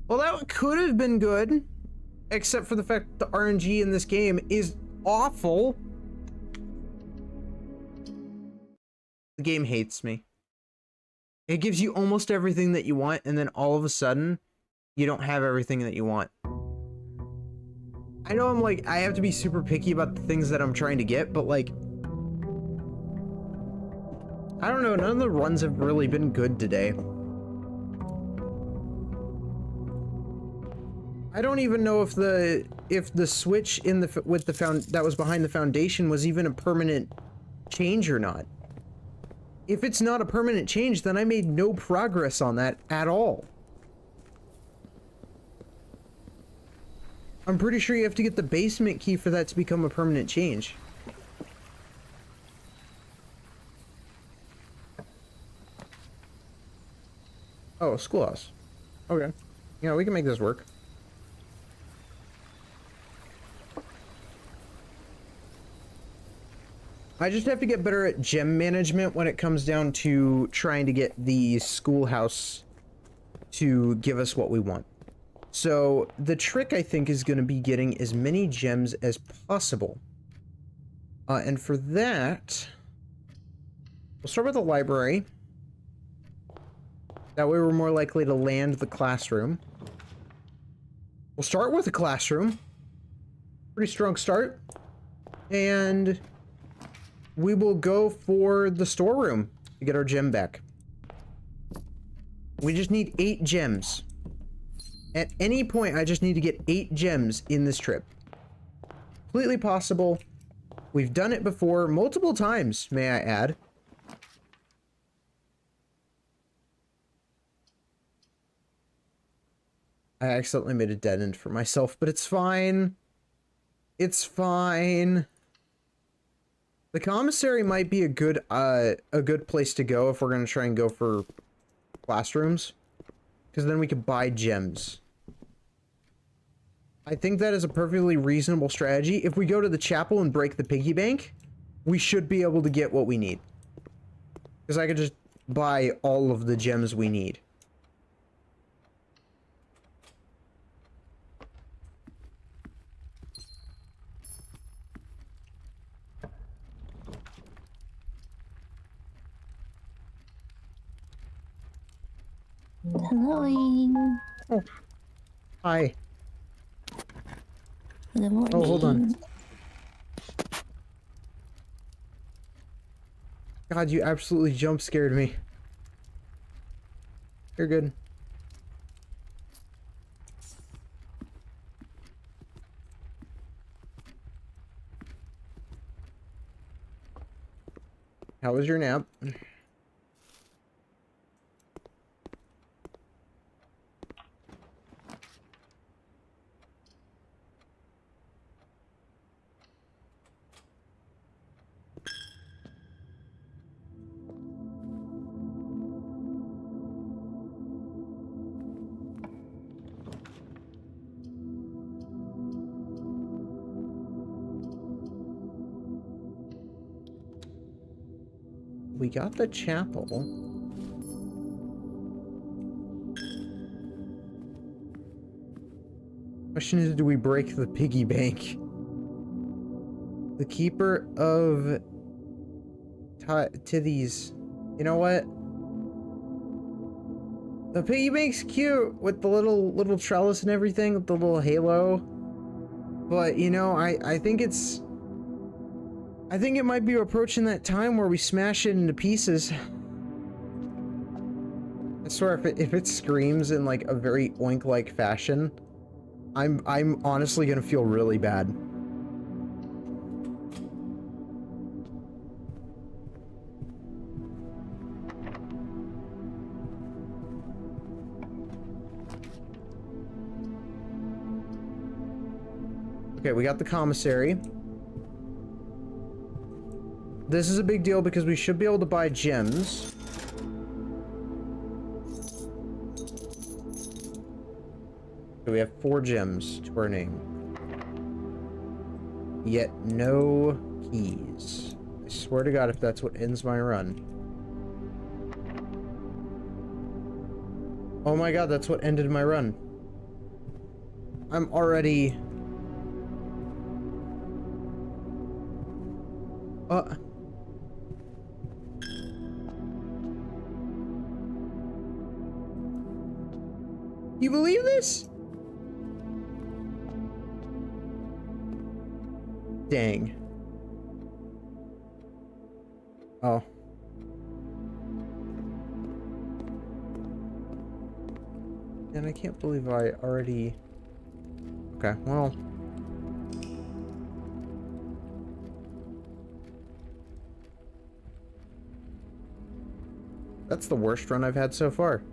Well, that could have been good, except for the fact the RNG in this game is awful. The game hates me. It gives you almost everything that you want, and then all of a sudden, you don't have everything that you want. I know I have to be super picky about the things that I'm trying to get, but like, I don't know, none of the runs have really been good today. I don't even know if the switch in that was behind the foundation was even a permanent change or not. If it's not a permanent change, then I made no progress on that at all. I'm pretty sure you have to get the basement key for that to become a permanent change. Oh, schoolhouse. Okay. Yeah, we can make this work. I just have to get better at gem management when it comes down to trying to get the schoolhouse to give us what we want. So the trick, I think, is going to be getting as many gems as possible. And for that, we'll start with the library. That way we're more likely to land the classroom. We'll start with the classroom. Pretty strong start. And we will go for the storeroom to get our gem back. We just need 8 gems. At any point, I just need to get 8 gems in this trip. Completely possible. We've done it before, multiple times, may I add. I accidentally made a dead end for myself, but it's fine. It's fine. The commissary might be a good place to go if we're gonna try and go for classrooms, because then we could buy gems. I think that is a perfectly reasonable strategy. If we go to the chapel and break the piggy bank, we should be able to get what we need. Because I could just buy all of the gems we need. Hello. Oh. Hi. Good morning. Oh, hold on. God, you absolutely jump scared me. You're good. How was your nap? We got the chapel. Question is, do we break the piggy bank? The keeper of Titties. You know what? The piggy bank's cute with the little trellis and everything, with the little halo. But you know, I think it's. I think it might be approaching that time where we smash it into pieces. I swear, if it screams in like a very oink-like fashion, I'm honestly gonna feel really bad. Okay, we got the commissary. This is a big deal because we should be able to buy gems. So we have 4 gems to our name. Yet no keys. I swear to God if that's what ends my run. Oh my God, that's what ended my run. I'm already... You believe this? Dang. Oh. And I can't believe I already... Okay, well... That's the worst run I've had so far.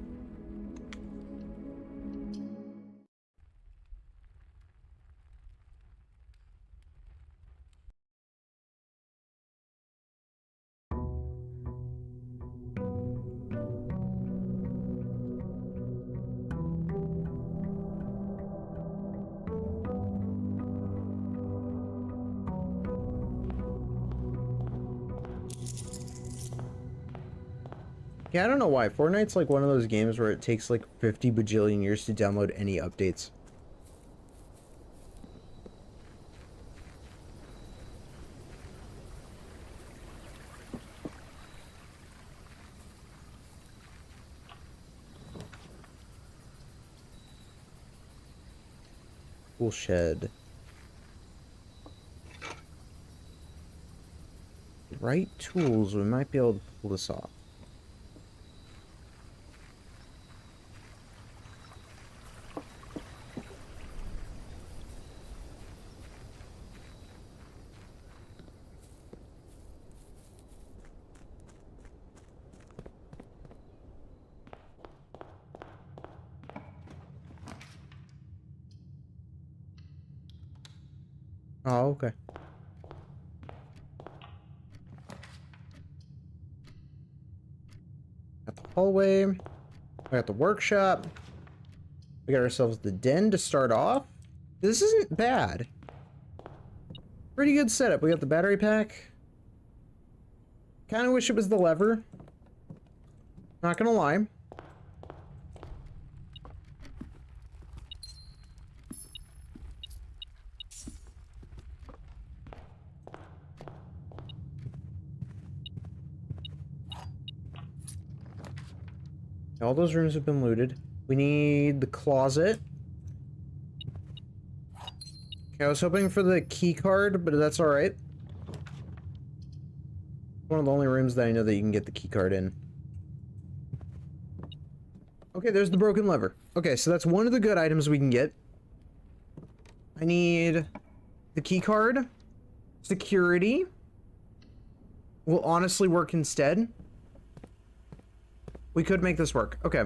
Yeah, I don't know why. Fortnite's like one of those games where it takes like 50 bajillion years to download any updates. Tool shed. Right tools, we might be able to pull this off. Oh, okay. Got the hallway. We got the workshop. We got ourselves the den to start off. This isn't bad. Pretty good setup. We got the battery pack. Kind of wish it was the lever. Not gonna lie. All those rooms have been looted. We need the closet. Okay, I was hoping for the key card, but that's alright. One of the only rooms that I know that you can get the key card in. Okay, there's the broken lever. Okay, so that's one of the good items we can get. I need the key card. Security will honestly work instead. We could make this work. Okay.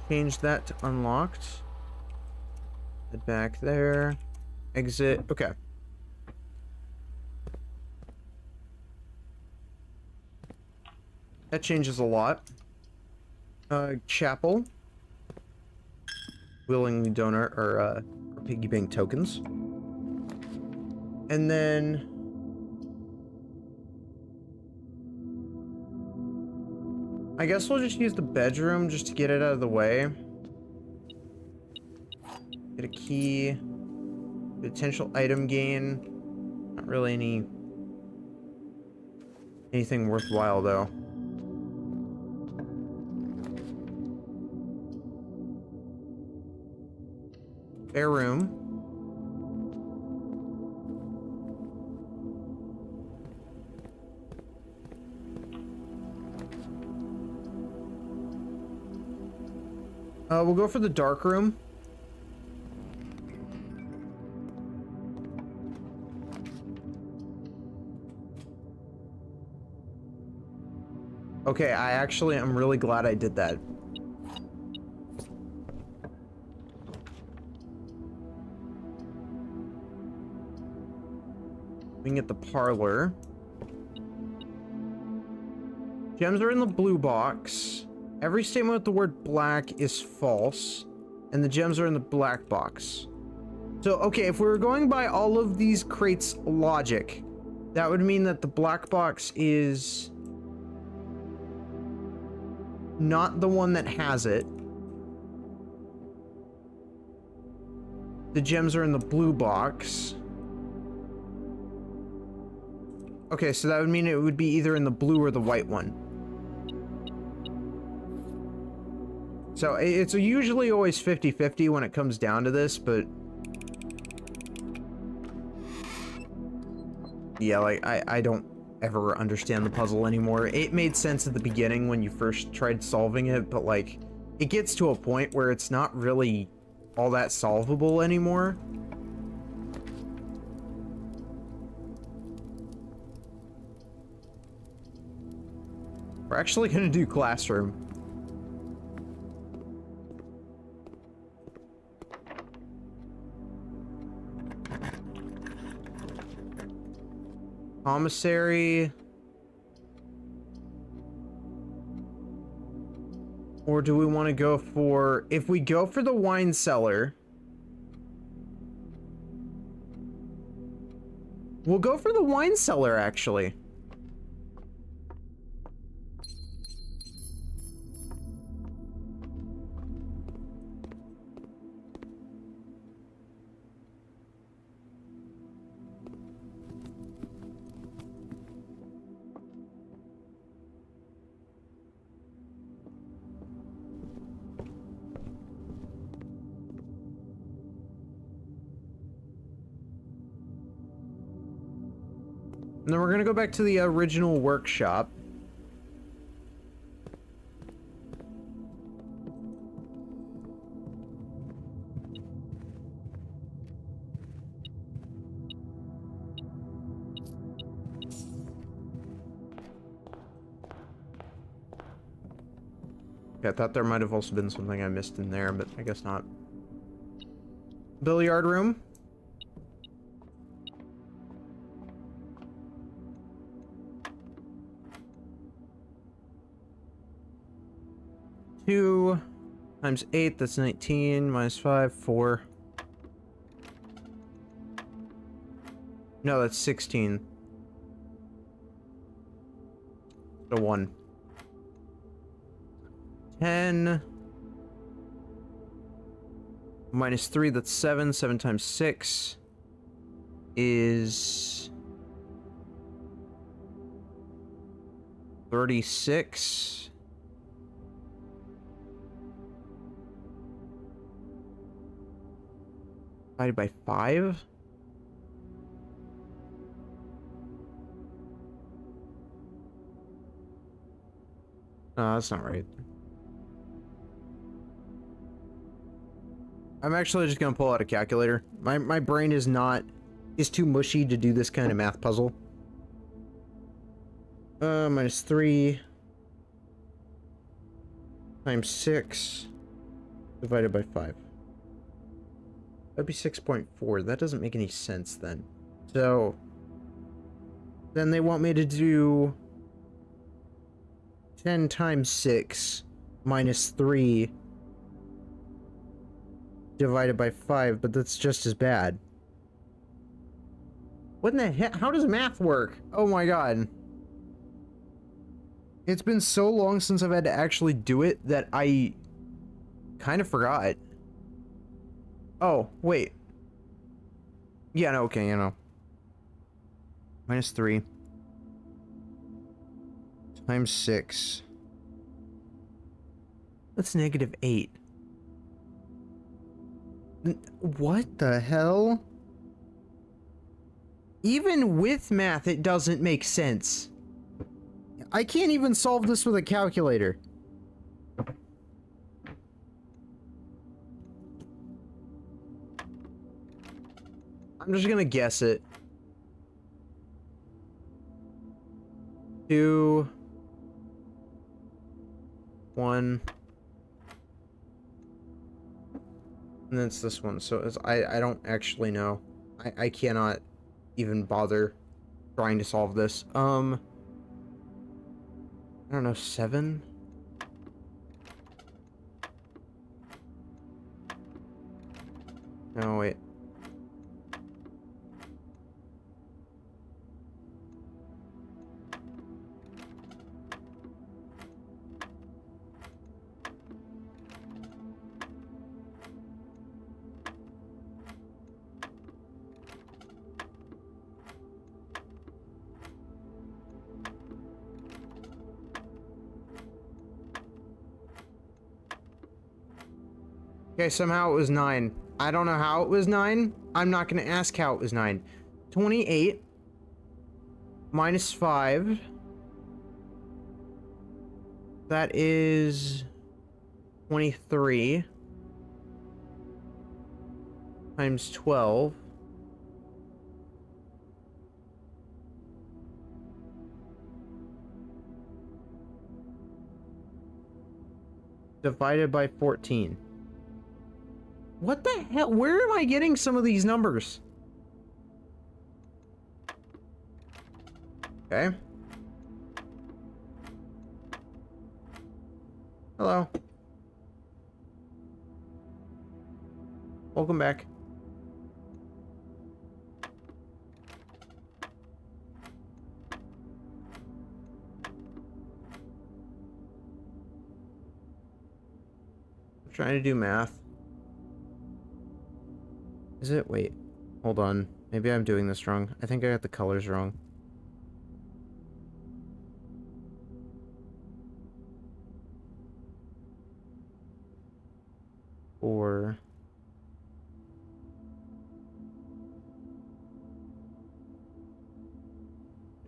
Change that to unlocked. Head back there. Exit. Okay. That changes a lot. Chapel. Willingly donor or piggy bank tokens. And then I guess we'll just use the bedroom just to get it out of the way. Get a key. Potential item gain. Not really anything worthwhile though. Spare room. We'll go for the dark room. Okay, I'm really glad I did that. We can get the parlor. Gems are in the blue box. Every statement with the word black is false. And the gems are in the black box. So, okay, if we were going by all of these crates' logic, that would mean that the black box is not the one that has it. The gems are in the blue box. Okay, so that would mean it would be either in the blue or the white one. So it's usually always 50-50 when it comes down to this, but yeah, like I don't ever understand the puzzle anymore. It made sense at the beginning when you first tried solving it, but like it gets to a point where it's not really all that solvable anymore. We're actually gonna do classroom. Commissary. Or do we want to go for... If we go for the wine cellar... We'll go for the wine cellar, actually. And then we're gonna go back to the original workshop. Okay, I thought there might have also been something I missed in there, but I guess not. Billiard room. Two times 8, that's 19, minus 5, 4. No, that's 16. So 1. 10. Minus 3, that's 7. 7 times 6 is 36. Divided by 5? No, that's not right. I'm actually just gonna pull out a calculator. My brain is too mushy to do this kind of math puzzle. Minus 3 times 6 divided by 5. That'd be 6.4. That doesn't make any sense then. So then they want me to do 10 times 6 minus 3 divided by 5, but that's just as bad. What in the heck? How does math work? Oh my god. It's been so long since I've had to actually do it that I kind of forgot. Oh, wait. Yeah, no, okay, you know. Minus 3 times 6. That's negative 8. What the hell? Even with math, it doesn't make sense. I can't even solve this with a calculator. I'm just gonna guess it. 2, 1, and then it's this one. So it's, I don't actually know. I cannot even bother trying to solve this. I don't know, 7? No, wait. Okay, somehow it was 9. I don't know how it was 9. I'm not going to ask how it was 9. 28 minus 5. That is 23 times 12. Divided by 14. What the hell? Where am I getting some of these numbers? Okay. Hello. welcome back. I'm trying to do math. Is it? Wait. Hold on. Maybe I'm doing this wrong. I think I got the colors wrong. Or...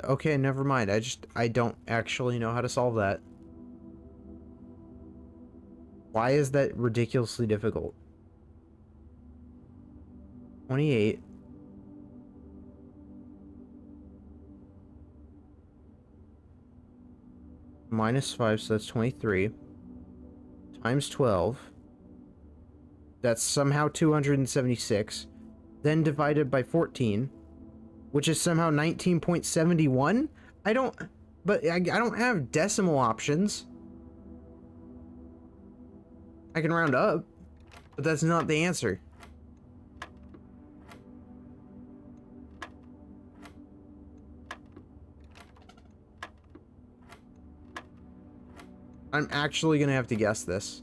Okay, never mind. I don't actually know how to solve that. Why is that ridiculously difficult? 28. Minus 5, so that's 23. Times 12. That's somehow 276. Then divided by 14. Which is somehow 19.71? I don't have decimal options. I can round up, but that's not the answer. I'm actually gonna have to guess this.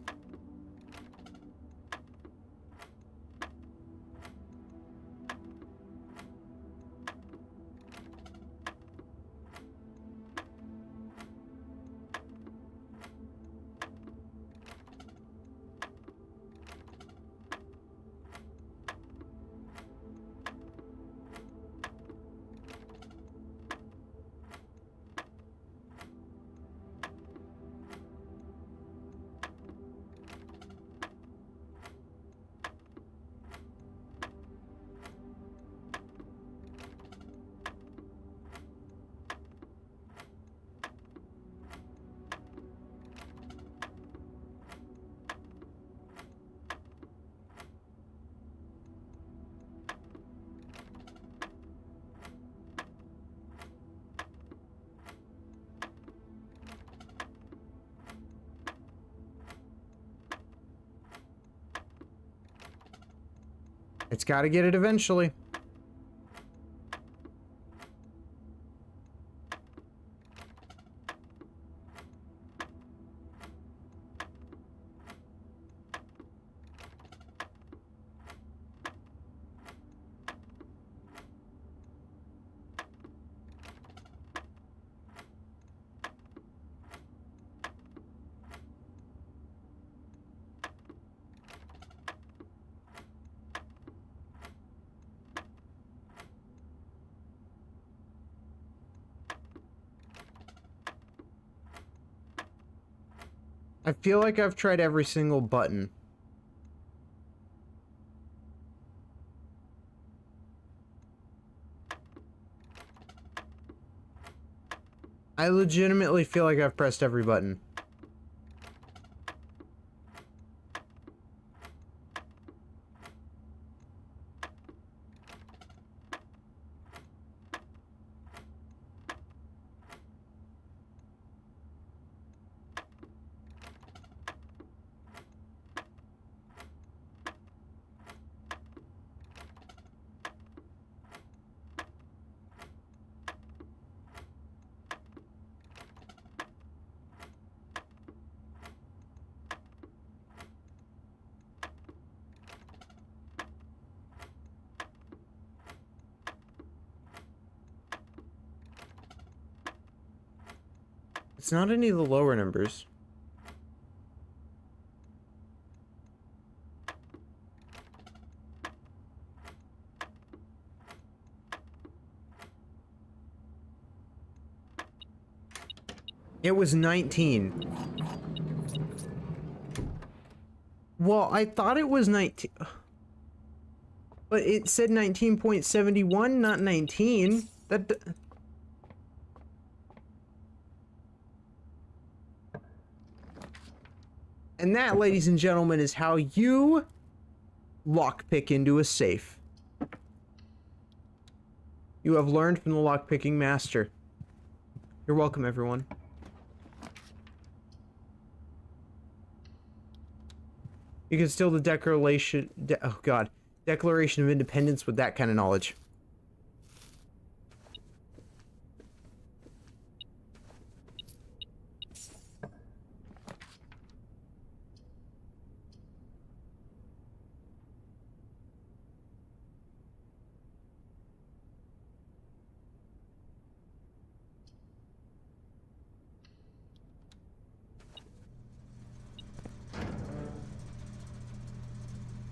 It's got to get it eventually. I feel like I've tried every single button. I legitimately feel like I've pressed every button. It's not any of the lower numbers. It was 19. Well, I thought it was 19. But it said 19.71, not 19. That... And that, ladies and gentlemen, is how you lockpick into a safe. You have learned from the lockpicking master. You're welcome, everyone. You can steal the oh god, Declaration of Independence with that kind of knowledge.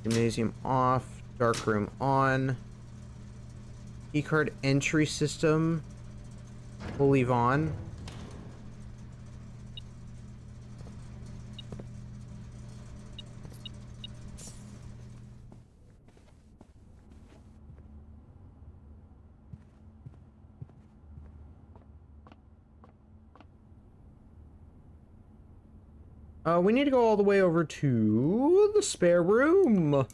Gymnasium off, dark room on. Keycard entry system, we'll leave on. We need to go all the way over to the spare room.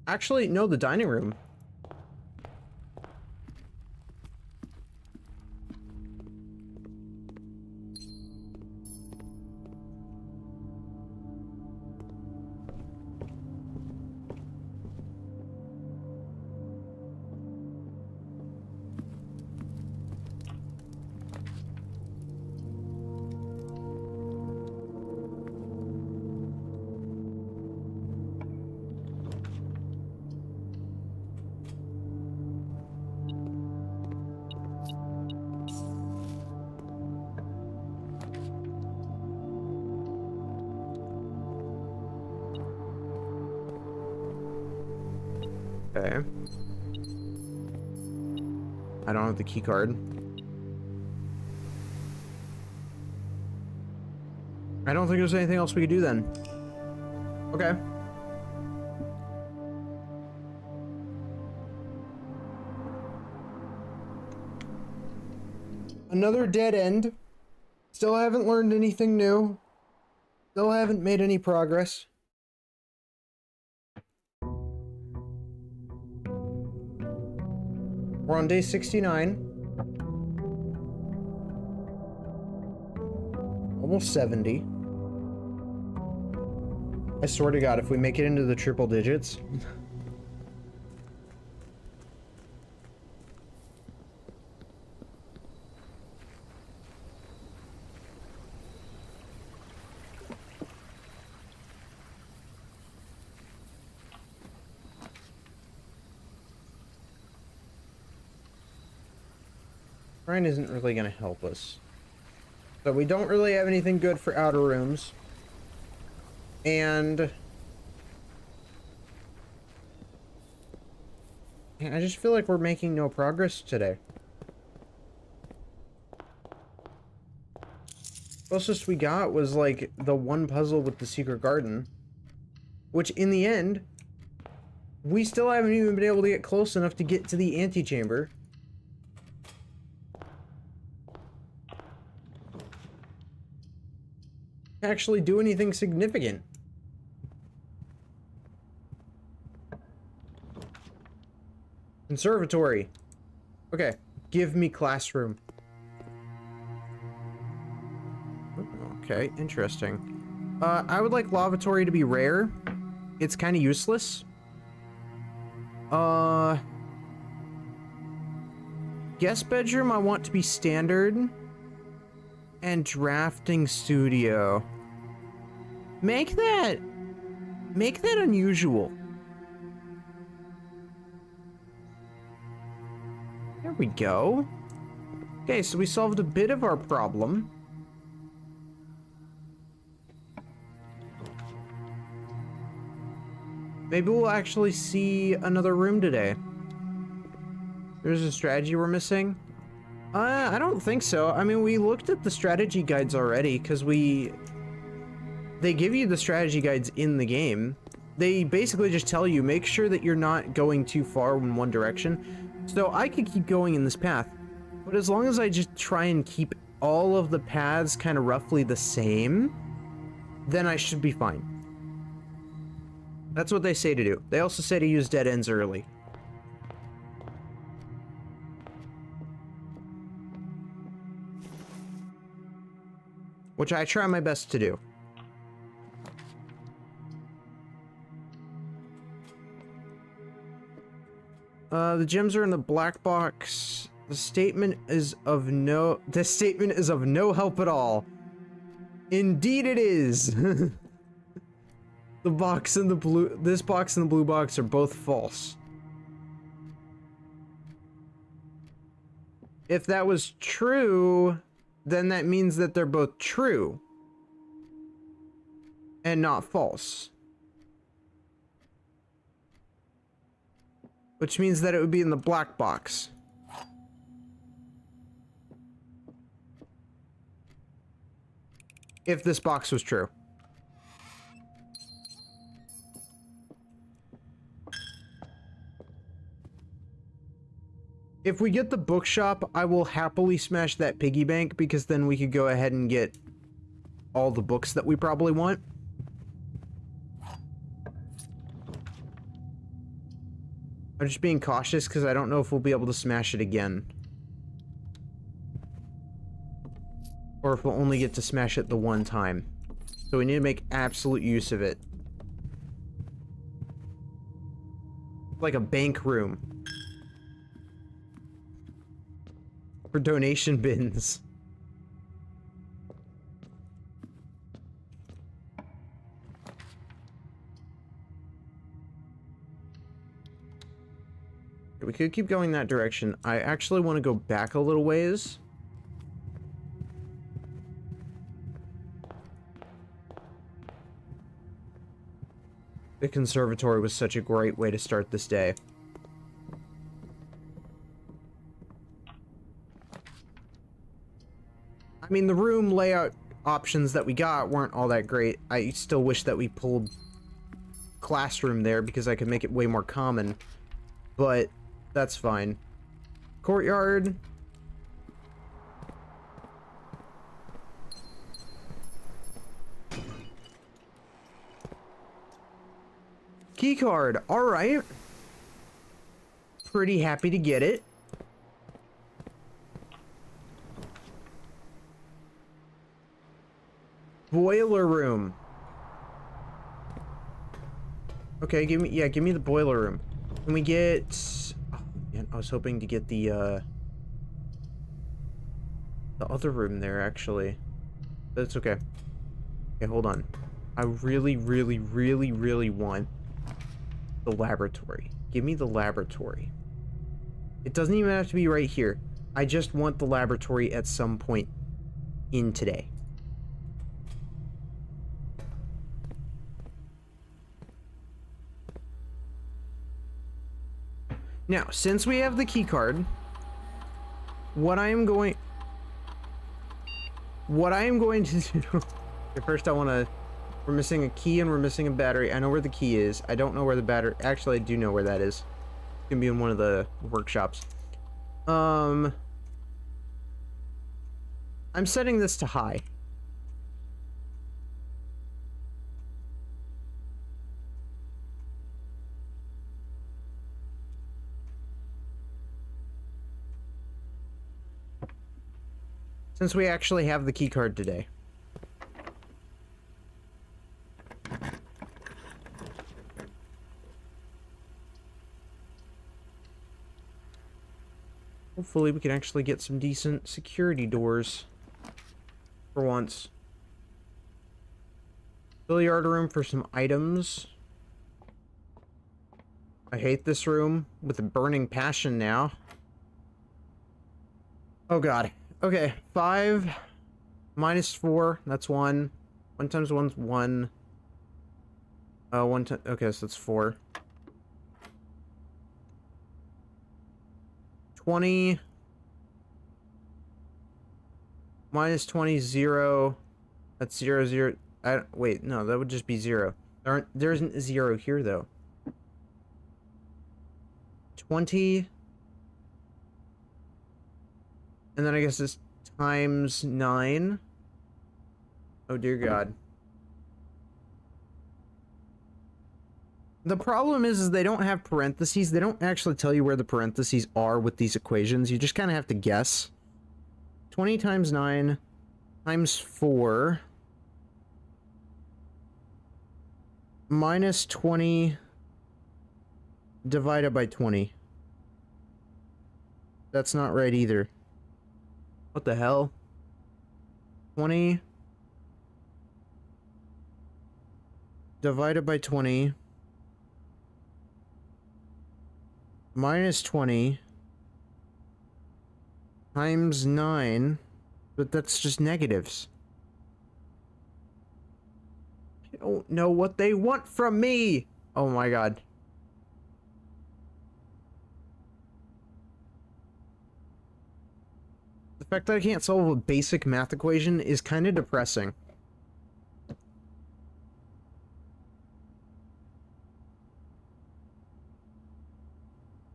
Actually, no, the dining room. Okay. I don't have the key card. I don't think there's anything else we could do then. Okay. Another dead end. Still haven't learned anything new. Still haven't made any progress. We're on day 69. Almost 70. I swear to God, if we make it into the triple digits... Shrine isn't really going to help us. So we don't really have anything good for outer rooms. And... I just feel like we're making no progress today. Closest we got was like the one puzzle with the secret garden. Which in the end, we still haven't even been able to get close enough to get to the antechamber. Actually do anything significant. Conservatory. Okay, give me classroom. Okay, interesting. I would like lavatory to be rare. It's kind of useless. Guest bedroom I want to be standard. And drafting studio. Make that unusual. There we go. Okay, so we solved a bit of our problem. Maybe we'll actually see another room today. There's a strategy we're missing. I don't think so. I mean, we looked at the strategy guides already, because they give you the strategy guides in the game. They basically just tell you, make sure that you're not going too far in one direction. So I could keep going in this path, but as long as I just try and keep all of the paths kind of roughly the same, then I should be fine. That's what they say to do. They also say to use dead ends early. which I try my best to do. The gems are in the black box. The statement is of no help at all. Indeed it is. The box and the blue, this box and the blue box are both false. If that was true, then that means that they're both true and not false. Which means that it would be in the black box. If this box was true. If we get the bookshop, I will happily smash that piggy bank because then we could go ahead and get all the books that we probably want. I'm just being cautious because I don't know if we'll be able to smash it again. Or if we'll only get to smash it the one time. So we need to make absolute use of it. Like a bank room. For donation bins. We could keep going that direction. I actually want to go back a little ways. The conservatory was such a great way to start this day. I mean, the room layout options that we got weren't all that great. I still wish that we pulled classroom there because I could make it way more common. But that's fine. Courtyard. Keycard. All right. Pretty happy to get it. Boiler room. Okay, give me the boiler room. Can we get... Oh, man, I was hoping to get the other room there, actually. That's okay. Okay, hold on. I really, really, really, really want the laboratory. Give me the laboratory. It doesn't even have to be right here. I just want the laboratory at some point in today. Now, since we have the key card, what I am going to do... First, I want to... We're missing a key and we're missing a battery. I know where the key is. I don't know where the battery... Actually, I do know where that is. It's going to be in one of the workshops. I'm setting this to high. Since we actually have the key card today. Hopefully we can actually get some decent security doors. For once. Billiard room for some items. I hate this room with a burning passion now. Oh god. Okay, 5 minus 4, that's 1. 1 times 1's 1. 1 times, okay, so that's 4. 20 minus 20 is 0. That's 0, 0. Wait, no, that would just be 0. There isn't a 0 here though. 20. And then I guess it's times 9. Oh dear god. The problem is they don't have parentheses. They don't actually tell you where the parentheses are with these equations. You just kind of have to guess. 20 times 9 times 4 minus 20 divided by 20. That's not right either. What the hell? 20 divided by 20 minus 20 times 9, but that's just negatives. I don't know what they want from me! Oh my god. The fact that I can't solve a basic math equation is kind of depressing.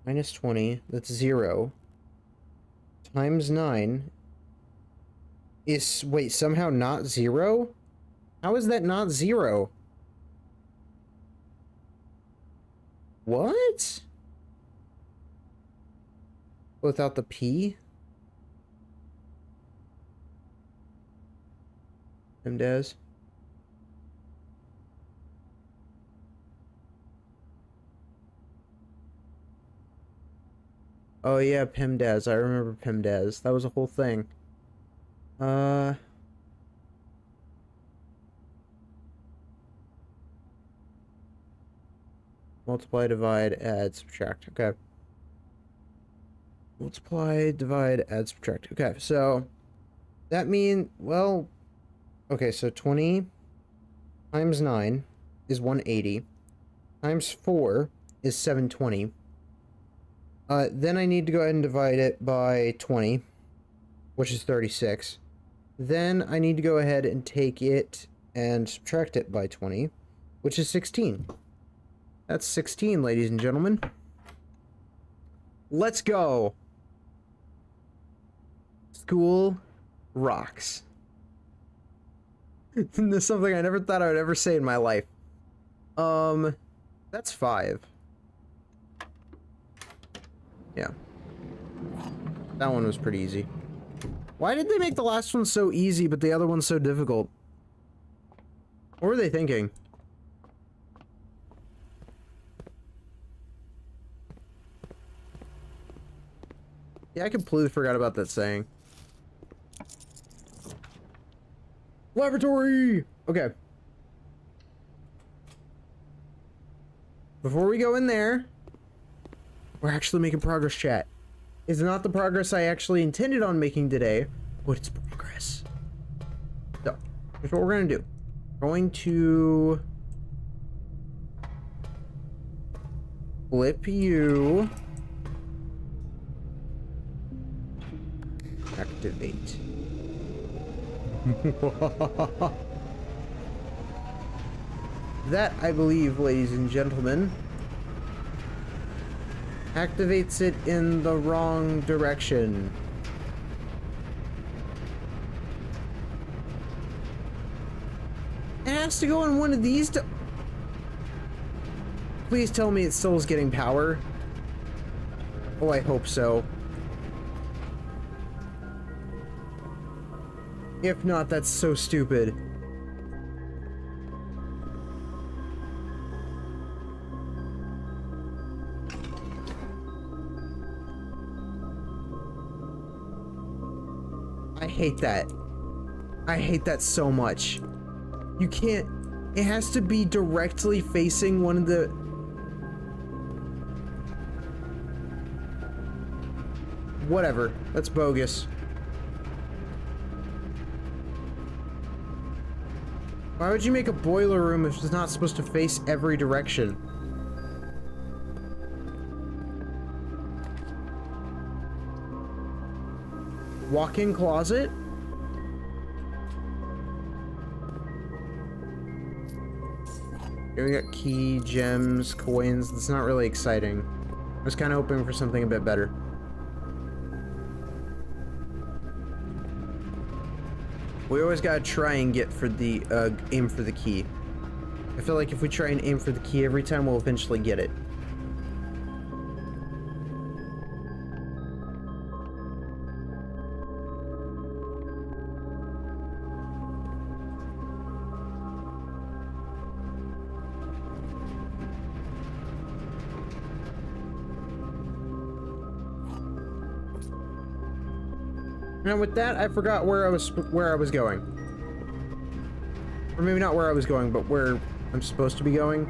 Minus 20, that's 0. Times 9 is, wait, somehow not 0? How is that not 0? What? Without the P? Does. Oh yeah, PEMDAS. I remember PEMDAS. That was a whole thing. Multiply, divide, add, subtract. Okay. Multiply, divide, add, subtract. Okay, so that means, well, okay, so 20 times 9 is 180. Times 4 is 720. Then I need to go ahead and divide it by 20, which is 36. Then I need to go ahead and take it and subtract it by 20, which is 16. That's 16, ladies and gentlemen. Let's go! School rocks. This is something I never thought I would ever say in my life. That's 5. Yeah. That one was pretty easy. Why did they make the last one so easy, but the other one so difficult? What were they thinking? Yeah, I completely forgot about that saying. Laboratory! Okay. Before we go in there, we're actually making progress, chat. It's not the progress I actually intended on making today, but it's progress. So, here's what we're gonna do. We're going to flip you. Activate. That, I believe, ladies and gentlemen, activates it in the wrong direction. It has to go in one of these to... Please tell me it still is getting power. Oh, I hope so. If not, that's so stupid. I hate that. I hate that so much. You can't... It has to be directly facing one of the... Whatever. That's bogus. Why would you make a boiler room if it's not supposed to face every direction? Walk-in closet? Here we got key, gems, coins. That's not really exciting. I was kind of hoping for something a bit better. We always gotta try and get for the, aim for the key. I feel like if we try and aim for the key every time, we'll eventually get it. And with that, I forgot where I was going. Or maybe not where I was going, but where I'm supposed to be going.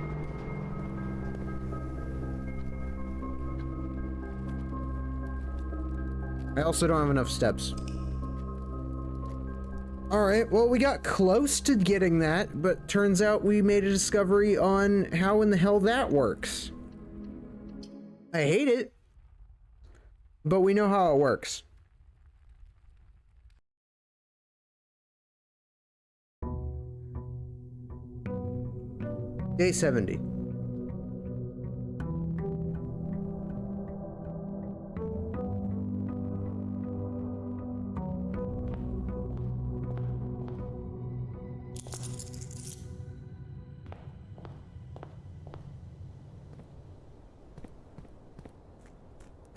I also don't have enough steps. Alright, well, we got close to getting that, but turns out we made a discovery on how in the hell that works. I hate it, but we know how it works. Day 70.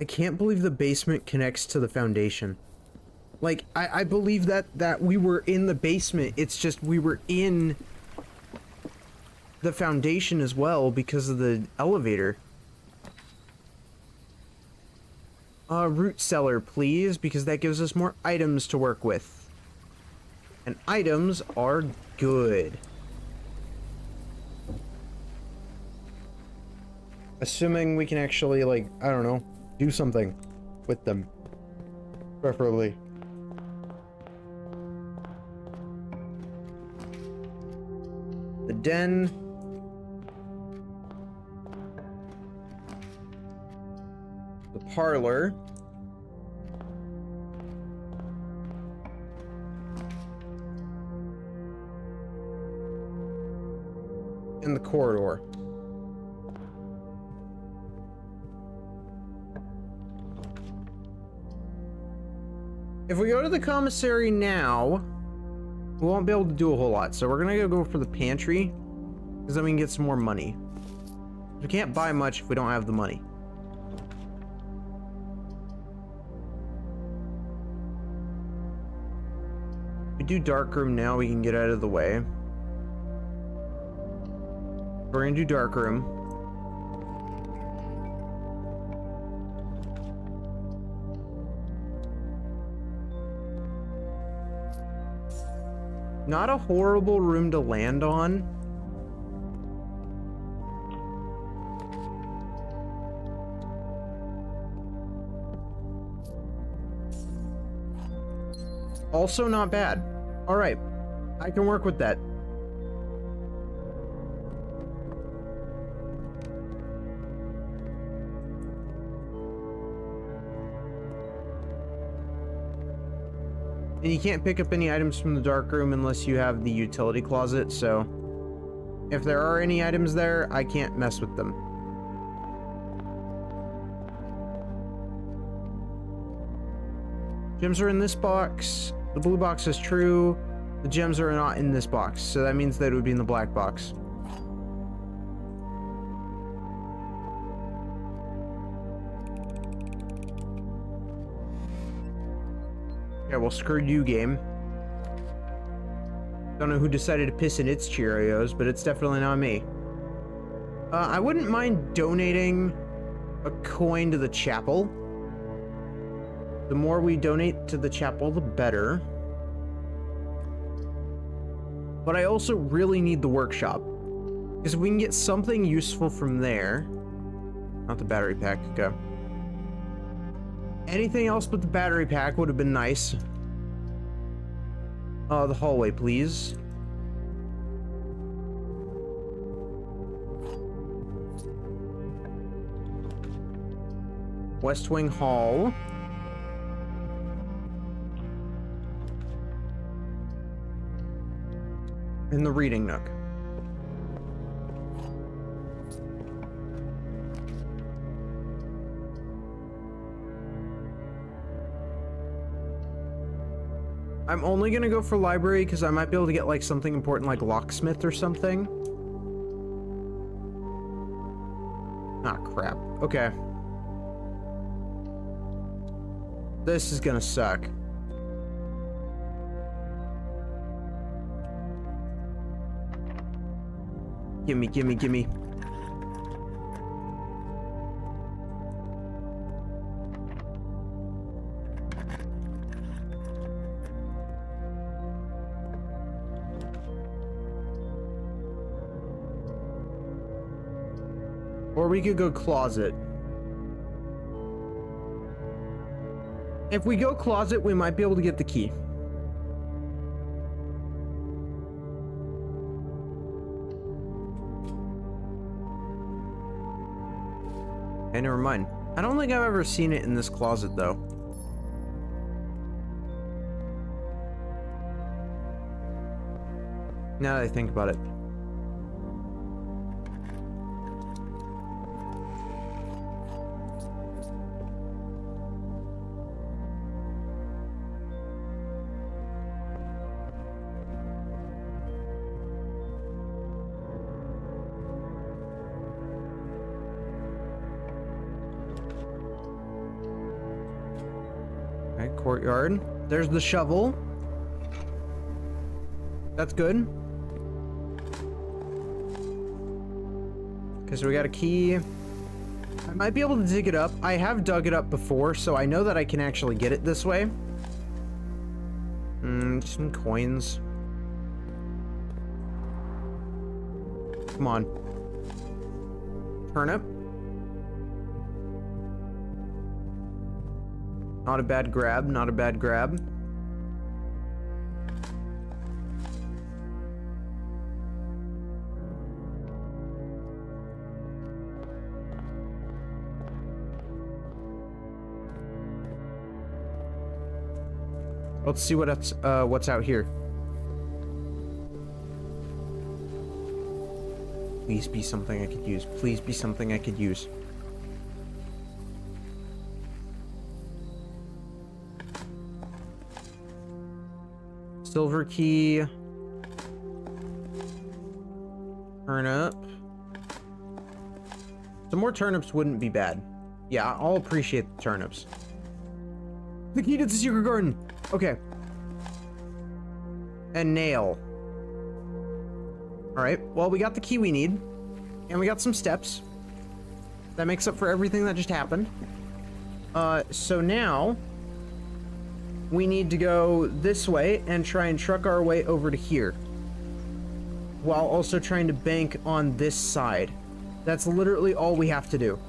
I can't believe the basement connects to the foundation. Like, I believe that we were in the basement. It's just we were in the foundation as well because of the elevator. Root cellar, please, because that gives us more items to work with. And items are good. Assuming we can actually, like, I don't know, do something with them. Preferably. The den. The parlor. And the corridor. If we go to the commissary now, we won't be able to do a whole lot. So we're gonna go for the pantry, because then we can get some more money. We can't buy much if we don't have the money. If we do darkroom now, we can get out of the way. We're gonna do darkroom. Not a horrible room to land on. Also not bad. All right, I can work with that. And you can't pick up any items from the dark room unless you have the utility closet, so if there are any items there, I can't mess with them. Gems are in this box. The blue box is true. The gems are not in this box, so that means that it would be in the black box. Yeah, well, screw you, game. Don't know who decided to piss in its Cheerios, but it's definitely not me. I wouldn't mind donating a coin to the chapel. The more we donate to the chapel, the better. But I also really need the workshop. Because if we can get something useful from there... Not the battery pack, okay. Anything else but the battery pack would have been nice. The hallway, please. West Wing Hall. And the reading nook. I'm only gonna go for library because I might be able to get like something important like locksmith or something. Ah, crap. Okay. This is gonna suck. Gimme, gimme, gimme. Or we could go closet. If we go closet, we might be able to get the key. Okay, never mind. I don't think I've ever seen it in this closet, though. Now that I think about it. Okay, courtyard. There's the shovel. That's good. Okay, so we got a key. I might be able to dig it up. I have dug it up before, so I know that I can actually get it this way. Some coins. Come on. Turnip. Not a bad grab, not a bad grab. Let's see what's out here. Please be something I could use. Please be something I could use. Silver key. Turnip. Some more turnips wouldn't be bad. Yeah, I'll appreciate the turnips. The key to the secret garden. Okay. And nail. Alright, well, we got the key we need. And we got some steps. That makes up for everything that just happened. So now we need to go this way and try and truck our way over to here. While also trying to bank on this side. That's literally all we have to do.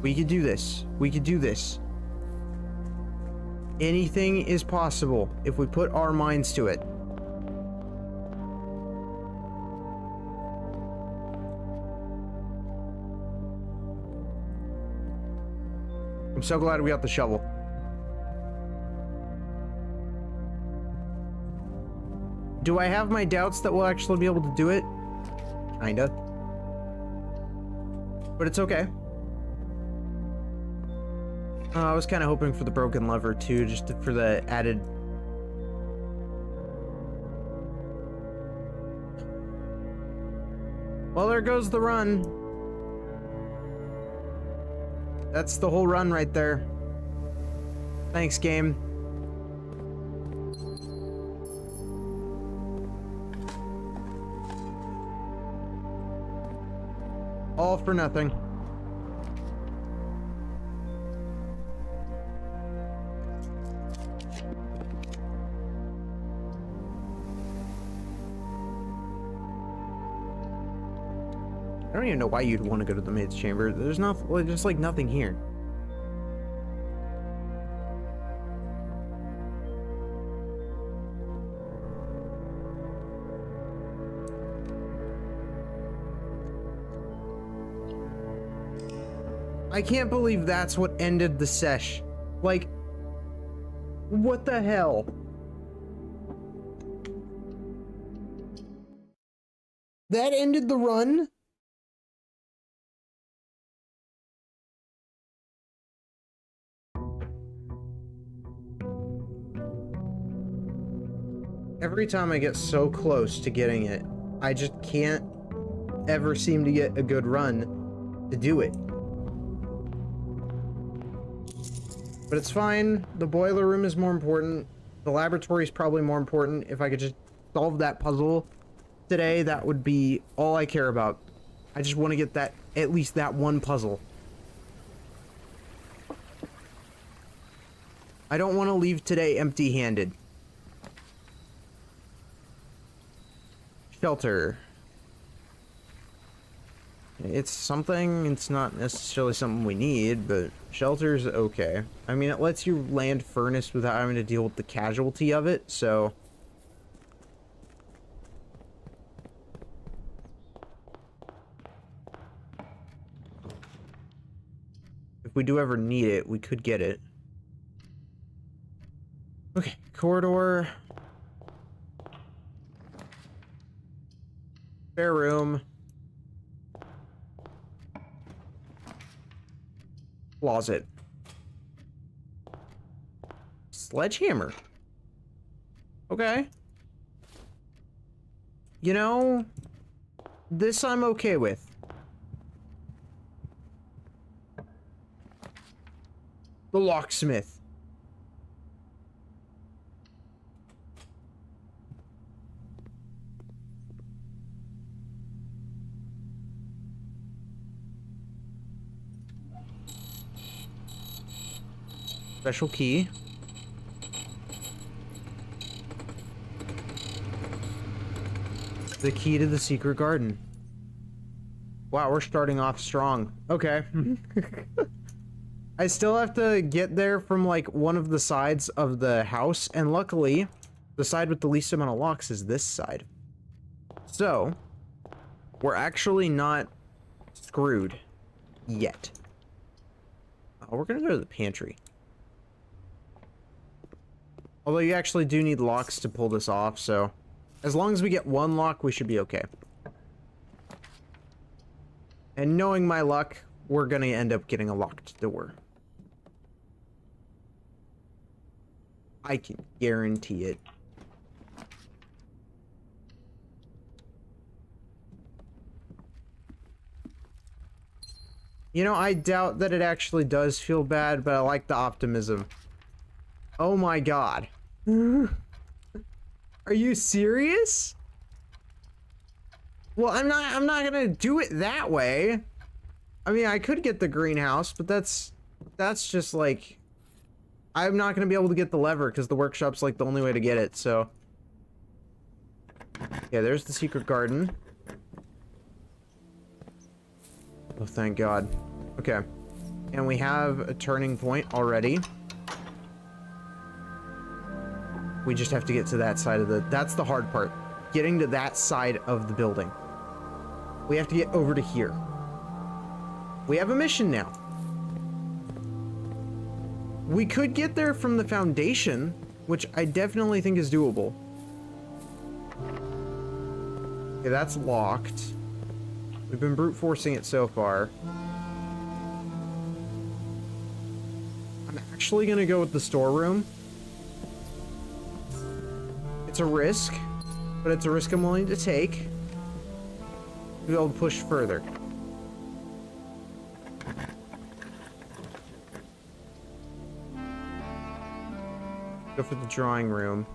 We could do this. We could do this. Anything is possible if we put our minds to it. I'm so glad we got the shovel. Do I have my doubts that we'll actually be able to do it? Kinda. But it's okay. I was kind of hoping for the broken lever too, for the added... Well, there goes the run. That's the whole run right there. Thanks, game. All for nothing. I don't even know why you'd want to go to the maid's chamber. There's just like nothing here. I can't believe that's what ended the sesh. Like, what the hell? That ended the run? Every time I get so close to getting it, I just can't ever seem to get a good run to do it. But it's fine. The boiler room is more important. The laboratory is probably more important. If I could just solve that puzzle today, that would be all I care about. I just want to get that, at least that one puzzle. I don't want to leave today empty-handed. Shelter. It's something, it's not necessarily something we need, but shelter's okay. I mean, it lets you land furnace without having to deal with the casualty of it, so... If we do ever need it, we could get it. Okay, corridor. Spare room. Closet. Sledgehammer. Okay. You know, this I'm okay with. The locksmith. Special key. The key to the secret garden. Wow, we're starting off strong. Okay. I still have to get there from, like, one of the sides of the house, and luckily, the side with the least amount of locks is this side. So, we're actually not screwed yet. Oh, we're gonna go to the pantry. Although you actually do need locks to pull this off, so as long as we get one lock, we should be okay. And knowing my luck, we're gonna end up getting a locked door. I can guarantee it. You know, I doubt that it actually does feel bad, but I like the optimism. Oh my god. Are you serious? Well, I'm not gonna do it that way. I mean, I could get the greenhouse, but that's just like, I'm not gonna be able to get the lever because the workshop's like the only way to get it, so. Yeah, there's the secret garden. Oh, thank God. Okay. And we have a turning point already. We just have to get to that side of the... That's the hard part. Getting to that side of the building. We have to get over to here. We have a mission now. We could get there from the foundation, which I definitely think is doable. Okay, that's locked. We've been brute forcing it so far. I'm actually gonna go with the storeroom. It's a risk, but it's a risk I'm willing to take to be able to push further. Go for the drawing room.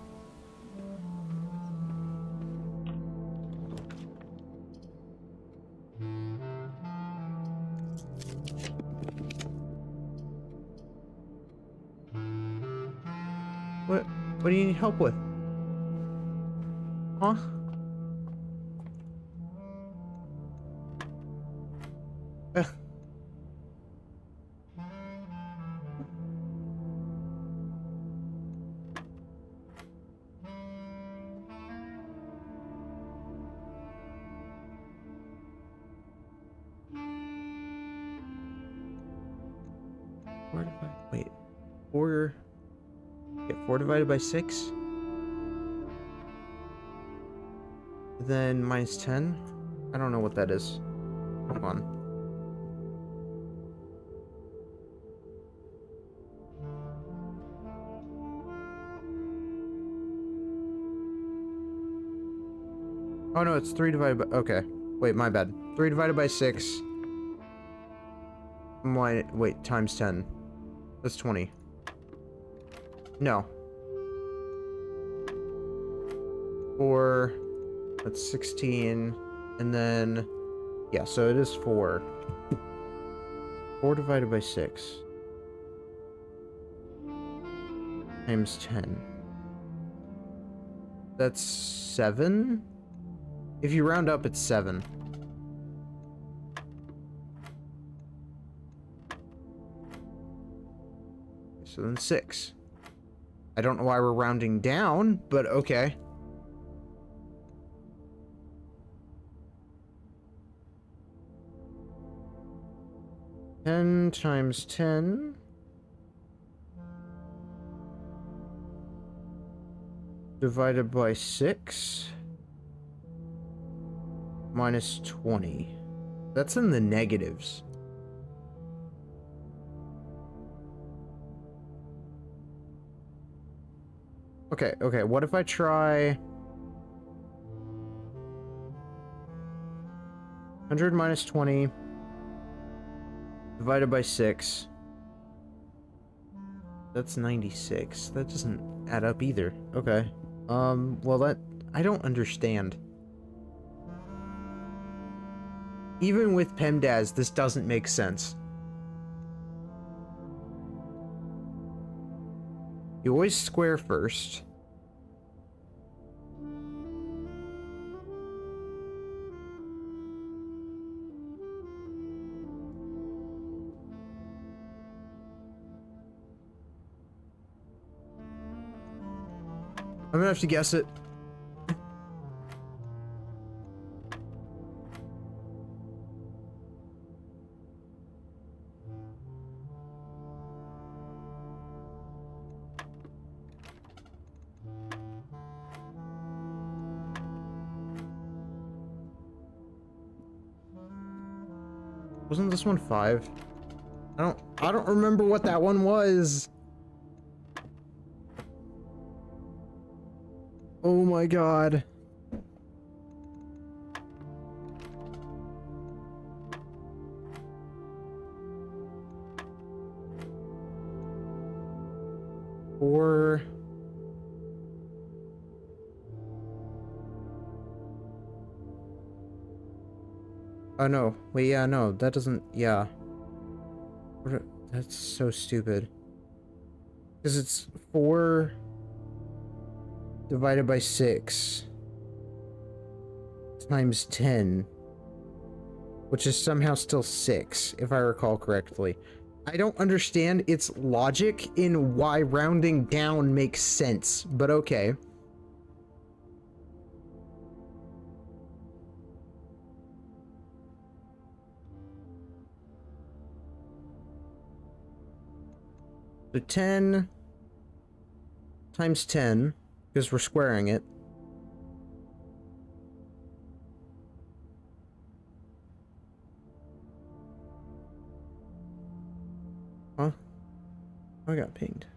What do you need help with? Huh? Wait, 4... Okay, 4 divided by 6? Then minus 10? I don't know what that is. Hold on. Oh no, it's 3 divided by... Okay. Wait, my bad. 3 divided by 6. Wait, times 10. That's 20. No. 4... That's 16, and then, yeah, so it is 4. 4 divided by 6. Times 10. That's 7? If you round up, it's 7. So then 6. I don't know why we're rounding down, but okay. Ten times 10. Divided by 6. Minus 20. That's in the negatives. Okay, okay, what if I try 100 minus 20 divided by 6? That's 96. That doesn't add up either. Okay. Well that... I don't understand. Even with PEMDAS, this doesn't make sense. You always square first. I'm gonna have to guess it. Wasn't this one 5? I don't remember what that one was. Oh my god. Or... oh no, wait, yeah, no, that doesn't, yeah. That's so stupid. Because it's 4 divided by 6 times 10, which is somehow still 6, if I recall correctly. I don't understand its logic in why rounding down makes sense, but okay. So 10 times 10, because we're squaring it. Huh? I got pinged.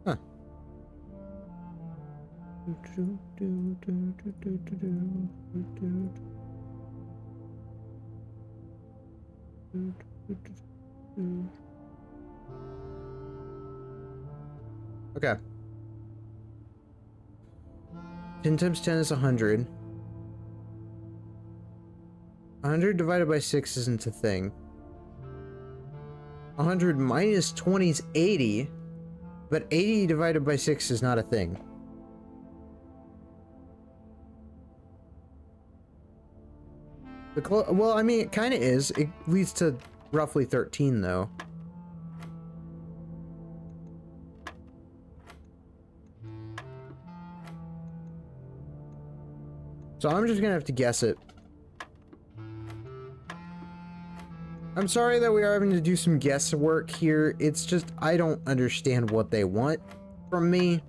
Huh. Okay. 10 times 10 is 100. 100 divided by 6 isn't a thing. 100 minus 20 is 80, but 80 divided by 6 is not a thing. Well, I mean, it kind of is. It leads to roughly 13, though. So I'm just gonna have to guess it. I'm sorry that we are having to do some guesswork here. It's just, I don't understand what they want from me.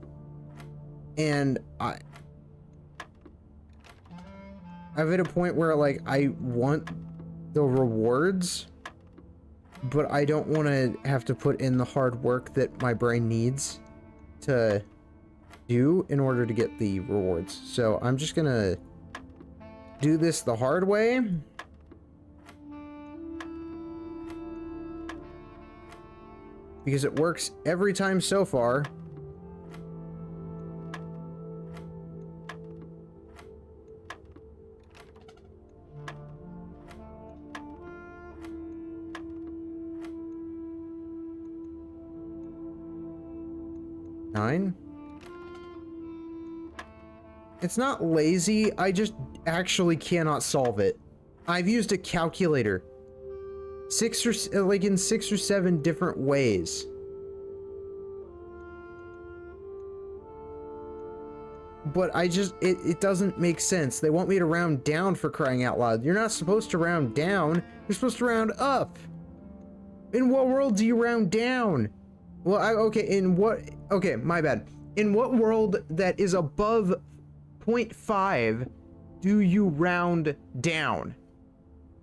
And I've hit a point where, like, I want the rewards, but I don't want to have to put in the hard work that my brain needs to do in order to get the rewards. So I'm just gonna do this the hard way. Because it works every time so far. Nine? It's not lazy, I just actually cannot solve it. I've used a calculator. In 6 or 7 different ways. But it doesn't make sense. They want me to round down, for crying out loud. You're not supposed to round down. You're supposed to round up. In what world do you round down? Well, okay, my bad. In what world that is above 0.5 do you round down?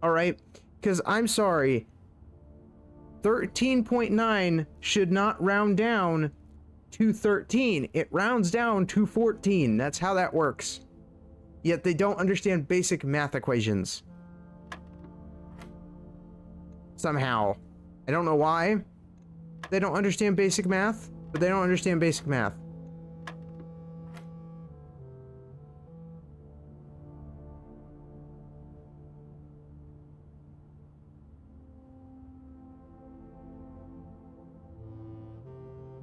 All right? Because I'm sorry, 13.9 should not round down to 13. It rounds down to 14. That's how that works. Yet they don't understand basic math equations. Somehow. I don't know why they don't understand basic math, but they don't understand basic math.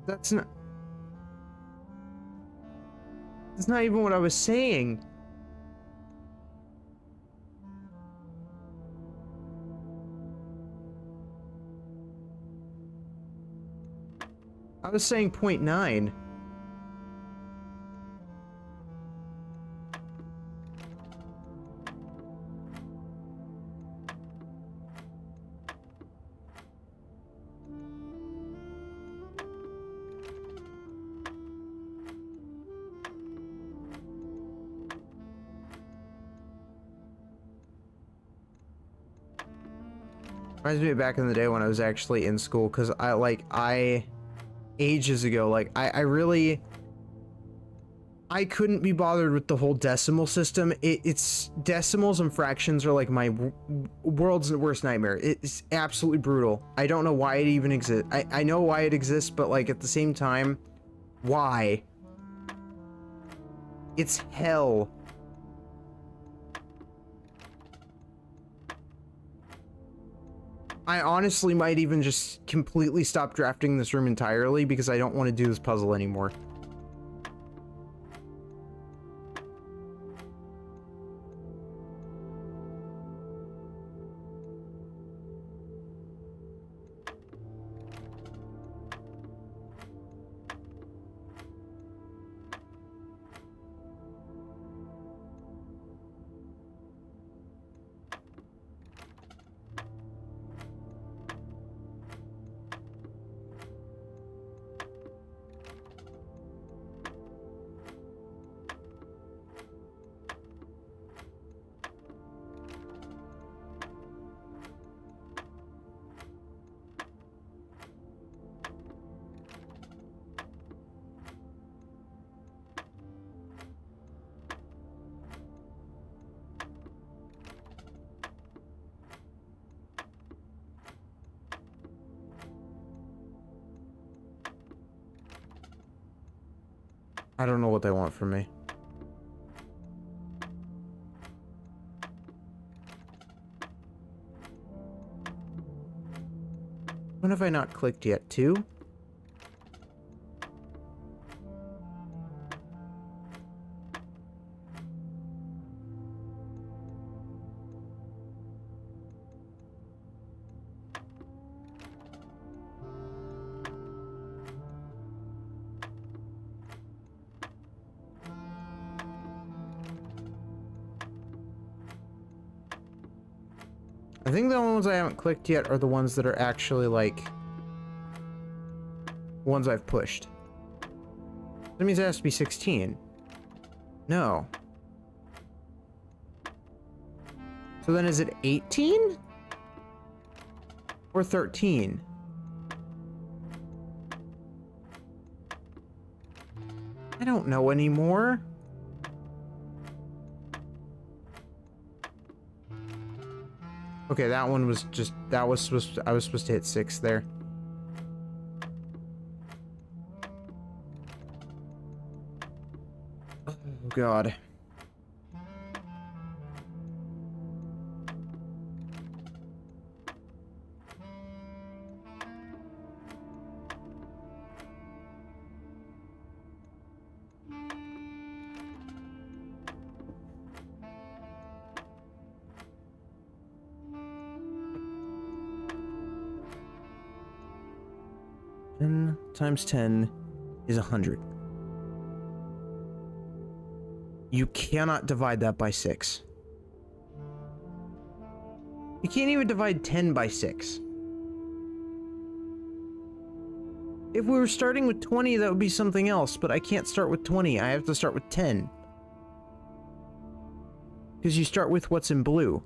That's not even what I was saying. I was saying 0.9. Reminds me of back in the day when I was actually in school, because ages ago, like, I couldn't be bothered with the whole decimal system. It's decimals and fractions are like my world's worst nightmare. It's absolutely brutal. I don't know why it even exists. I know why it exists, but like at the same time, why? It's hell. I honestly might even just completely stop drafting this room entirely because I don't want to do this puzzle anymore. I don't know what they want from me. When have I not clicked yet? 2? I think the only ones I haven't clicked yet are the ones that are actually, like, ones I've pushed. That means it has to be 16. No. So then is it 18? Or 13? I don't know anymore. Okay, that one was just, I was supposed to hit 6 there. Oh God. 10 times 10 is 100. You cannot divide that by 6. You can't even divide 10 by 6. If we were starting with 20, that would be something else, but I can't start with 20. I have to start with 10. Because you start with what's in blue.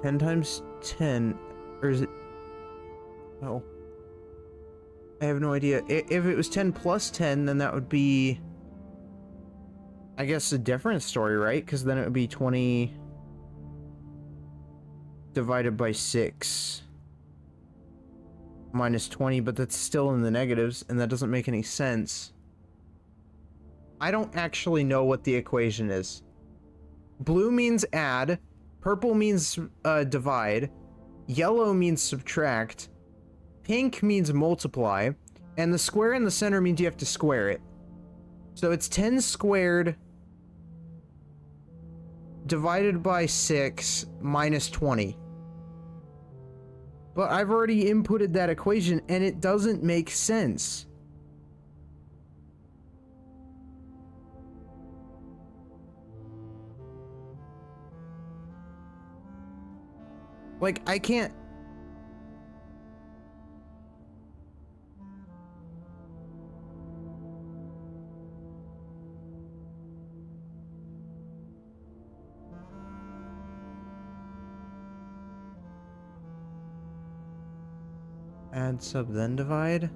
Ten times 10, or is it? Oh, I have no idea. If it was 10 plus 10, then that would be, I guess, a different story, right? Because then it would be 20 divided by 6 minus 20, but that's still in the negatives, and that doesn't make any sense. I don't actually know what the equation is. Blue means add, purple means divide, yellow means subtract, pink means multiply, and the square in the center means you have to square it. So it's 10 squared divided by 6 minus 20. But I've already inputted that equation and it doesn't make sense. Like, I can't... Add, sub, then divide?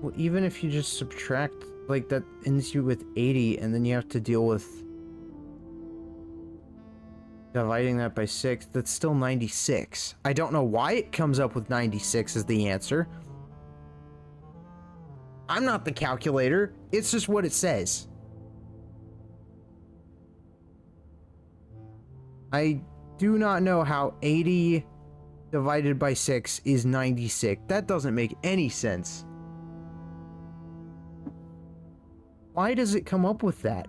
Well, even if you just subtract, like, that ends you with 80, and then you have to deal with dividing that by 6, that's still 96. I don't know why it comes up with 96 as the answer. I'm not the calculator, it's just what it says. I do not know how 80 divided by 6 is 96. That doesn't make any sense. Why does it come up with that?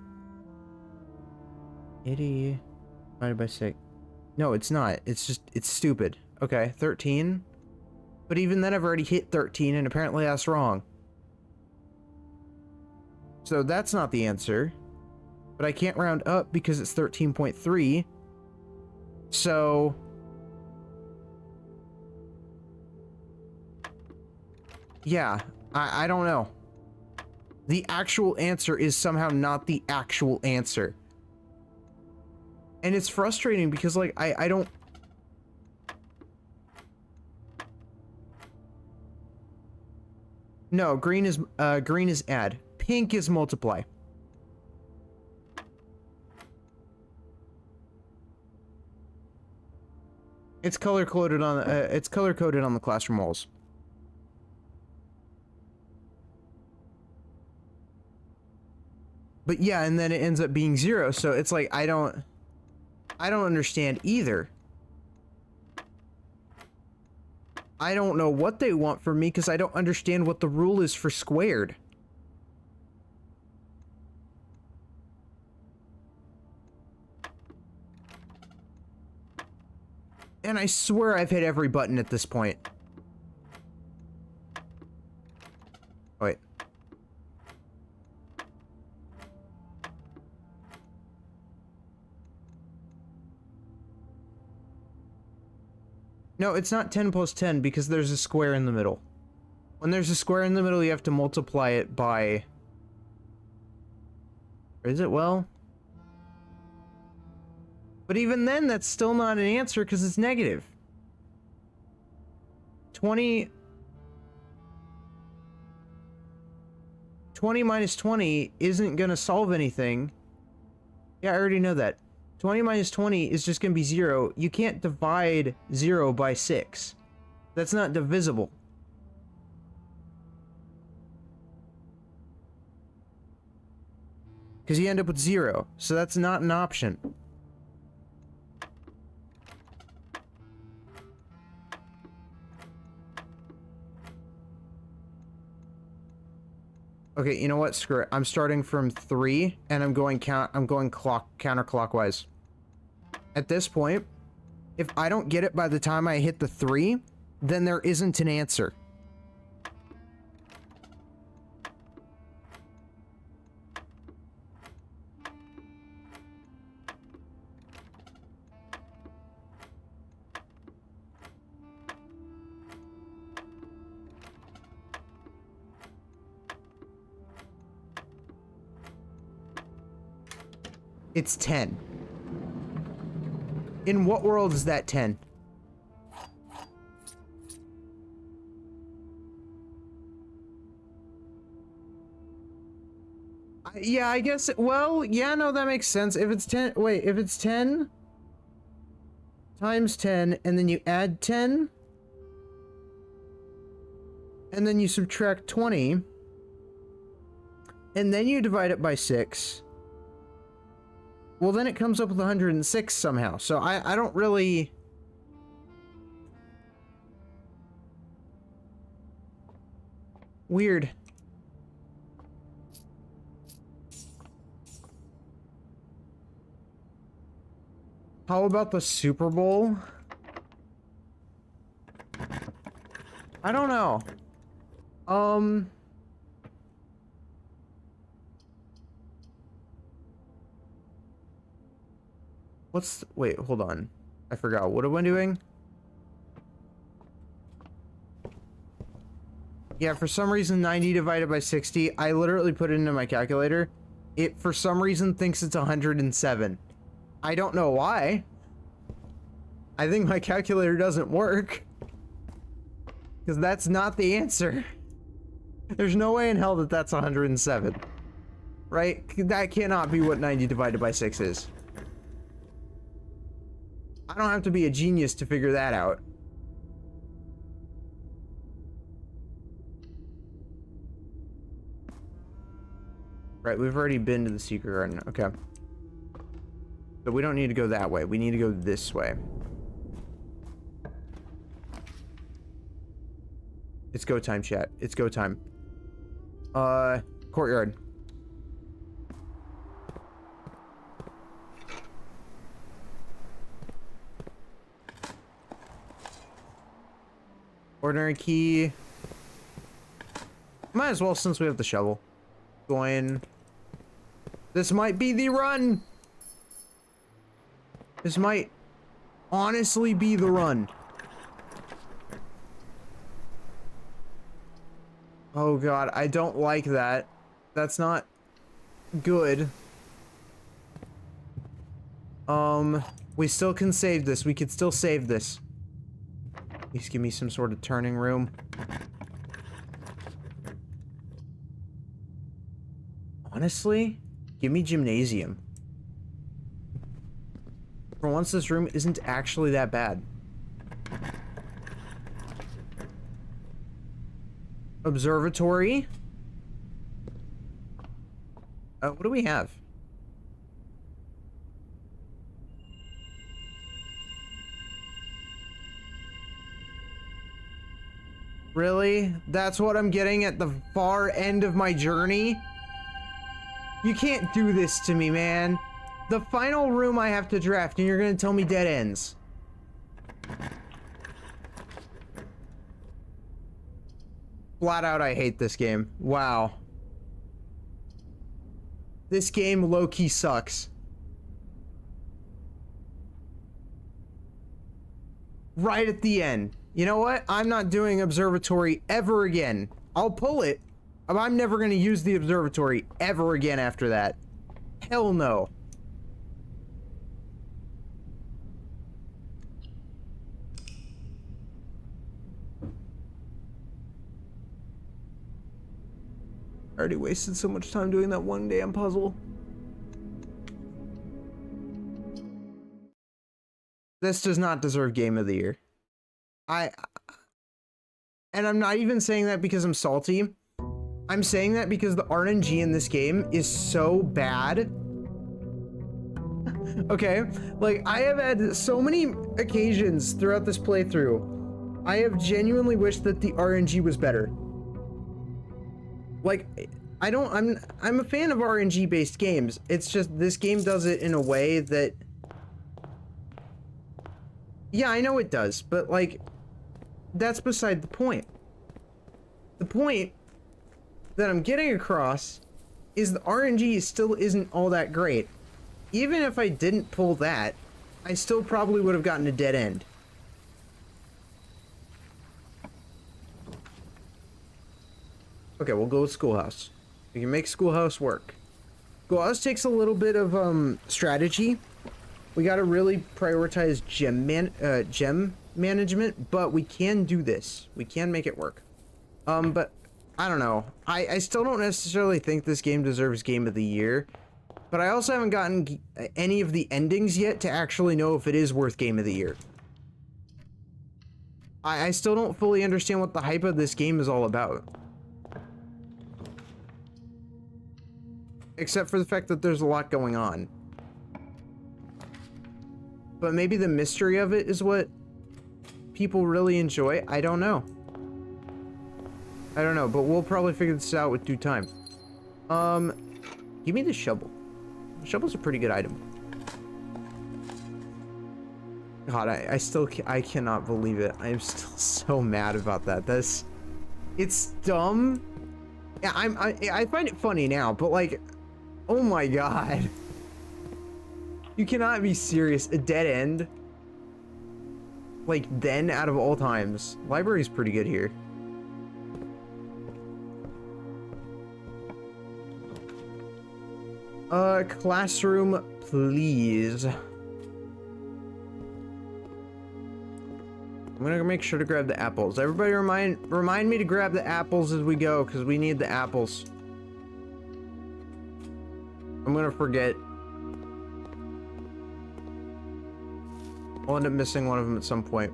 80 divided by 6. No, it's not. It's just, it's stupid. Okay, 13. But even then I've already hit 13 and apparently that's wrong. So that's not the answer. But I can't round up because it's 13.3. So... yeah, I don't know. The actual answer is somehow not the actual answer. And it's frustrating because, like, I don't... No, green is add. Pink is multiply. It's color coded on the classroom walls. But yeah, and then it ends up being 0, so it's like I don't understand either. I don't know what they want from me because I don't understand what the rule is for squared. And I swear I've hit every button at this point. Wait. No, it's not 10 plus 10 because there's a square in the middle. When there's a square in the middle, you have to multiply it by... Is it? Well... But even then, that's still not an answer because it's negative. 20 minus 20 isn't going to solve anything. Yeah, I already know that. 20 minus 20 is just going to be 0. You can't divide 0 by 6. That's not divisible. Because you end up with 0. So that's not an option. Okay, you know what? Screw it. I'm starting from 3 and I'm going counterclockwise. At this point, if I don't get it by the time I hit the 3, then there isn't an answer. It's 10. In what world is that 10? Yeah, I guess, well, yeah, no, that makes sense. If it's 10, wait, if it's 10 times 10, and then you add 10, and then you subtract 20, and then you divide it by 6, well, then it comes up with 106 somehow. So I don't really... Weird. How about the Super Bowl? I don't know. Wait, hold on. I forgot. What am I doing? Yeah, for some reason, 90 divided by 60, I literally put it into my calculator. It, for some reason, thinks it's 107. I don't know why. I think my calculator doesn't work. Because that's not the answer. There's no way in hell that that's 107. Right? That cannot be what 90 divided by 6 is. I don't have to be a genius to figure that out. Right, we've already been to the secret garden. Okay. So we don't need to go that way. We need to go this way. It's go time, chat. It's go time. Courtyard. Ordinary key. Might as well since we have the shovel. Going. This might be the run. This might honestly be the run. Oh god, I don't like that. That's not good. We still can save this. We could still save this. Please give me some sort of turning room. Honestly, give me gymnasium. For once, this room isn't actually that bad. Observatory. What do we have? Really? That's what I'm getting at the far end of my journey? You can't do this to me, man. The final room I have to draft, and you're gonna tell me dead ends. Flat out, I hate this game. Wow. This game low-key sucks. Right at the end. You know what? I'm not doing observatory ever again. I'll pull it. I'm never going to use the observatory ever again after that. Hell no. I already wasted so much time doing that one damn puzzle. This does not deserve Game of the Year. And I'm not even saying that because I'm salty. I'm saying that because the RNG in this game is so bad. Okay, like, I have had so many occasions throughout this playthrough. I have genuinely wished that the RNG was better. Like, I'm a fan of RNG based games. It's just this game does it in a way that, yeah, I know it does, but like, that's beside the point. The point that I'm getting across is the RNG still isn't all that great. Even if I didn't pull that, I still probably would have gotten a dead end. Okay, we'll go with Schoolhouse. We can make Schoolhouse work. Schoolhouse takes a little bit of strategy. We gotta really prioritize gem management, but we can do this. We can make it work. But I don't know. I still don't necessarily think this game deserves Game of the Year, but I also haven't gotten any of the endings yet to actually know if it is worth Game of the Year. I still don't fully understand what the hype of this game is all about. Except for the fact that there's a lot going on. But maybe the mystery of it is what people really enjoy. I don't know. I don't know, but we'll probably figure this out with due time. Give me the shovel. The shovel's a pretty good item. God, I cannot believe it. I am still so mad about that. It's dumb. Yeah, I find it funny now, but like, oh my god. You cannot be serious. A dead end? Like, then out of all times. Library's pretty good here. Classroom, please. I'm gonna make sure to grab the apples. Everybody remind me to grab the apples as we go, because we need the apples. I'm gonna forget. I'll end up missing one of them at some point.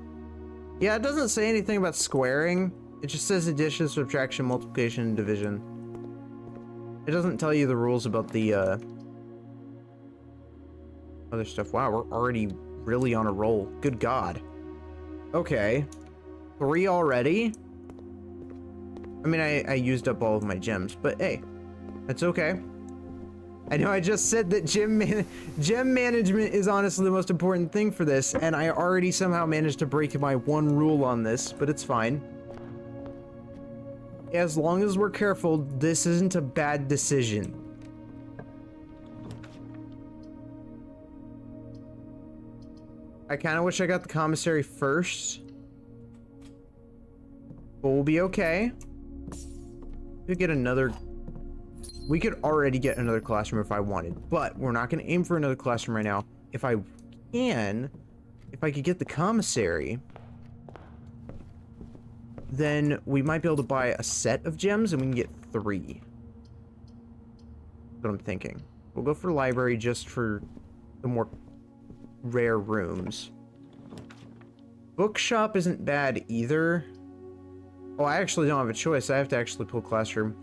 Yeah, it doesn't say anything about squaring. It just says addition, subtraction, multiplication, and division. It doesn't tell you the rules about the, other stuff. Wow, we're already really on a roll. Good God. Okay. 3 already? I mean, I used up all of my gems, but hey, that's okay. I know I just said that gem management is honestly the most important thing for this, and I already somehow managed to break my one rule on this, but it's fine. As long as we're careful, this isn't a bad decision. I kind of wish I got the commissary first, but we'll be okay. We could already get another classroom if I wanted, but we're not going to aim for another classroom right now. If I could get the commissary, then we might be able to buy a set of gems and we can get 3. That's what I'm thinking. We'll go for library just for the more rare rooms. Bookshop isn't bad either. Oh, I actually don't have a choice. I have to actually pull classroom.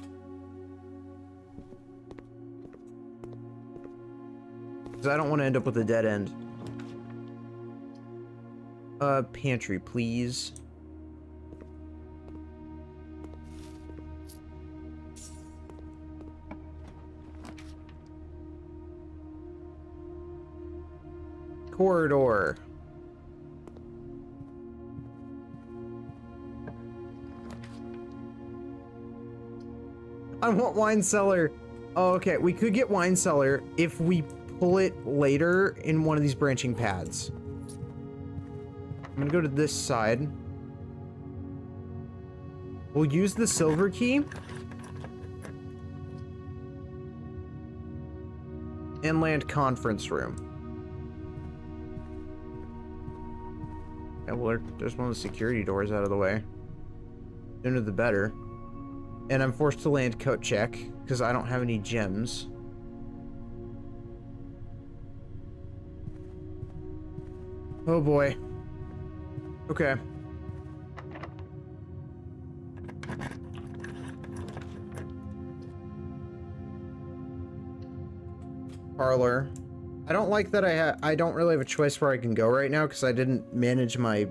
Because I don't want to end up with a dead end. Pantry, please. Corridor. I want wine cellar. Oh, okay, we could get wine cellar if we pull it later in one of these branching paths. I'm gonna go to this side. We'll use the silver key. Inland conference room. Yeah, well, there's one of the security doors out of the way. Sooner the better. And I'm forced to land coat check, because I don't have any gems. Oh boy. Okay. Parlor. I don't like that I don't really have a choice where I can go right now because I didn't manage my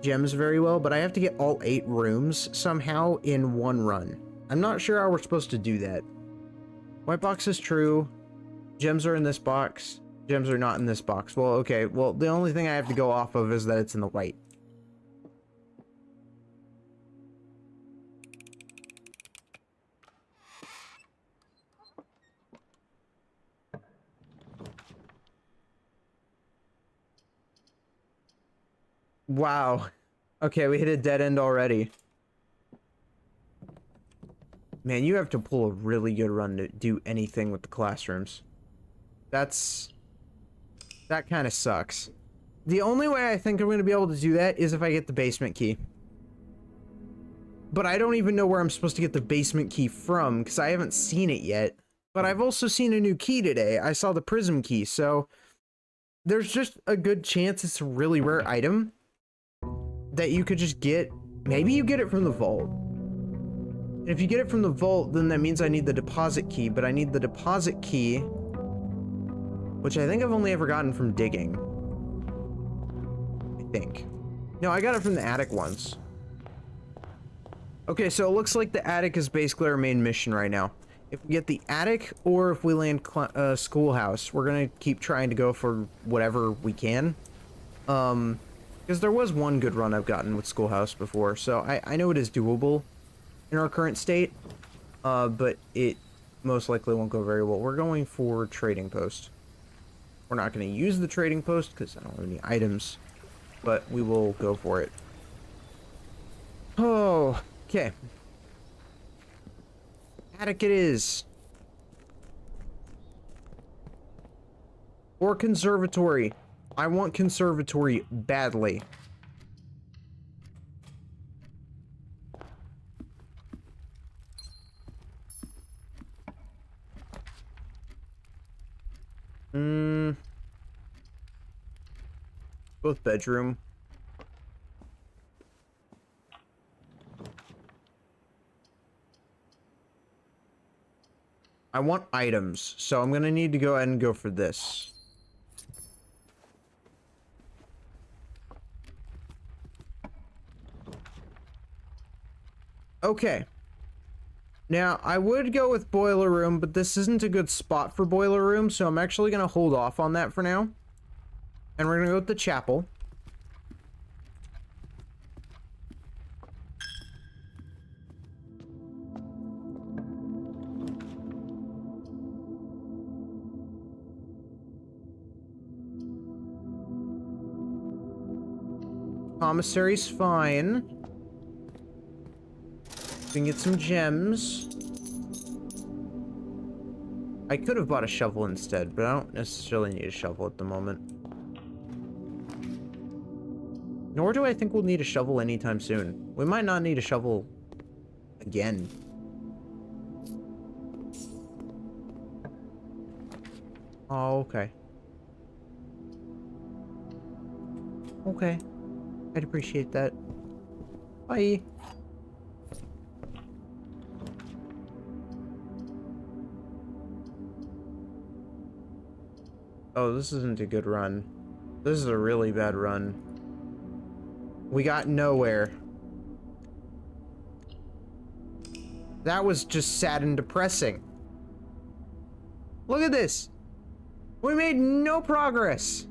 gems very well, but I have to get all 8 rooms somehow in one run. I'm not sure how we're supposed to do that. White box is true. Gems are in this box. Gems are not in this box. Well, okay. Well, the only thing I have to go off of is that it's in the white. Wow. Okay, we hit a dead end already. Man, you have to pull a really good run to do anything with the classrooms. That kind of sucks. The only way I think I'm going to be able to do that is if I get the basement key. But I don't even know where I'm supposed to get the basement key from, because I haven't seen it yet. But I've also seen a new key today. I saw the prism key, so there's just a good chance it's a really rare item that you could just get. Maybe you get it from the vault. And if you get it from the vault, then that means I need the deposit key, but I need the deposit key, which I think I've only ever gotten from digging. I think. No, I got it from the attic once. Okay, so it looks like the attic is basically our main mission right now. If we get the attic, or if we land schoolhouse, we're gonna keep trying to go for whatever we can. Because there was one good run I've gotten with schoolhouse before, so I know it is doable in our current state, but it most likely won't go very well. We're going for trading post. We're not going to use the trading post because I don't have any items, but we will go for it. Oh, okay. Attic it is. Or conservatory. I want conservatory badly. Both bedroom. I want items, so I'm gonna need to go ahead and go for this. Okay. Now, I would go with boiler room, but this isn't a good spot for boiler room, so I'm actually gonna hold off on that for now. And we're gonna go with the chapel. Commissary's fine. We can get some gems. I could have bought a shovel instead, but I don't necessarily need a shovel at the moment. Nor do I think we'll need a shovel anytime soon. We might not need a shovel again. Oh, okay. Okay. I'd appreciate that. Bye. Oh, this isn't a good run. This is a really bad run. We got nowhere. That was just sad and depressing. Look at this. We made no progress.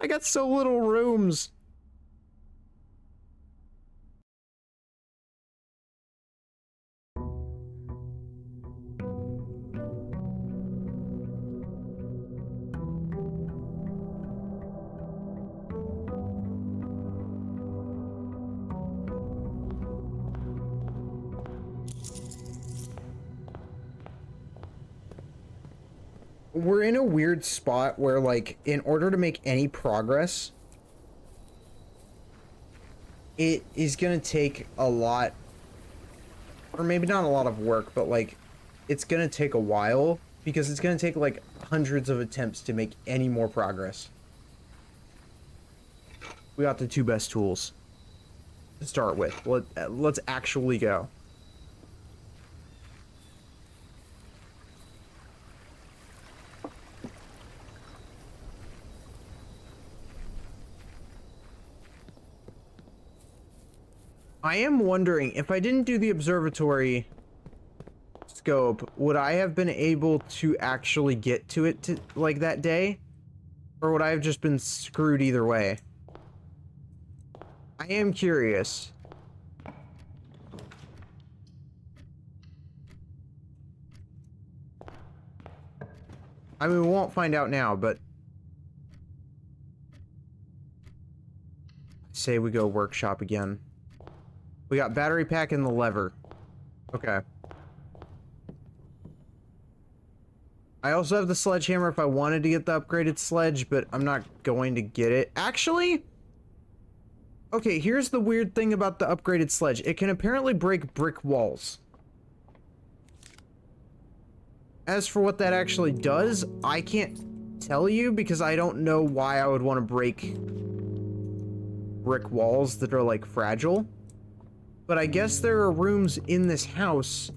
I got so little rooms. We're in a weird spot where, like, in order to make any progress, it is gonna take a lot, or maybe not a lot of work, but, like, it's gonna take a while, because it's gonna take, like, hundreds of attempts to make any more progress. We got the two best tools to start with. Let's actually go. I am wondering, if I didn't do the observatory scope, would I have been able to actually get to it like that day? Or would I have just been screwed either way? I am curious. I mean, we won't find out now, but... say we go workshop again. We got battery pack and the lever. Okay. I also have the sledgehammer if I wanted to get the upgraded sledge, but I'm not going to get it. Actually... okay, here's the weird thing about the upgraded sledge. It can apparently break brick walls. As for what that actually does, I can't tell you because I don't know why I would want to break brick walls that are, like, fragile. But I guess there are rooms in this house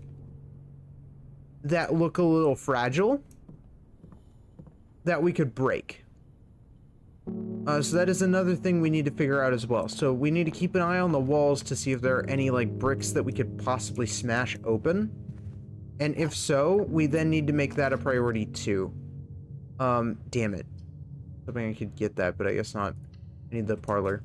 that look a little fragile that we could break. So that is another thing we need to figure out as well. So we need to keep an eye on the walls to see if there are any, like, bricks that we could possibly smash open. And if so, we then need to make that a priority too. Damn it. Hoping I could get that, but I guess not. I need the parlor.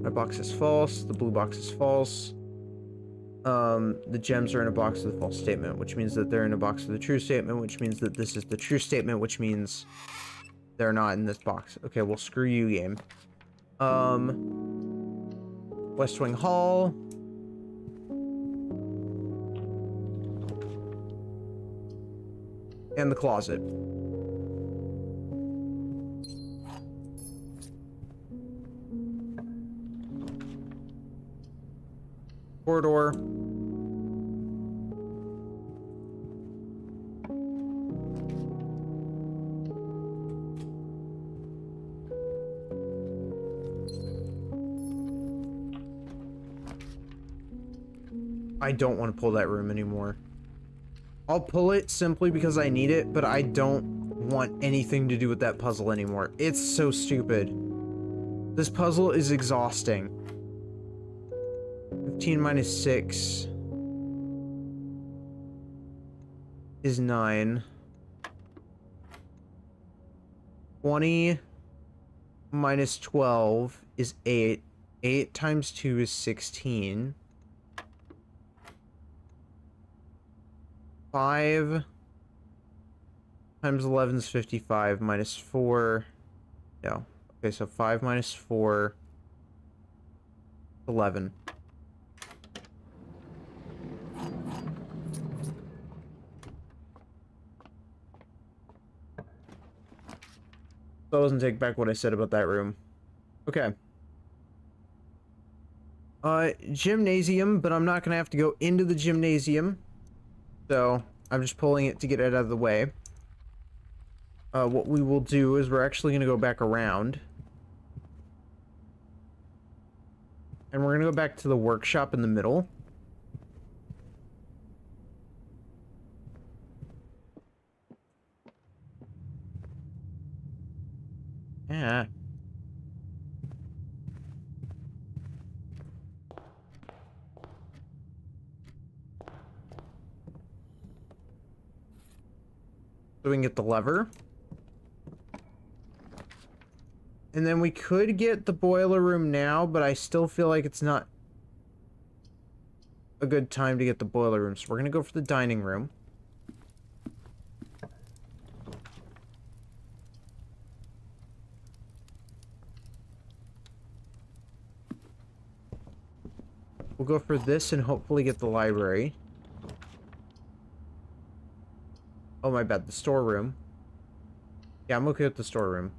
My box is false. The blue box is false. The gems are in a box with a false statement, which means that they're in a box with a true statement, which means that this is the true statement, which means they're not in this box. Okay, well, screw you, game. West Wing Hall. And the closet. Corridor. I don't want to pull that room anymore. I'll pull it simply because I need it, but I don't want anything to do with that puzzle anymore. It's so stupid. This puzzle is exhausting. 15 minus 6 is 9. 20 minus 12 is 8. 8 times 2 is 16. 5 times 11 is 55, minus 4. Yeah. Okay, so 5 minus 4, 11. That doesn't take back what I said about that room. Okay. Gymnasium, but I'm not gonna have to go into the gymnasium. So, I'm just pulling it to get it out of the way. What we will do is we're actually gonna go back around. And we're gonna go back to the workshop in the middle. Yeah. So we can get the lever. And then we could get the boiler room now, but I still feel like it's not a good time to get the boiler room. So we're gonna go for the dining room. We'll go for this and hopefully get the library. Oh, my bad. The storeroom. Yeah, I'm okay with the storeroom.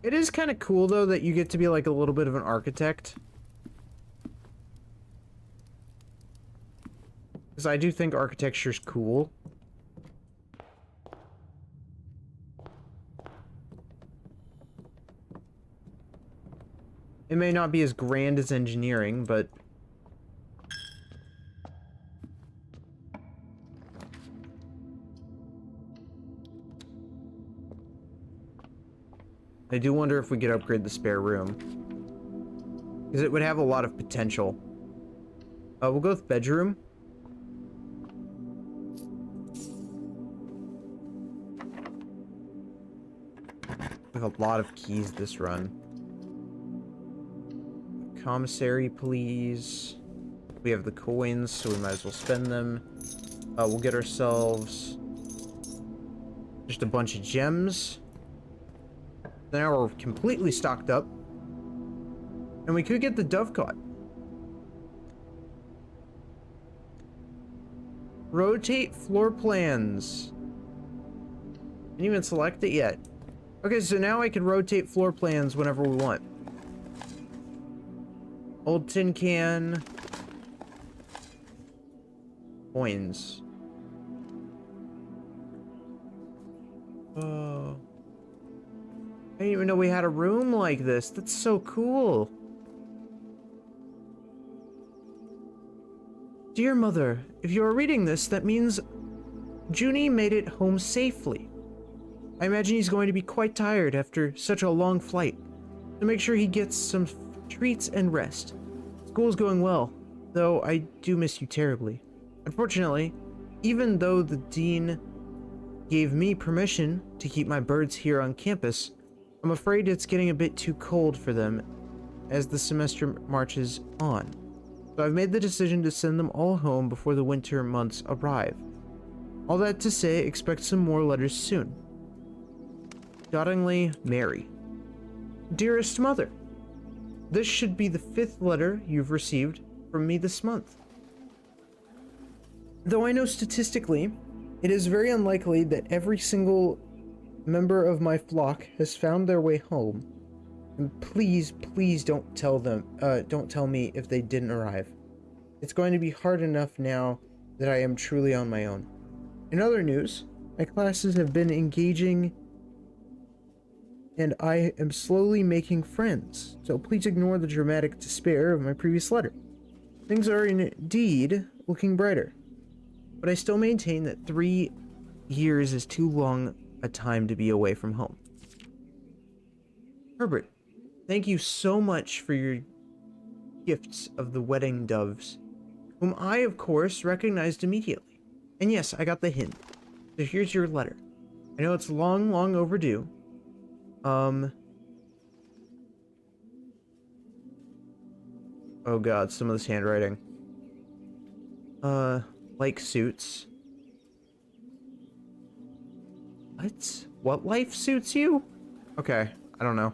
It is kind of cool, though, that you get to be, like, a little bit of an architect. Because I do think architecture's cool. It may not be as grand as engineering, but I do wonder if we could upgrade the spare room. Because it would have a lot of potential. We'll go with bedroom. We have a lot of keys this run. Commissary, please. We have the coins, so we might as well spend them. We'll get ourselves just a bunch of gems. Now we're completely stocked up. And we could get the dovecot. Rotate floor plans. Didn't even select it yet. Okay, so now I can rotate floor plans whenever we want. Old tin can. Coins. Oh. I didn't even know we had a room like this. That's so cool. Dear Mother, if you are reading this, that means Junie made it home safely. I imagine he's going to be quite tired after such a long flight. So make sure he gets some treats and rest. School's going well, though I do miss you terribly. Unfortunately, even though the dean gave me permission to keep my birds here on campus, I'm afraid it's getting a bit too cold for them as the semester marches on. So I've made the decision to send them all home before the winter months arrive. All that to say, expect some more letters soon. Doddingly, Mary. Dearest Mother, this should be the 5th letter you've received from me this month. Though I know statistically, it is very unlikely that every single member of my flock has found their way home. And please, please don't tell me if they didn't arrive. It's going to be hard enough now that I am truly on my own. In other news, my classes have been engaging and I am slowly making friends, so please ignore the dramatic despair of my previous letter. Things are indeed looking brighter, but I still maintain that 3 years is too long a time to be away from home. Herbert, thank you so much for your gifts of the wedding doves, whom I, of course, recognized immediately. And yes, I got the hint. So here's your letter. I know it's long, long overdue. Oh god, some of this handwriting. Like suits. What life suits you? Okay, I don't know.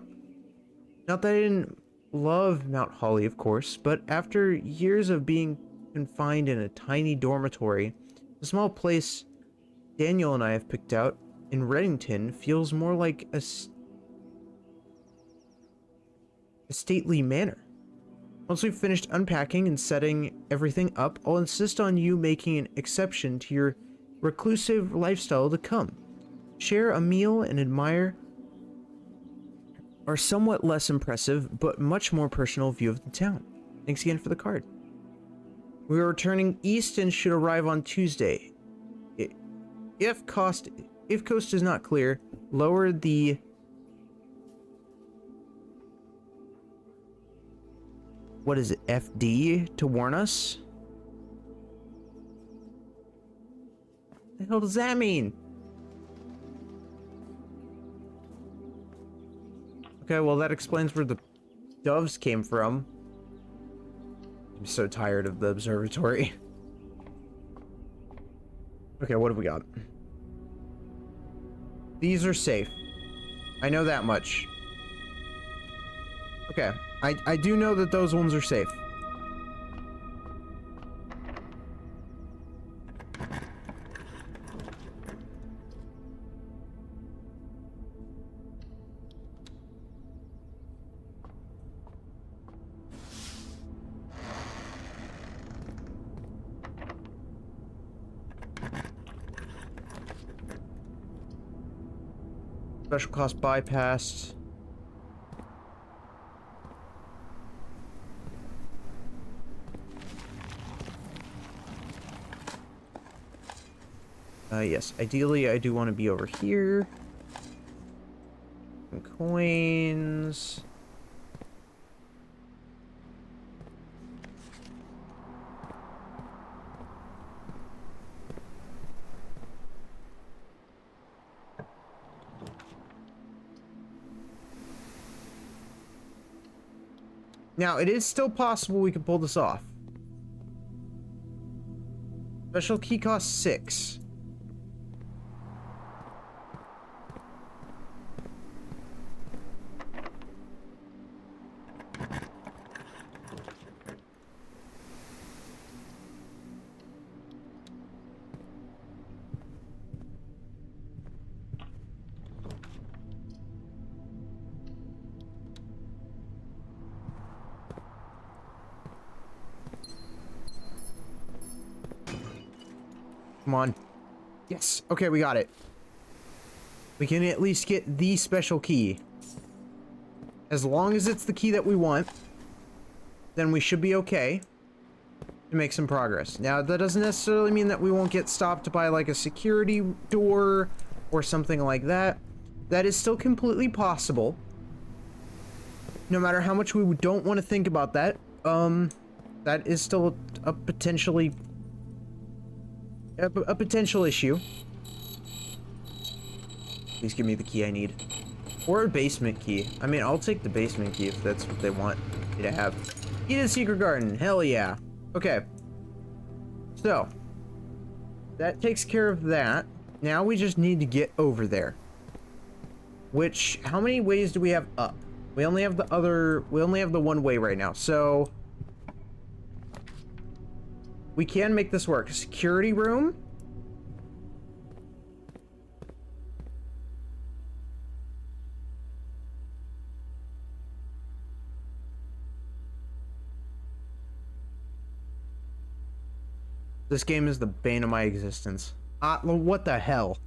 Not that I didn't love Mount Holly, of course, but after years of being confined in a tiny dormitory, the small place Daniel and I have picked out in Reddington feels more like a stately manor. Once we've finished unpacking and setting everything up, I'll insist on you making an exception to your reclusive lifestyle to come. Share a meal and admire our somewhat less impressive, but much more personal view of the town. Thanks again for the card. We are returning east and should arrive on Tuesday. If coast is not clear, lower the what is it, FD to warn us? What the hell does that mean? Okay, well that explains where the doves came from. I'm so tired of the observatory. Okay, what have we got? These are safe. I know that much. Okay, I do know that those ones are safe. Special cost bypassed. Yes, ideally I do want to be over here. coins. Now, it is still possible we could pull this off. Special key costs 6. Come on. Yes. Okay, we got it. We can at least get the special key. As long as it's the key that we want, then we should be okay to make some progress. Now, that doesn't necessarily mean that we won't get stopped by like a security door or something like that. That is still completely possible. No matter how much we don't want to think about that, that is still a potentially a potential issue. Please give me the key I need. Or a basement key. I mean, I'll take the basement key if that's what they want me to have. Key to the secret garden. Hell yeah. Okay. So, that takes care of that. Now we just need to get over there. Which, how many ways do we have up? We only have the one way right now. So, we can make this work. Security room. This game is the bane of my existence. What the hell?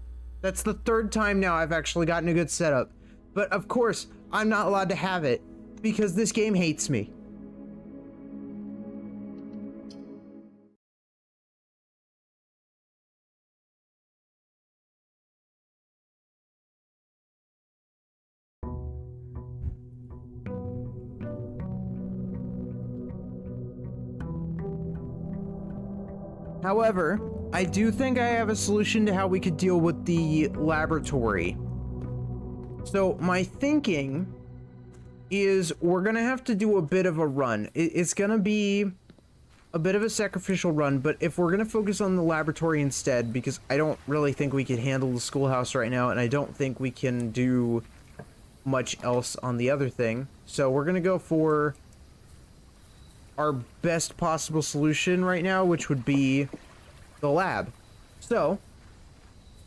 That's the third time now I've actually gotten a good setup. But of course, I'm not allowed to have it because this game hates me. However, I do think I have a solution to how we could deal with the laboratory. So my thinking is we're gonna have to do a bit of a run. It's gonna be a bit of a sacrificial run, but if we're gonna focus on the laboratory instead, because I don't really think we can handle the schoolhouse right now, and I don't think we can do much else on the other thing. So we're gonna go for our best possible solution right now, which would be the lab. So,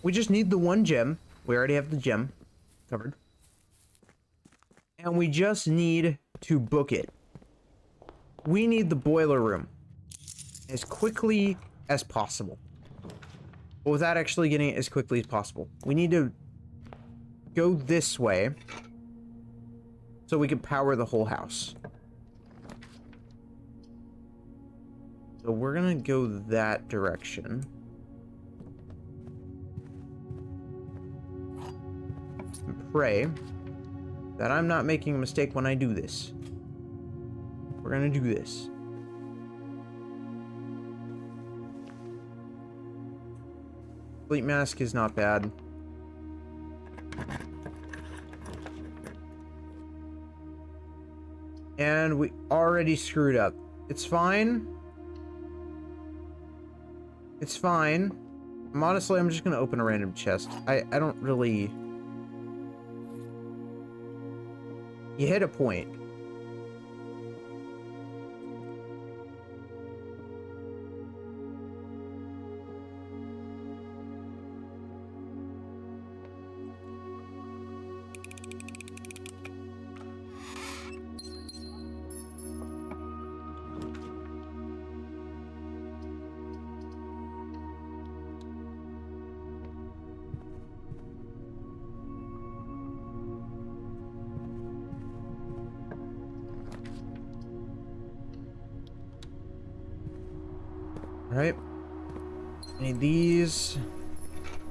we just need the one gem. We already have the gem covered. And we just need to book it. We need the boiler room as quickly as possible. But without actually getting it as quickly as possible. We need to go this way so we can power the whole house. So we're gonna go that direction. And pray that I'm not making a mistake when I do this. We're gonna do this. Sleep mask is not bad. And we already screwed up. It's fine. It's fine. Honestly, I'm just gonna open a random chest. I don't really... You hit a point. Alright. I need these.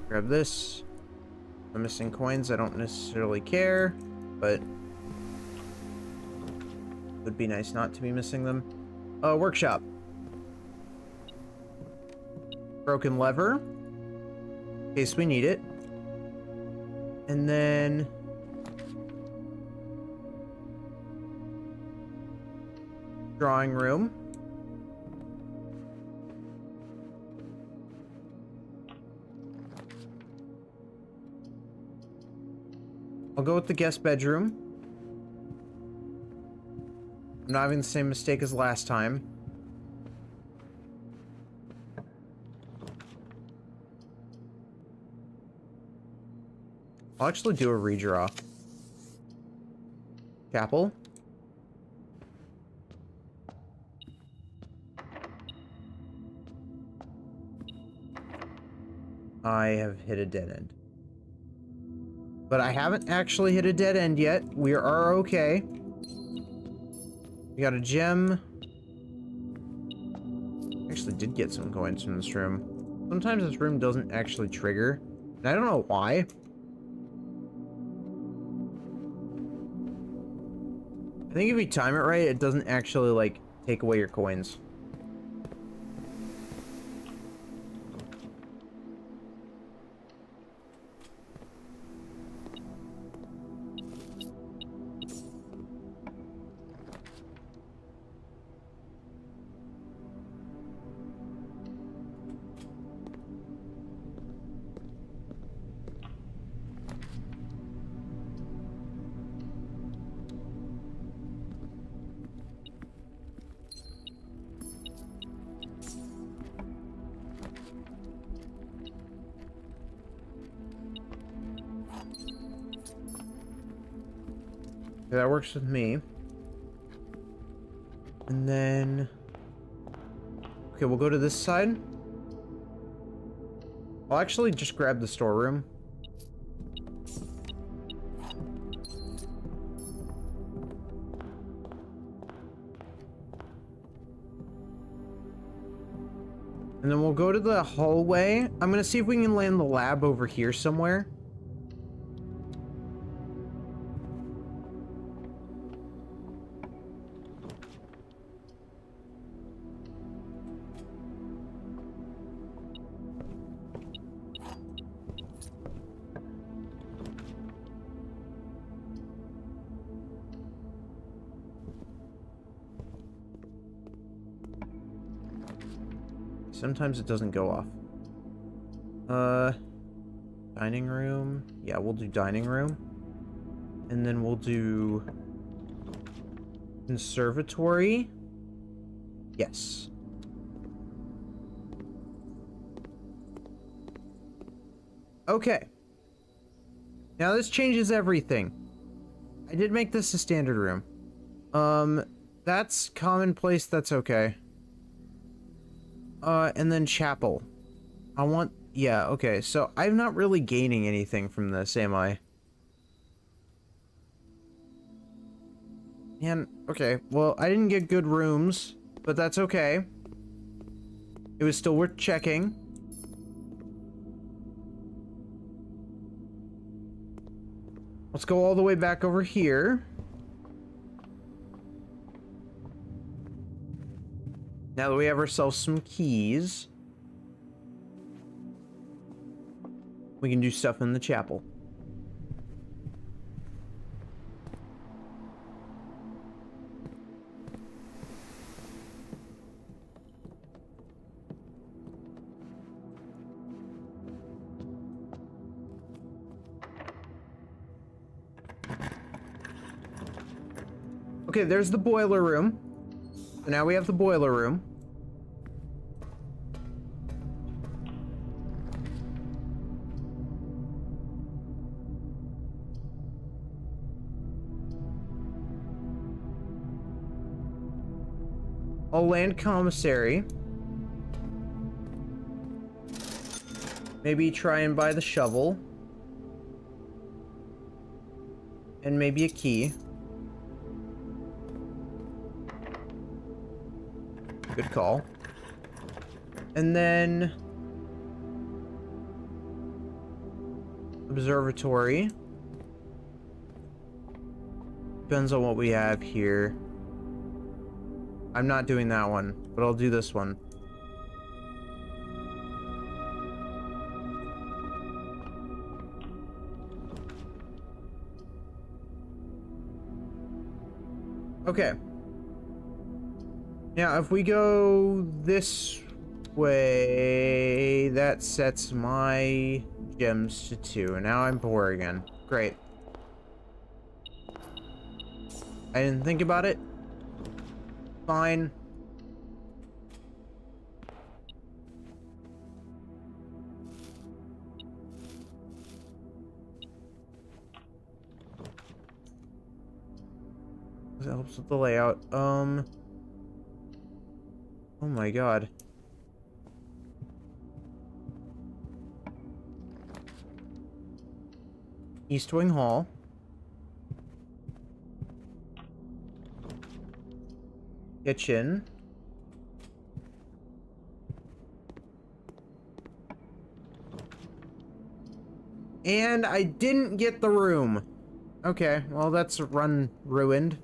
Grab this. I'm missing coins. I don't necessarily care. but it would be nice not to be missing them. Workshop. Broken lever. In case we need it. And then... drawing room. I'll go with the guest bedroom. I'm not having the same mistake as last time. I'll actually do a redraw. Chapel. I have hit a dead end. But I haven't actually hit a dead end yet. We are okay. We got a gem. Actually did get some coins from this room. Sometimes this room doesn't actually trigger. And I don't know why. I think if you time it right, it doesn't actually, like, take away your coins. That works with me. And then... okay, we'll go to this side. I'll actually just grab the storeroom. And then we'll go to the hallway. I'm gonna see if we can land the lab over here somewhere. Sometimes it doesn't go off. Dining room. Yeah, we'll do dining room. And then we'll do... conservatory. Yes. Okay. Now this changes everything. I did make this a standard room. That's commonplace, that's okay. And then chapel. I want... yeah, okay. So, I'm not really gaining anything from this, am I? Man, okay. Well, I didn't get good rooms, but that's okay. It was still worth checking. Let's go all the way back over here. Now that we have ourselves some keys, we can do stuff in the chapel. Okay, there's the boiler room. So now we have the boiler room. I'll land commissary. Maybe try and buy the shovel. And maybe a key. Good call. And then... observatory. Depends on what we have here. I'm not doing that one, but I'll do this one. Okay. Now, if we go this way, that sets my gems to 2. And now I'm poor again. Great. I didn't think about it. Fine. That helps with the layout. Oh my god. East Wing Hall. Kitchen. And I didn't get the room. Okay, well that's ruined.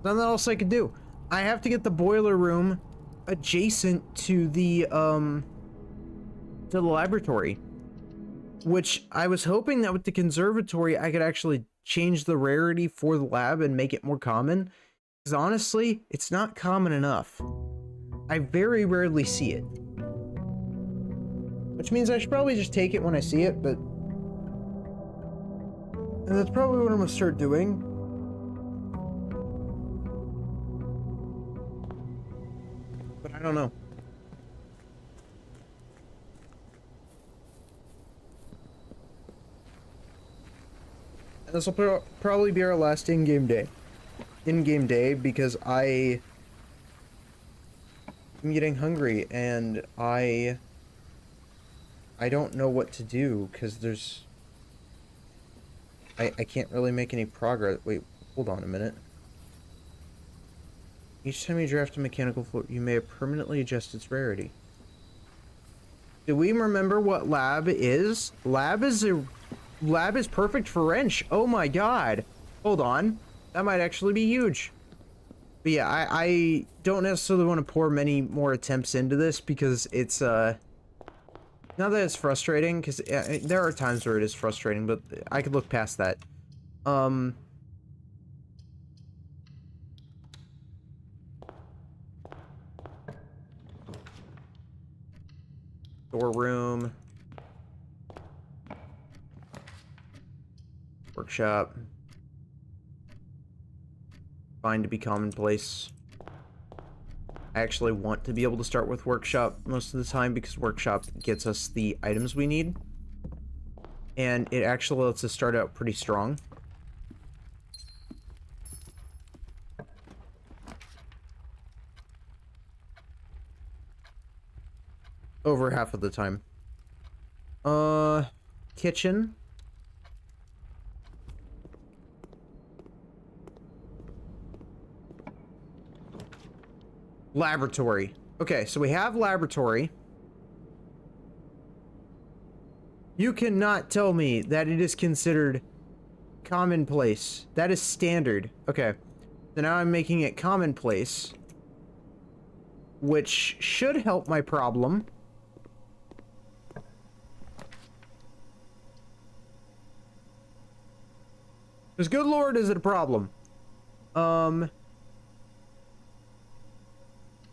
Nothing else I could do. I have to get the boiler room adjacent to the laboratory. Which I was hoping that with the conservatory I could actually change the rarity for the lab and make it more common. Because honestly, it's not common enough. I very rarely see it. Which means I should probably just take it when I see it, but... And that's probably what I'm gonna start doing. But I don't know. And this will probably be our last in-game day. In-game day, because I'm getting hungry, and I don't know what to do, because there's... I can't really make any progress. Wait, hold on a minute. Each time you draft a mechanical float, you may permanently adjust its rarity. Do we remember what lab is? Lab is perfect for wrench. Oh my god. Hold on. That might actually be huge. But yeah, I don't necessarily want to pour many more attempts into this because it's, not that it's frustrating, because there are times where it is frustrating, but I could look past that. Storeroom. Workshop. Fine to be commonplace. I actually want to be able to start with workshop most of the time because workshop gets us the items we need. And it actually lets us start out pretty strong. Over half of the time. Kitchen. Laboratory. Okay, so we have laboratory. You cannot tell me that it is considered commonplace. That is standard. Okay. So now I'm making it commonplace, which should help my problem. Because good lord, is it a problem?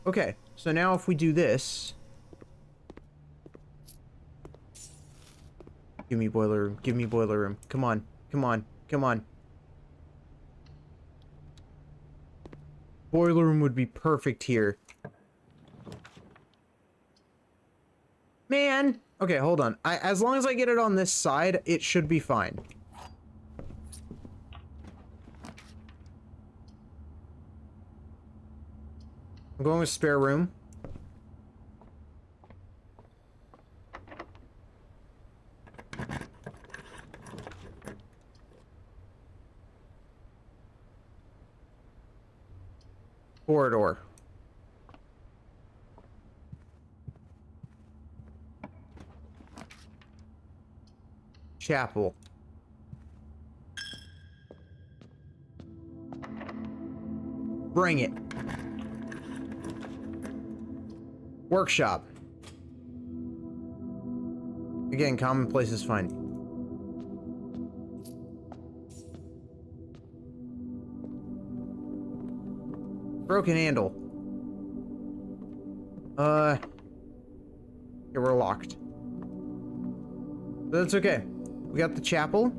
Okay, so now if we do this... Give me boiler room, give me boiler room. Come on, come on, come on. Boiler room would be perfect here. Man! Okay, hold on. As long as I get it on this side, it should be fine. I'm going with spare room. Corridor. Chapel. Bring it. Workshop. Again, commonplace is fine. Broken handle. Yeah, we're locked. But that's okay. We got the chapel.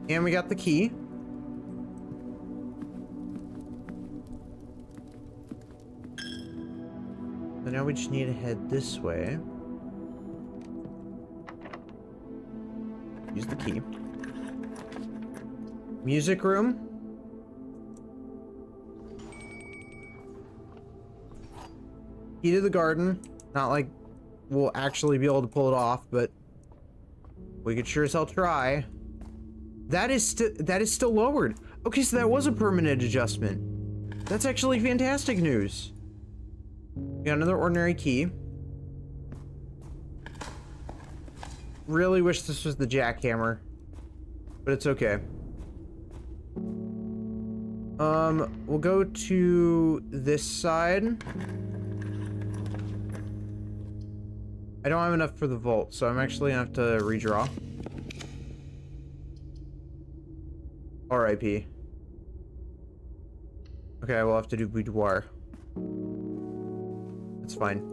And we got the key. So now we just need to head this way. Use the key. Music room. Key to the garden. Not like we'll actually be able to pull it off, but we could sure as hell try. That is still lowered. Okay, so that was a permanent adjustment. That's actually fantastic news. We got another ordinary key. Really wish this was the jackhammer, but it's okay. We'll go to this side. I don't have enough for the vault, so I'm actually gonna have to redraw. R.I.P. Okay, we'll have to do boudoir. That's fine.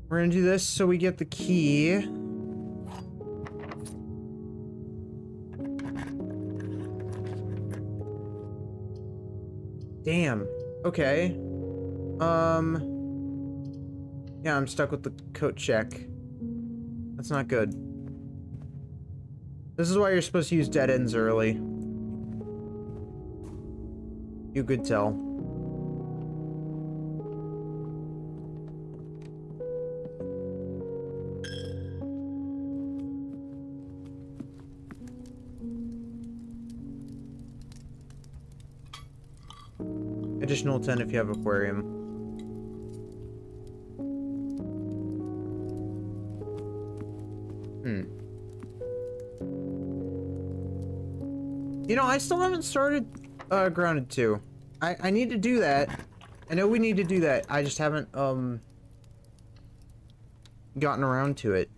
We're gonna do this so we get the key. Damn. Okay. Yeah, I'm stuck with the coat check. That's not good. This is why you're supposed to use dead ends early. You could tell. Additional 10 if you have aquarium. You know, I still haven't started Grounded 2. I need to do that. I know we need to do that. I just haven't gotten around to it.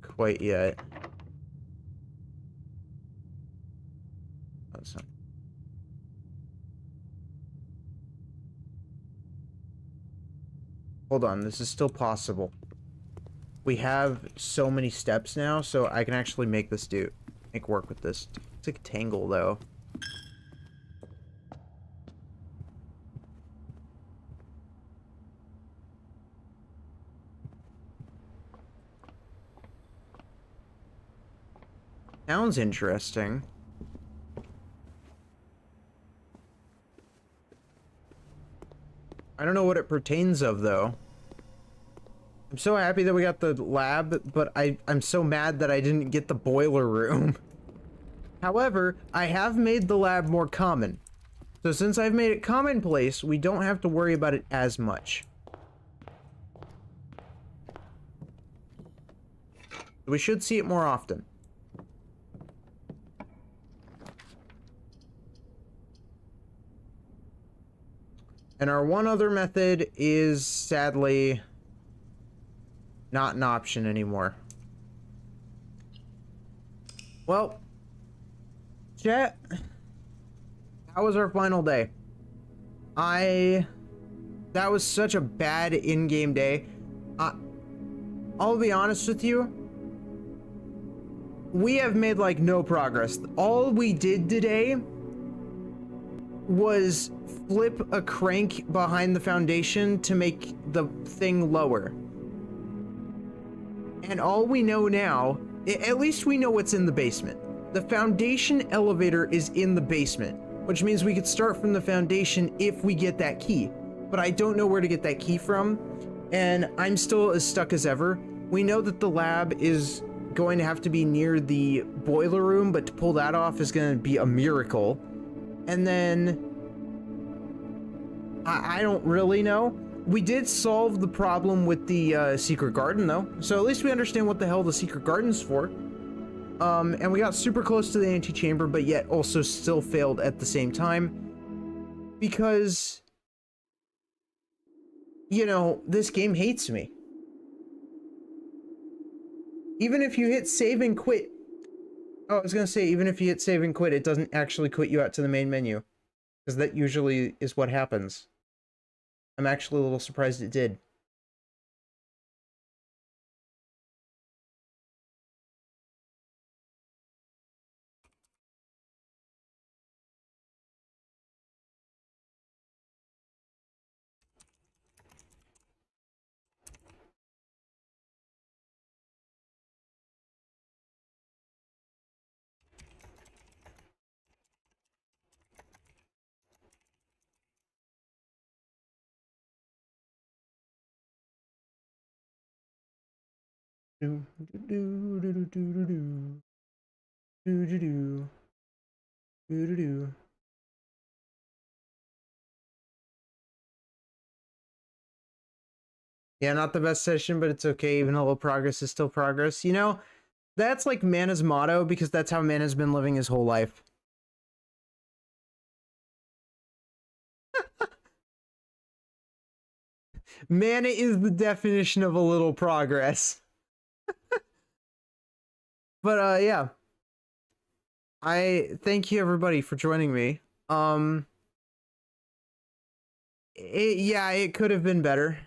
Quite yet. That's not. Hold on, this is still possible. We have so many steps now, so I can actually make work with this. It's like a tangle, though. Sounds interesting. I don't know what it pertains of, though. I'm so happy that we got the lab, but I'm so mad that I didn't get the boiler room. However, I have made the lab more common. So since I've made it commonplace, we don't have to worry about it as much. We should see it more often. And our one other method is sadly not an option anymore. Well, chat, that was our final day. That was such a bad in-game day. I'll be honest with you. we have made like no progress. All we did today was flip a crank behind the foundation to make the thing lower. And all we know now, at least we know what's in the basement. The foundation elevator is in the basement, which means we could start from the foundation if we get that key. But I don't know where to get that key from, and I'm still as stuck as ever. We know that the lab is going to have to be near the boiler room, but to pull that off is going to be a miracle. And then I don't really know. We did solve the problem with the secret garden though, so at least we understand what the hell the secret garden's for. And we got super close to the antechamber, but yet also still failed at the same time because, you know, this game hates me. Even if you hit save and quit, oh, I was gonna say, even if you hit save and quit, it doesn't actually quit you out to the main menu, because that usually is what happens. I'm actually a little surprised it did. Do do do do do do do do do do do do. Yeah, not the best session, but it's okay. Even a little progress is still progress. You know, that's like Mana's motto, because that's how Mana's been living his whole life. Mana is the definition of a little progress. But yeah. I thank you everybody for joining me. Yeah, it could have been better.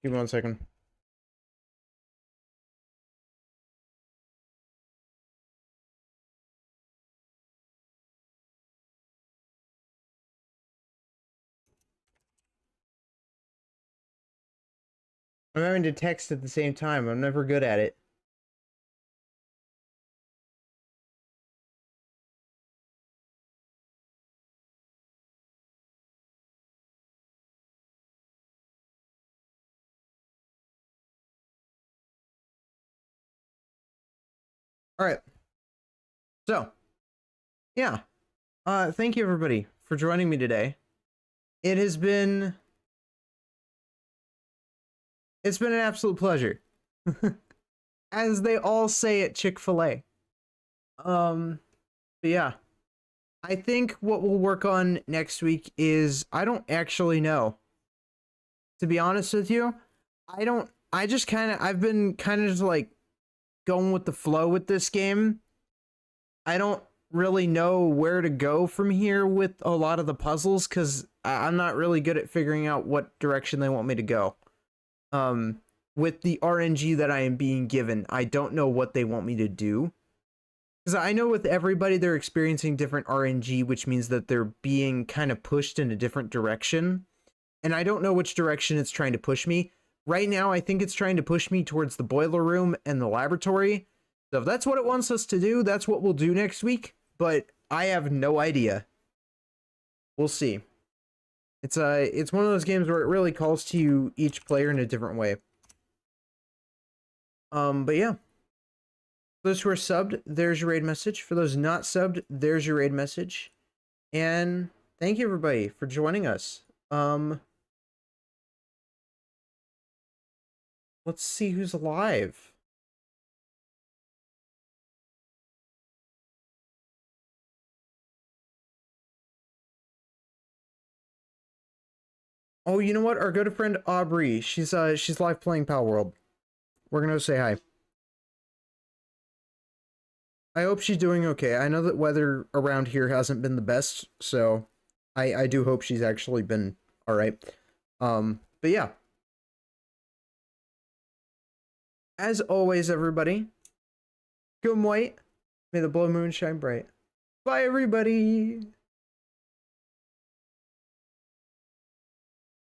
Give me 1 second. I'm having to text at the same time. I'm never good at it. All right. So, yeah. Thank you everybody for joining me today. It has been... It's been an absolute pleasure. As they all say at Chick-fil-A. But yeah. I think what we'll work on next week is... I don't actually know. To be honest with you, I've been kind of just like going with the flow with this game. I don't really know where to go from here with a lot of the puzzles, because I'm not really good at figuring out what direction they want me to go. With the RNG that I am being given, I don't know what they want me to do. Because I know with everybody, they're experiencing different RNG, which means that they're being kind of pushed in a different direction. And I don't know which direction it's trying to push me. Right now, I think it's trying to push me towards the boiler room and the laboratory. So if that's what it wants us to do, that's what we'll do next week. But I have no idea. We'll see. It's one of those games where it really calls to you, each player, in a different way. But yeah. For those who are subbed, there's your raid message. For those not subbed, there's your raid message. And thank you everybody for joining us. Let's see who's alive. Oh, you know what? Our good friend Aubrey, she's live playing Pal World. We're gonna say hi. I hope she's doing okay. I know that weather around here hasn't been the best, so I do hope she's actually been all right. But yeah. As always, everybody, go white. May the blood moon shine bright. Bye, everybody.